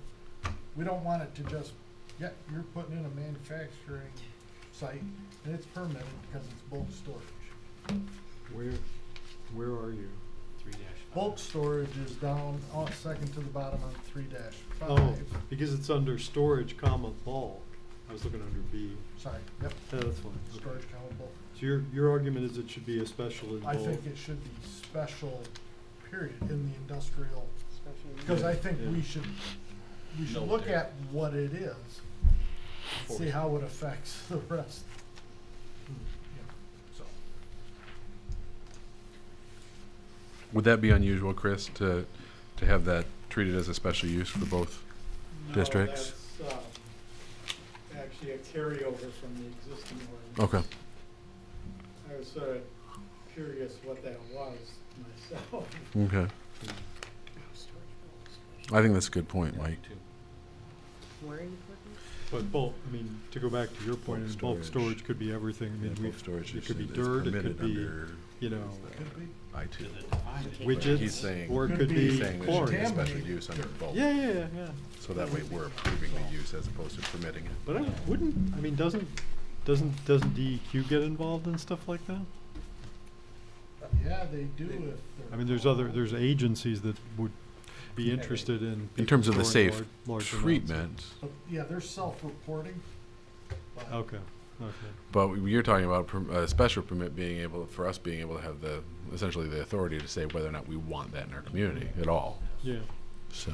We don't want it to just, yeah, you're putting in a manufacturing site, and it's permitted because it's bulk storage. Where are you? 3-5. Bulk storage is down, second to the bottom on 3-5. Oh, because it's under storage, comma, bulk. I was looking under B. Sorry, yep, Yeah, that's fine. Okay. storage count bulk. So your argument is it should be a special in bulk? I think it should be special, period, in the industrial, because I think Yeah. we should Note look there. at what it is, see how it affects the rest. Yeah, so. Would that be unusual, Chris, to have that treated as a special use for both districts? No, that's, actually a carryover from the existing ordinance. Okay. I was sort of curious what that was myself. Okay. I think that's a good point, Yeah, Mike. too. Where are you putting? But bulk, I mean, to go back to your point, Bulk and bulk storage. storage could be everything. I mean, Bulk storage it could be is dirt, it permitted could be, under you know, Could be. I2. Does it define it? widgets, He's saying- or it Could could be be He's saying there should be a chlorine. special use under bulk. Yeah. So that way we're approving the use as opposed to permitting it. But I wouldn't, I mean, doesn't DEQ get involved in stuff like that? Yeah, they do if they're. I mean, there's agencies that would be interested in. In people terms of the storing safe large amounts. treatment, But, yeah, they're self-reporting. but- Okay. but you're talking about a special permit being able, for us being able to have essentially the authority to say whether or not we want that in our community at all. Yeah. So,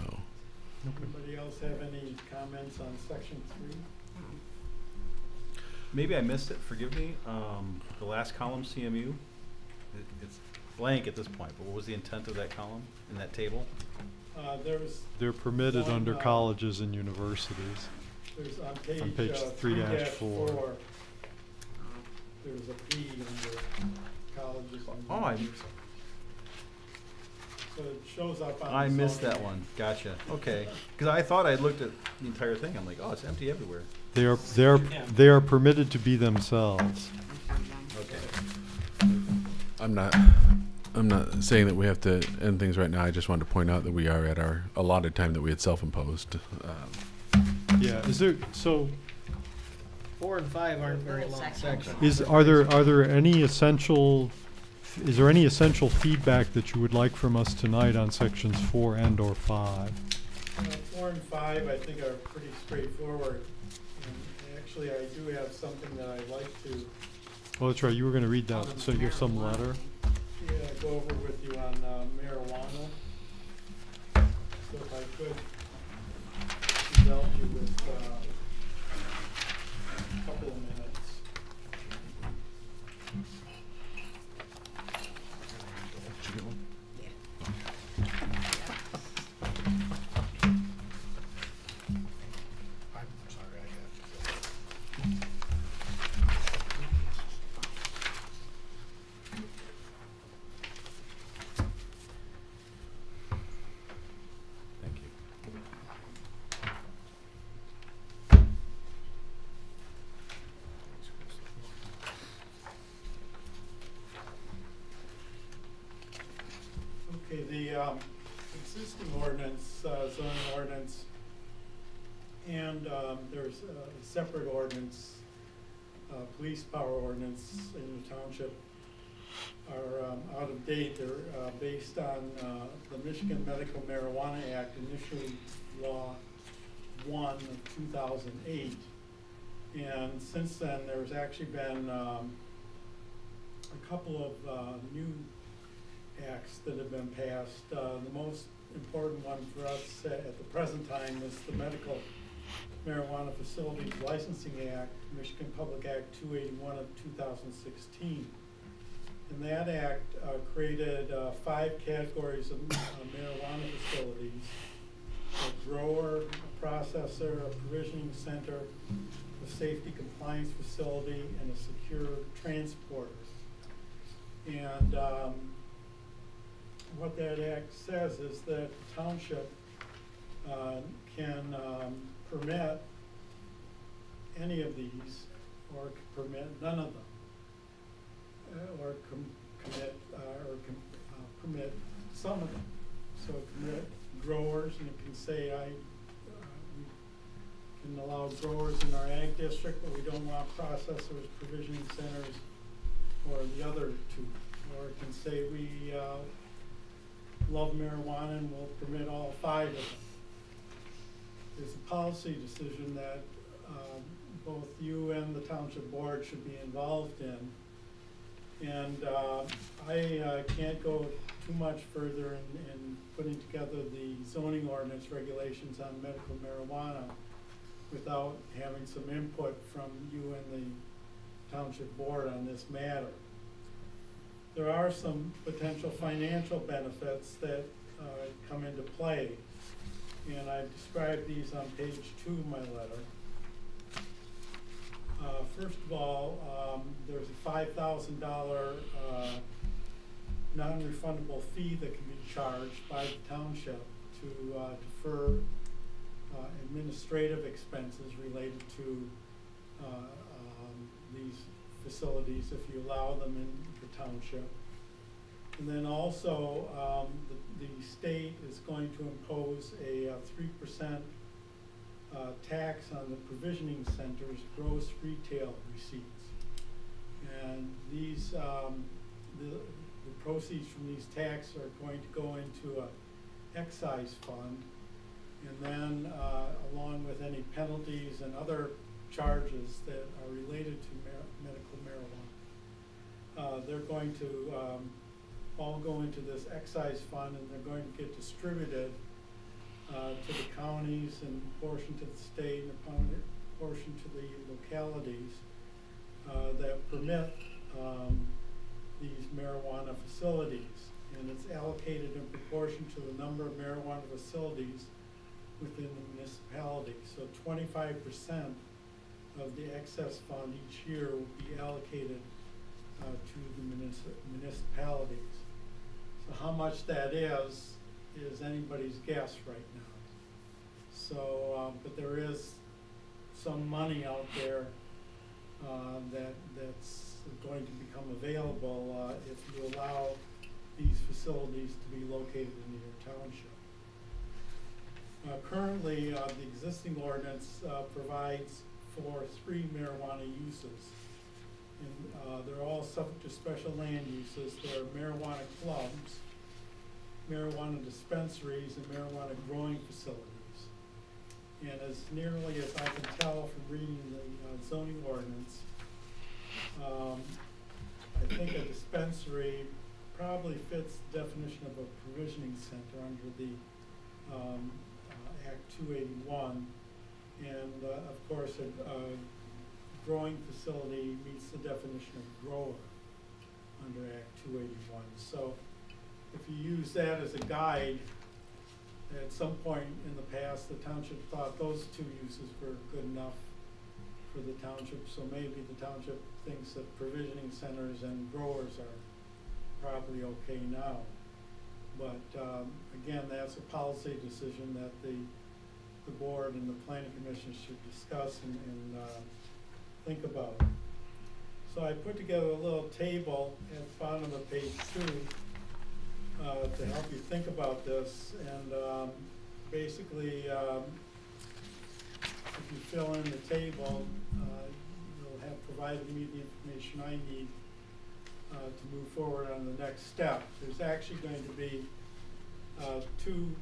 Anybody else have any comments on section 3? Maybe I missed it, forgive me. The last column, CMU, it's blank at this point, but what was the intent of that column in that table? They're permitted One, under colleges and universities. There's on On page page 3-4, 3-4. there's a P under colleges and Oh, universities. So it shows up on. I the missed zoning that one, gotcha, okay. Cause I thought I'd looked at the entire thing, I'm like, oh, it's empty everywhere. They are permitted to be themselves. Okay. I'm not saying that we have to end things right now. I just wanted to point out that we are at our allotted time that we had self-imposed. Yeah. Is there, so 4 and 5 aren't very Little long section. sections. are there any essential, is there any essential feedback that you would like from us tonight on sections 4 and/or 5? 4 and 5, I think, are pretty straightforward. And actually, I do have something that I'd like to Oh, that's right, you were gonna read that, so you have some letter? go over with you on marijuana. So if I could indulge you with a couple of minutes. I'm sorry, I got. Thank you. Okay, existing ordinance, zoning ordinance, and there's a separate ordinance, police power ordinance in the township, are out of date. They're based on the Michigan Medical Marijuana Act, initially Law 1 of 2008. And since then, there's actually been a couple of new acts that have been passed. The most important one for us at the present time is the Medical Marijuana Facilities Licensing Act, Michigan Public Act 281 of 2016. And that act created 5 categories of marijuana facilities: a grower, a processor, a provisioning center, a safety compliance facility, and a secure transporter. And what that act says is that the township can permit any of these, or permit none of them, or permit some of them. So permit growers, and it can say, we can allow growers in our ag district, but we don't want processors, provisioning centers, or the other 2. Or it can say we love marijuana and we'll permit all 5 of them. It's a policy decision that both you and the township board should be involved in. And I can't go too much further in putting together the zoning ordinance regulations on medical marijuana without having some input from you and the township board on this matter. There are some potential financial benefits that come into play, and I've described these on page 2 of my letter. First of all, there's a $5,000 non-refundable fee that can be charged by the township to defer administrative expenses related to these facilities if you allow them in the township. And then also the state is going to impose a 3% tax on the provisioning center's gross retail receipts. And these, the proceeds from these taxes are going to go into an excise fund, and then along with any penalties and other charges that are related to medical marijuana, they're going to all go into this excise fund, and they're going to get distributed to the counties, and a portion to the state, and a portion to the localities that permit these marijuana facilities. And it's allocated in proportion to the number of marijuana facilities within the municipality. So 25% of the excess fund each year will be allocated to the municipalities. So how much that is anybody's guess right now. So, but there is some money out there that's going to become available if you allow these facilities to be located in your township. Currently, the existing ordinance provides for 3 marijuana uses. And they're all subject to special land uses. There are marijuana clubs, marijuana dispensaries, and marijuana growing facilities. And as nearly as I can tell from reading the zoning ordinance, I think a dispensary probably fits the definition of a provisioning center under the Act 281. And of course, a growing facility meets the definition of grower under Act 281. So if you use that as a guide, at some point in the past, the township thought those 2 uses were good enough for the township, so maybe the township thinks that provisioning centers and growers are probably okay now. But again, that's a policy decision that the board and the planning commission should discuss and think about. So I put together a little table at the bottom of page 2 to help you think about this, and basically, if you fill in the table, you'll have provided me the information I need to move forward on the next step. There's actually going to be two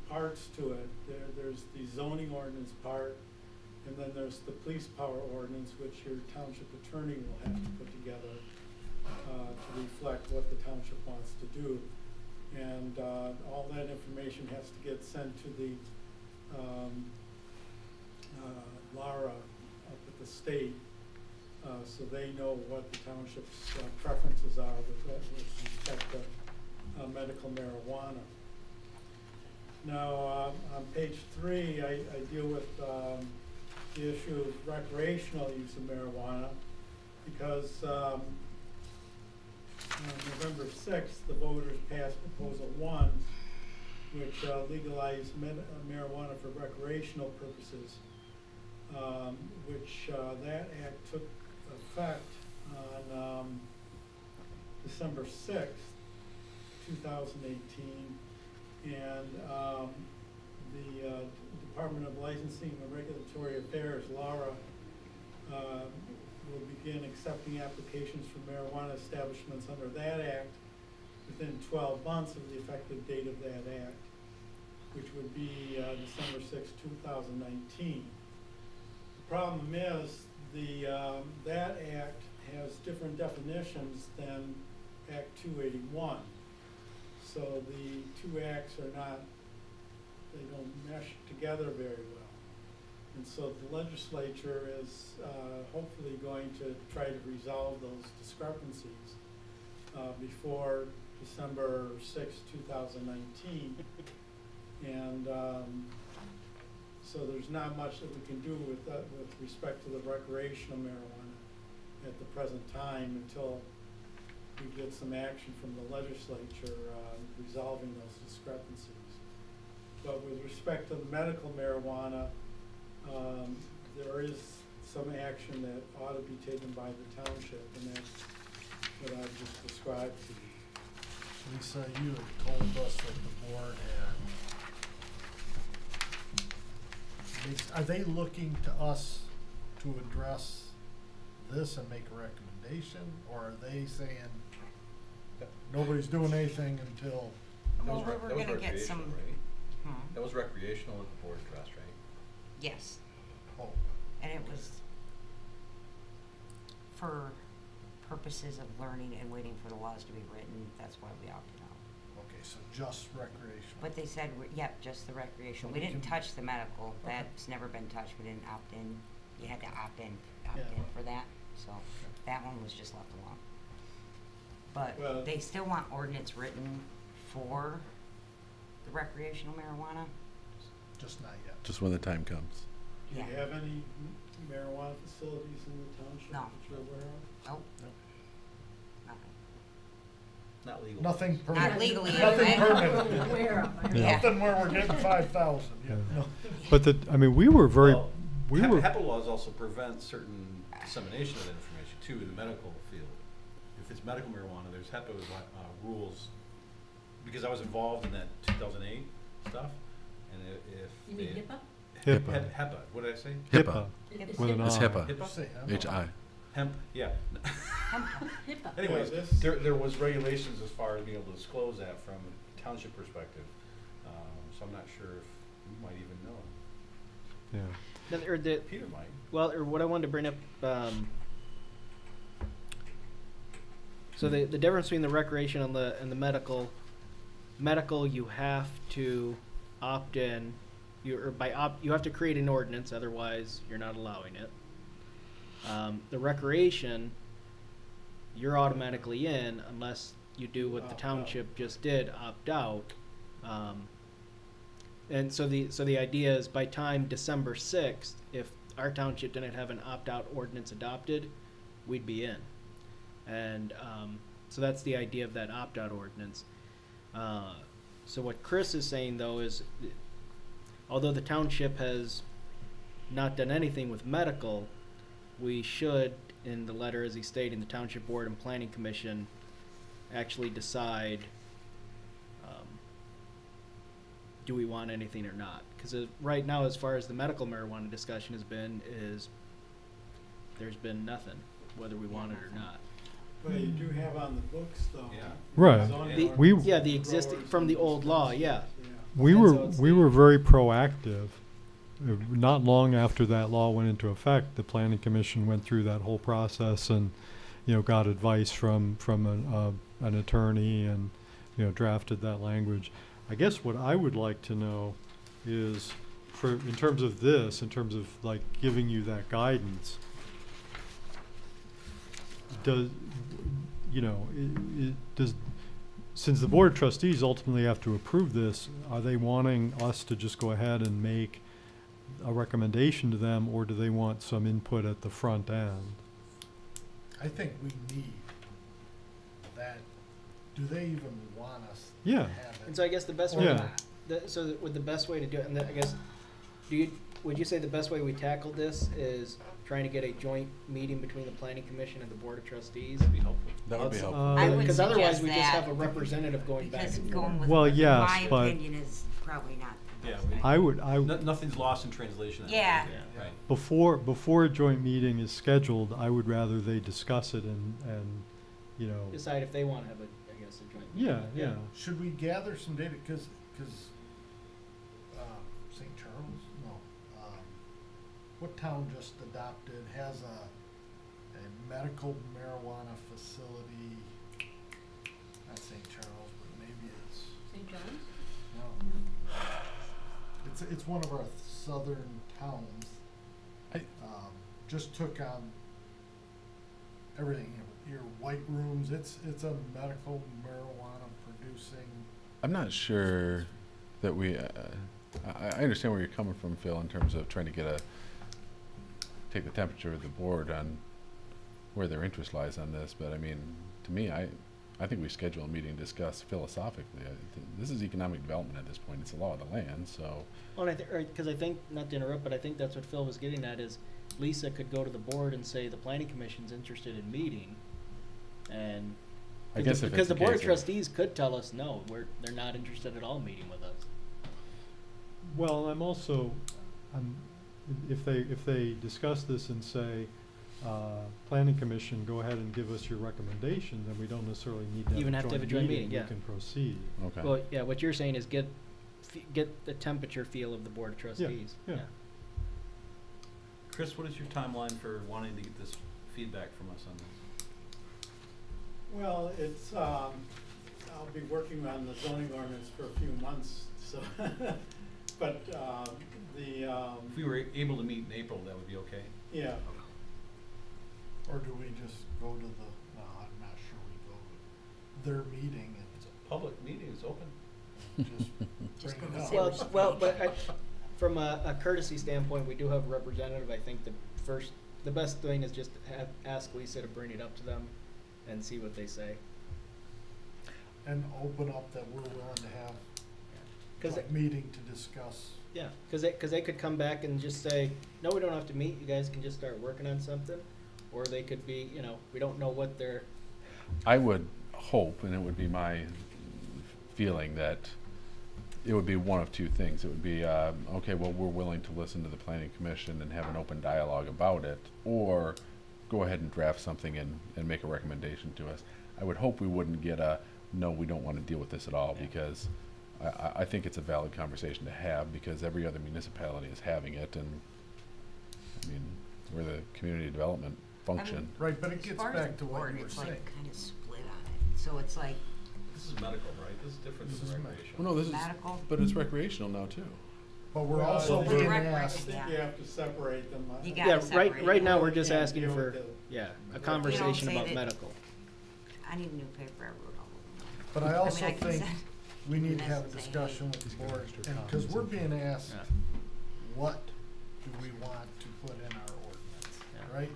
parts to it. There's the zoning ordinance part, and then there's the police power ordinance, which your township attorney will have to put together to reflect what the township wants to do. And all that information has to get sent to the Lara up at the state, so they know what the township's preferences are with respect to medical marijuana. Now, on page 3, I deal with the issue of recreational use of marijuana, because on November 6th, the voters passed Proposal 1, which legalized marijuana for recreational purposes, which that act took effect on December 6th, 2018, and the Department of Licensing and Regulatory Affairs, LARA, will begin accepting applications for marijuana establishments under that act within 12 months of the effective date of that act, which would be December 6, 2019. The problem is that act has different definitions than Act 281. So the two acts are not, they don't mesh together very well. And so the legislature is hopefully going to try to resolve those discrepancies before December 6, 2019. And so there's not much that we can do with respect to the recreational marijuana at the present time until we get some action from the legislature resolving those discrepancies. But with respect to the medical marijuana, there is some action that ought to be taken by the township, and that's what I've just described to you. Lisa, you had told us that the board had, are they looking to us to address this and make a recommendation, or are they saying nobody's doing anything until? Well, we were gonna get some. That was recreational that the board addressed, right? Yes. Oh, And it was for purposes of learning and waiting for the laws to be written. That's why we opted out. okay, so just recreational. But they said, yep, just the recreational. So We we didn't can- touch the medical. Okay. That's never been touched. We didn't opt in. You had to opt in Yeah. for that. So that one was just left alone. But Well- they still want ordinance written for the recreational marijuana. Just not yet. Just when the time comes. Do you Yeah. have any marijuana facilities in the township No. that you're aware of? Nope. Nothing. Not legal. Nothing permanent. Not legally, Nothing anyway. permanent. Aware of, I mean. Yeah. Nothing where we're getting 5,000, yeah. Yeah. No. But I mean, we were very, Well, we were. HEPA laws also prevent certain dissemination of that information too in the medical field. If it's medical marijuana, there's HEPA rules, because I was involved in that 2008 stuff, and if You mean they- HIPAA? HIPAA. HEPA, what did I say? HIPAA. It's With an It's I. HIPAA. HIPAA? Say, huh? H-I. Hemp, yeah. HIPAA. Anyways, Yeah, this- there was regulations as far as being able to disclose that from a township perspective. So I'm not sure if you might even know. Yeah. Or the, Peter might. well, or what I wanted to bring up, so the difference between the recreation and the medical, you have to opt in, you have to create an ordinance, otherwise you're not allowing it. The recreation, you're automatically in unless you do what the Opt out. township just did, opt out. And so the idea is by time December 6th, if our township didn't have an opt-out ordinance adopted, we'd be in. And so that's the idea of that opt-out ordinance. So what Chris is saying though is, although the township has not done anything with medical, we should, in the letter as he's stating, the Township Board and Planning Commission actually decide do we want anything or not? Because right now, as far as the medical marijuana discussion has been, is there's been nothing, whether we want it or not. But you do have on the books though. Yeah. Right. zoning The, ordinance yeah, for the existing, growers from the and old law, yeah. We And were so it's we the- were very proactive. Not long after that law went into effect, the planning commission went through that whole process and, got advice from an attorney and, drafted that language. I guess what I would like to know is, in terms of like giving you that guidance, does since the board of trustees ultimately have to approve this, are they wanting us to just go ahead and make a recommendation to them, or do they want some input at the front end? I think we need that. Do they even want us Yeah. to have it? And so I guess the best way, Yeah. with the best way to do it, and I guess, would you say the best way we tackle this is trying to get a joint meeting between the planning commission and the board of trustees? That'd be helpful. That would be helpful. I would Because otherwise suggest we just that, have a representative going back Because and going forth. with, Well, in yes, my but- opinion, is probably not the Yeah, best we- thing. I Nothing's lost in translation. Yeah. Right. before a joint meeting is scheduled, I would rather they discuss it and Decide if they want to have I guess, a joint meeting. yeah. Should we gather some data, cause, St. Charles, no, what town just adopted, has a medical marijuana facility, not St. Charles, but maybe it's, St. John's? no. It's one of our southern towns. Just took on everything, your white rooms, it's a medical marijuana producing. I'm not sure that we, I understand where you're coming from, Phil, in terms of trying to take the temperature of the board on where their interest lies on this, but I mean, to me, I think we schedule a meeting to discuss philosophically. This is economic development at this point, it's the law of the land, so. Well, and because I think, not to interrupt, but I think that's what Phil was getting at is Lisa could go to the board and say the planning commission's interested in meeting, and I guess if because it's the board of case trustees could tell us no, they're not interested at all meeting with us. Well, if they discuss this and say, planning commission, go ahead and give us your recommendation, then we don't necessarily need to Even have to have a joint meeting, yeah. We can proceed. Okay. Well, yeah, what you're saying is get the temperature feel of the board of trustees. yeah. Chris, what is your timeline for wanting to get this feedback from us on this? Well, it's, I'll be working on the zoning ordinance for a few months, so, but, If we were able to meet in April, that would be okay? yeah. Or do we just go to no, I'm not sure we go to their meeting It's a public meeting, it's open. and just Just bring go it to up? say Well, Which well, page? but from a courtesy standpoint, we do have a representative. I think the best thing is just ask Lisa to bring it up to them and see what they say. And open up that we're willing to have Because a meeting to discuss. yeah, because they could come back and just say, no, we don't have to meet. You guys can just start working on something, or they could be, we don't know what they're. I would hope, and it would be my feeling, that it would be one of two things. It would be, okay, well, we're willing to listen to the planning commission and have an open dialogue about it, or go ahead and draft something and make a recommendation to us. I would hope we wouldn't get a, no, we don't want to deal with this at all, because I think it's a valid conversation to have, because every other municipality is having it, and, I mean, we're the community development function. Right, but it As gets far as back the to what board, you were it's saying. like kind of split on it, so it's like This is medical, right? This is different This than is recreational. Well, no, this is, medical. but it's recreational now, too. But we're Well, also I being think- I asked, think Yeah. you have to separate them. You I- gotta Yeah, separate right it. now we're You just can't asking deal for with a conversation say about that- medical. I need a new paper, I wrote all of them. but I also I can think send- we need to Vanessa have a say, hey, discussion with the board, and, cause we're being asked, Yeah. what do we want to put in our ordinance, Yeah. right?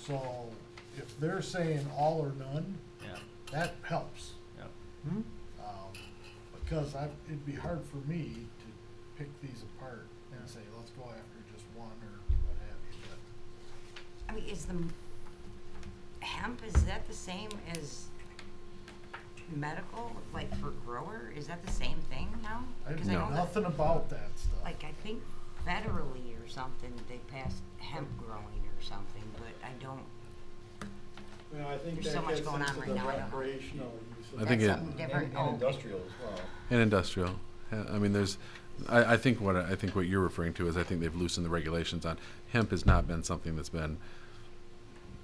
So, if they're saying all or none, Yeah. that helps. Yeah. Hmm? Because it'd be hard for me to pick these apart and say, let's go after just one or what have you, but. I mean, is the hemp, is that the same as medical, like for grower? Is that the same thing now? I Because I know know nothing about that stuff. Like, I think federally or something, they passed hemp growing or something, but I don't, Well, I think There's so that much gets going on into right the now, I don't know. recreational use of I think that's it- something different. And Oh, okay. industrial as well. And industrial. I mean, there's, I think what you're referring to is I think they've loosened the regulations on hemp has not been something that's been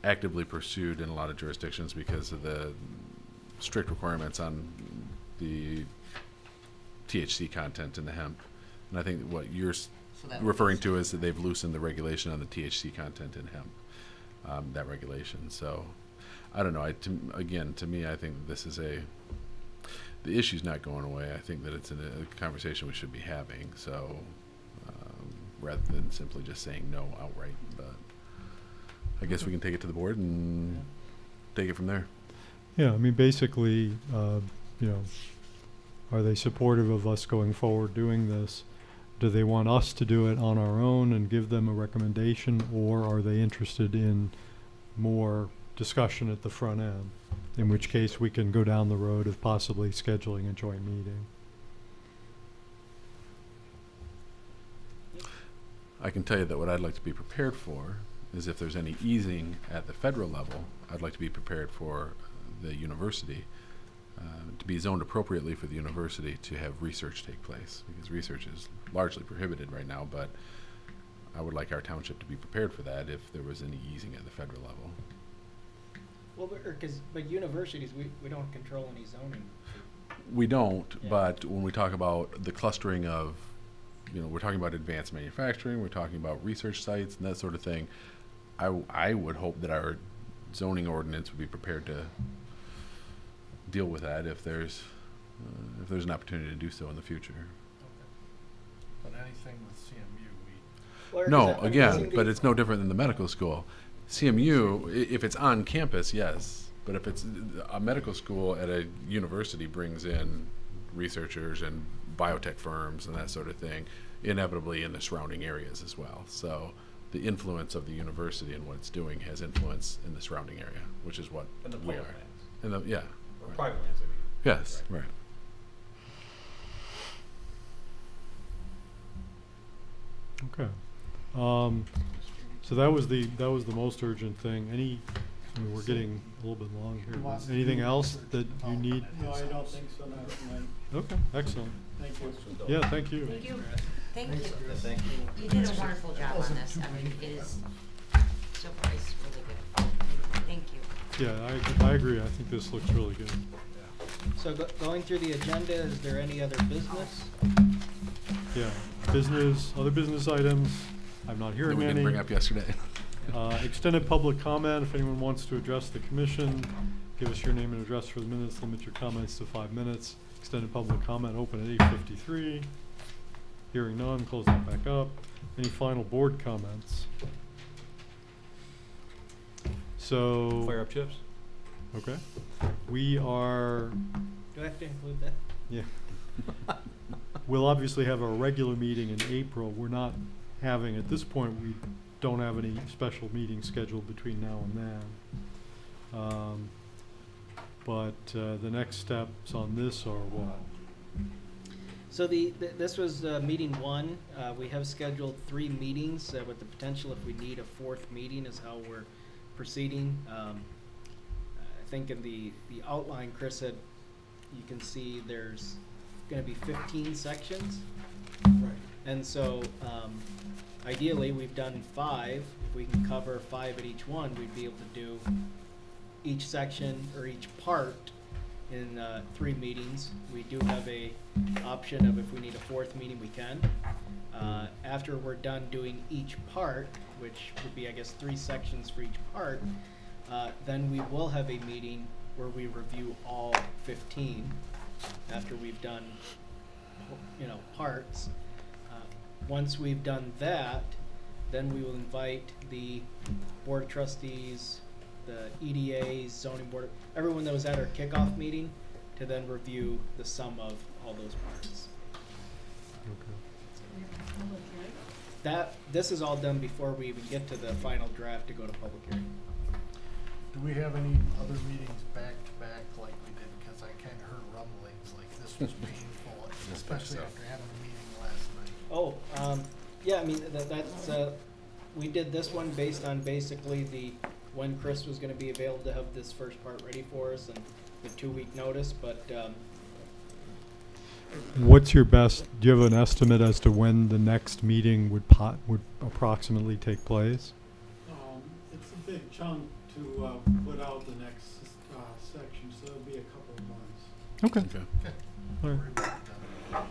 actively pursued in a lot of jurisdictions because of the strict requirements on the THC content in the hemp. And I think what you're So that would referring be- to is that they've loosened the regulation on the THC content in hemp, that regulation. So, I don't know. To me, I think this is the issue's not going away. I think that it's a conversation we should be having. So, rather than simply just saying no outright, but I guess we can take it to the board and take it from there. Yeah, I mean, basically, you know, are they supportive of us going forward doing this? Do they want us to do it on our own and give them a recommendation, or are they interested in more discussion at the front end? In which case, we can go down the road of possibly scheduling a joint meeting. I can tell you that what I'd like to be prepared for is if there's any easing at the federal level, I'd like to be prepared for the university to be zoned appropriately for the university to have research take place, because research is largely prohibited right now, but I would like our township to be prepared for that if there was any easing at the federal level. Well, but universities, we don't control any zoning. We don't, Yeah. but when we talk about the clustering of, we're talking about advanced manufacturing, we're talking about research sites and that sort of thing, I would hope that our zoning ordinance would be prepared to deal with that if there's an opportunity to do so in the future. But anything with CMU, Or No, is it- again, but it's no different than the medical school. CMU, if it's on campus, yes, but if it's a medical school at a university brings in researchers and biotech firms and that sort of thing, inevitably in the surrounding areas as well. So the influence of the university and what it's doing has influence in the surrounding area, which is what And the we public are. lands, And yeah, or right. private lands, I mean. Yes, right. Okay. So that was the most urgent thing. I mean, we're getting a little bit long here. Lots of Anything good else research that you about need? that. No, I don't think so, not tonight. Okay, excellent. Thank you. Yeah, thank you. Thank you. Thank you. Thank you. You did a wonderful job on this. I mean, it is so far, it's really good. Thank you. Yeah, I agree. I think this looks really good. So going through the agenda, is there any other business? Yeah, other business items. I'm not That hearing we any. didn't bring up yesterday. Extended public comment. If anyone wants to address the commission, give us your name and address for the minutes. Limit your comments to 5 minutes. Extended public comment open at 8:53. Hearing none, close that back up. Any final board comments? So. Fire up chips? Okay. We are, Do I have to include that? yeah. We'll obviously have our regular meeting in April. We're not having, at this point, we don't have any special meetings scheduled between now and then. But the next steps on this are what? So this was meeting one. We have scheduled 3 meetings with the potential if we need a 4th meeting is how we're proceeding. I think in the outline Chris said, you can see there's going to be 15 sections. Right. And so ideally we've done 5. If we can cover 5 at each one, we'd be able to do each section or each part in 3 meetings. We do have a option of if we need a 4th meeting, we can. After we're done doing each part, which would be I guess 3 sections for each part, then we will have a meeting where we review all 15 after we've done parts. Once we've done that, then we will invite the board of trustees, the EDAs, zoning board, everyone that was at our kickoff meeting to then review the sum of all those parts. This is all done before we even get to the final draft to go to public hearing. Do we have any other meetings back to back like we did? Because I kind of heard rumblings like this was painful. At this especially so. after having a meeting last night. Oh, yeah, I mean, that's, we did this one based on basically when Chris was gonna be available to have this first part ready for us and with 2-week notice, but, What's your best, do you have an estimate as to when the next meeting would approximately take place? It's a big chunk to put out the next section, so it'll be a couple of months. Okay. Okay. All right. Worry about that.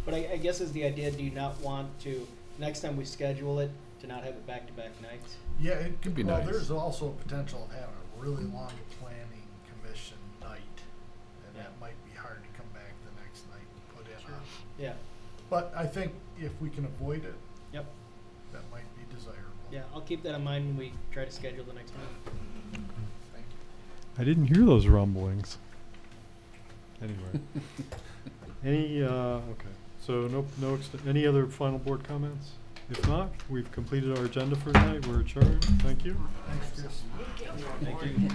but I guess is the idea, do you not want to, next time we schedule it, to not have it back-to-back nights? Yeah, it could be be, well, nice. there's also a potential of having a really long planning commission night, and that might be hard to come back the next night and put in Sure. on. Yeah, But I think if we can avoid it, yep, that might be desirable. yeah, I'll keep that in mind when we try to schedule the next one. Thank you. I didn't hear those rumblings. Anyway. Okay. So any other final board comments? If not, we've completed our agenda for tonight. We're adjourned. Thank you. Thanks, Chris. Thank you.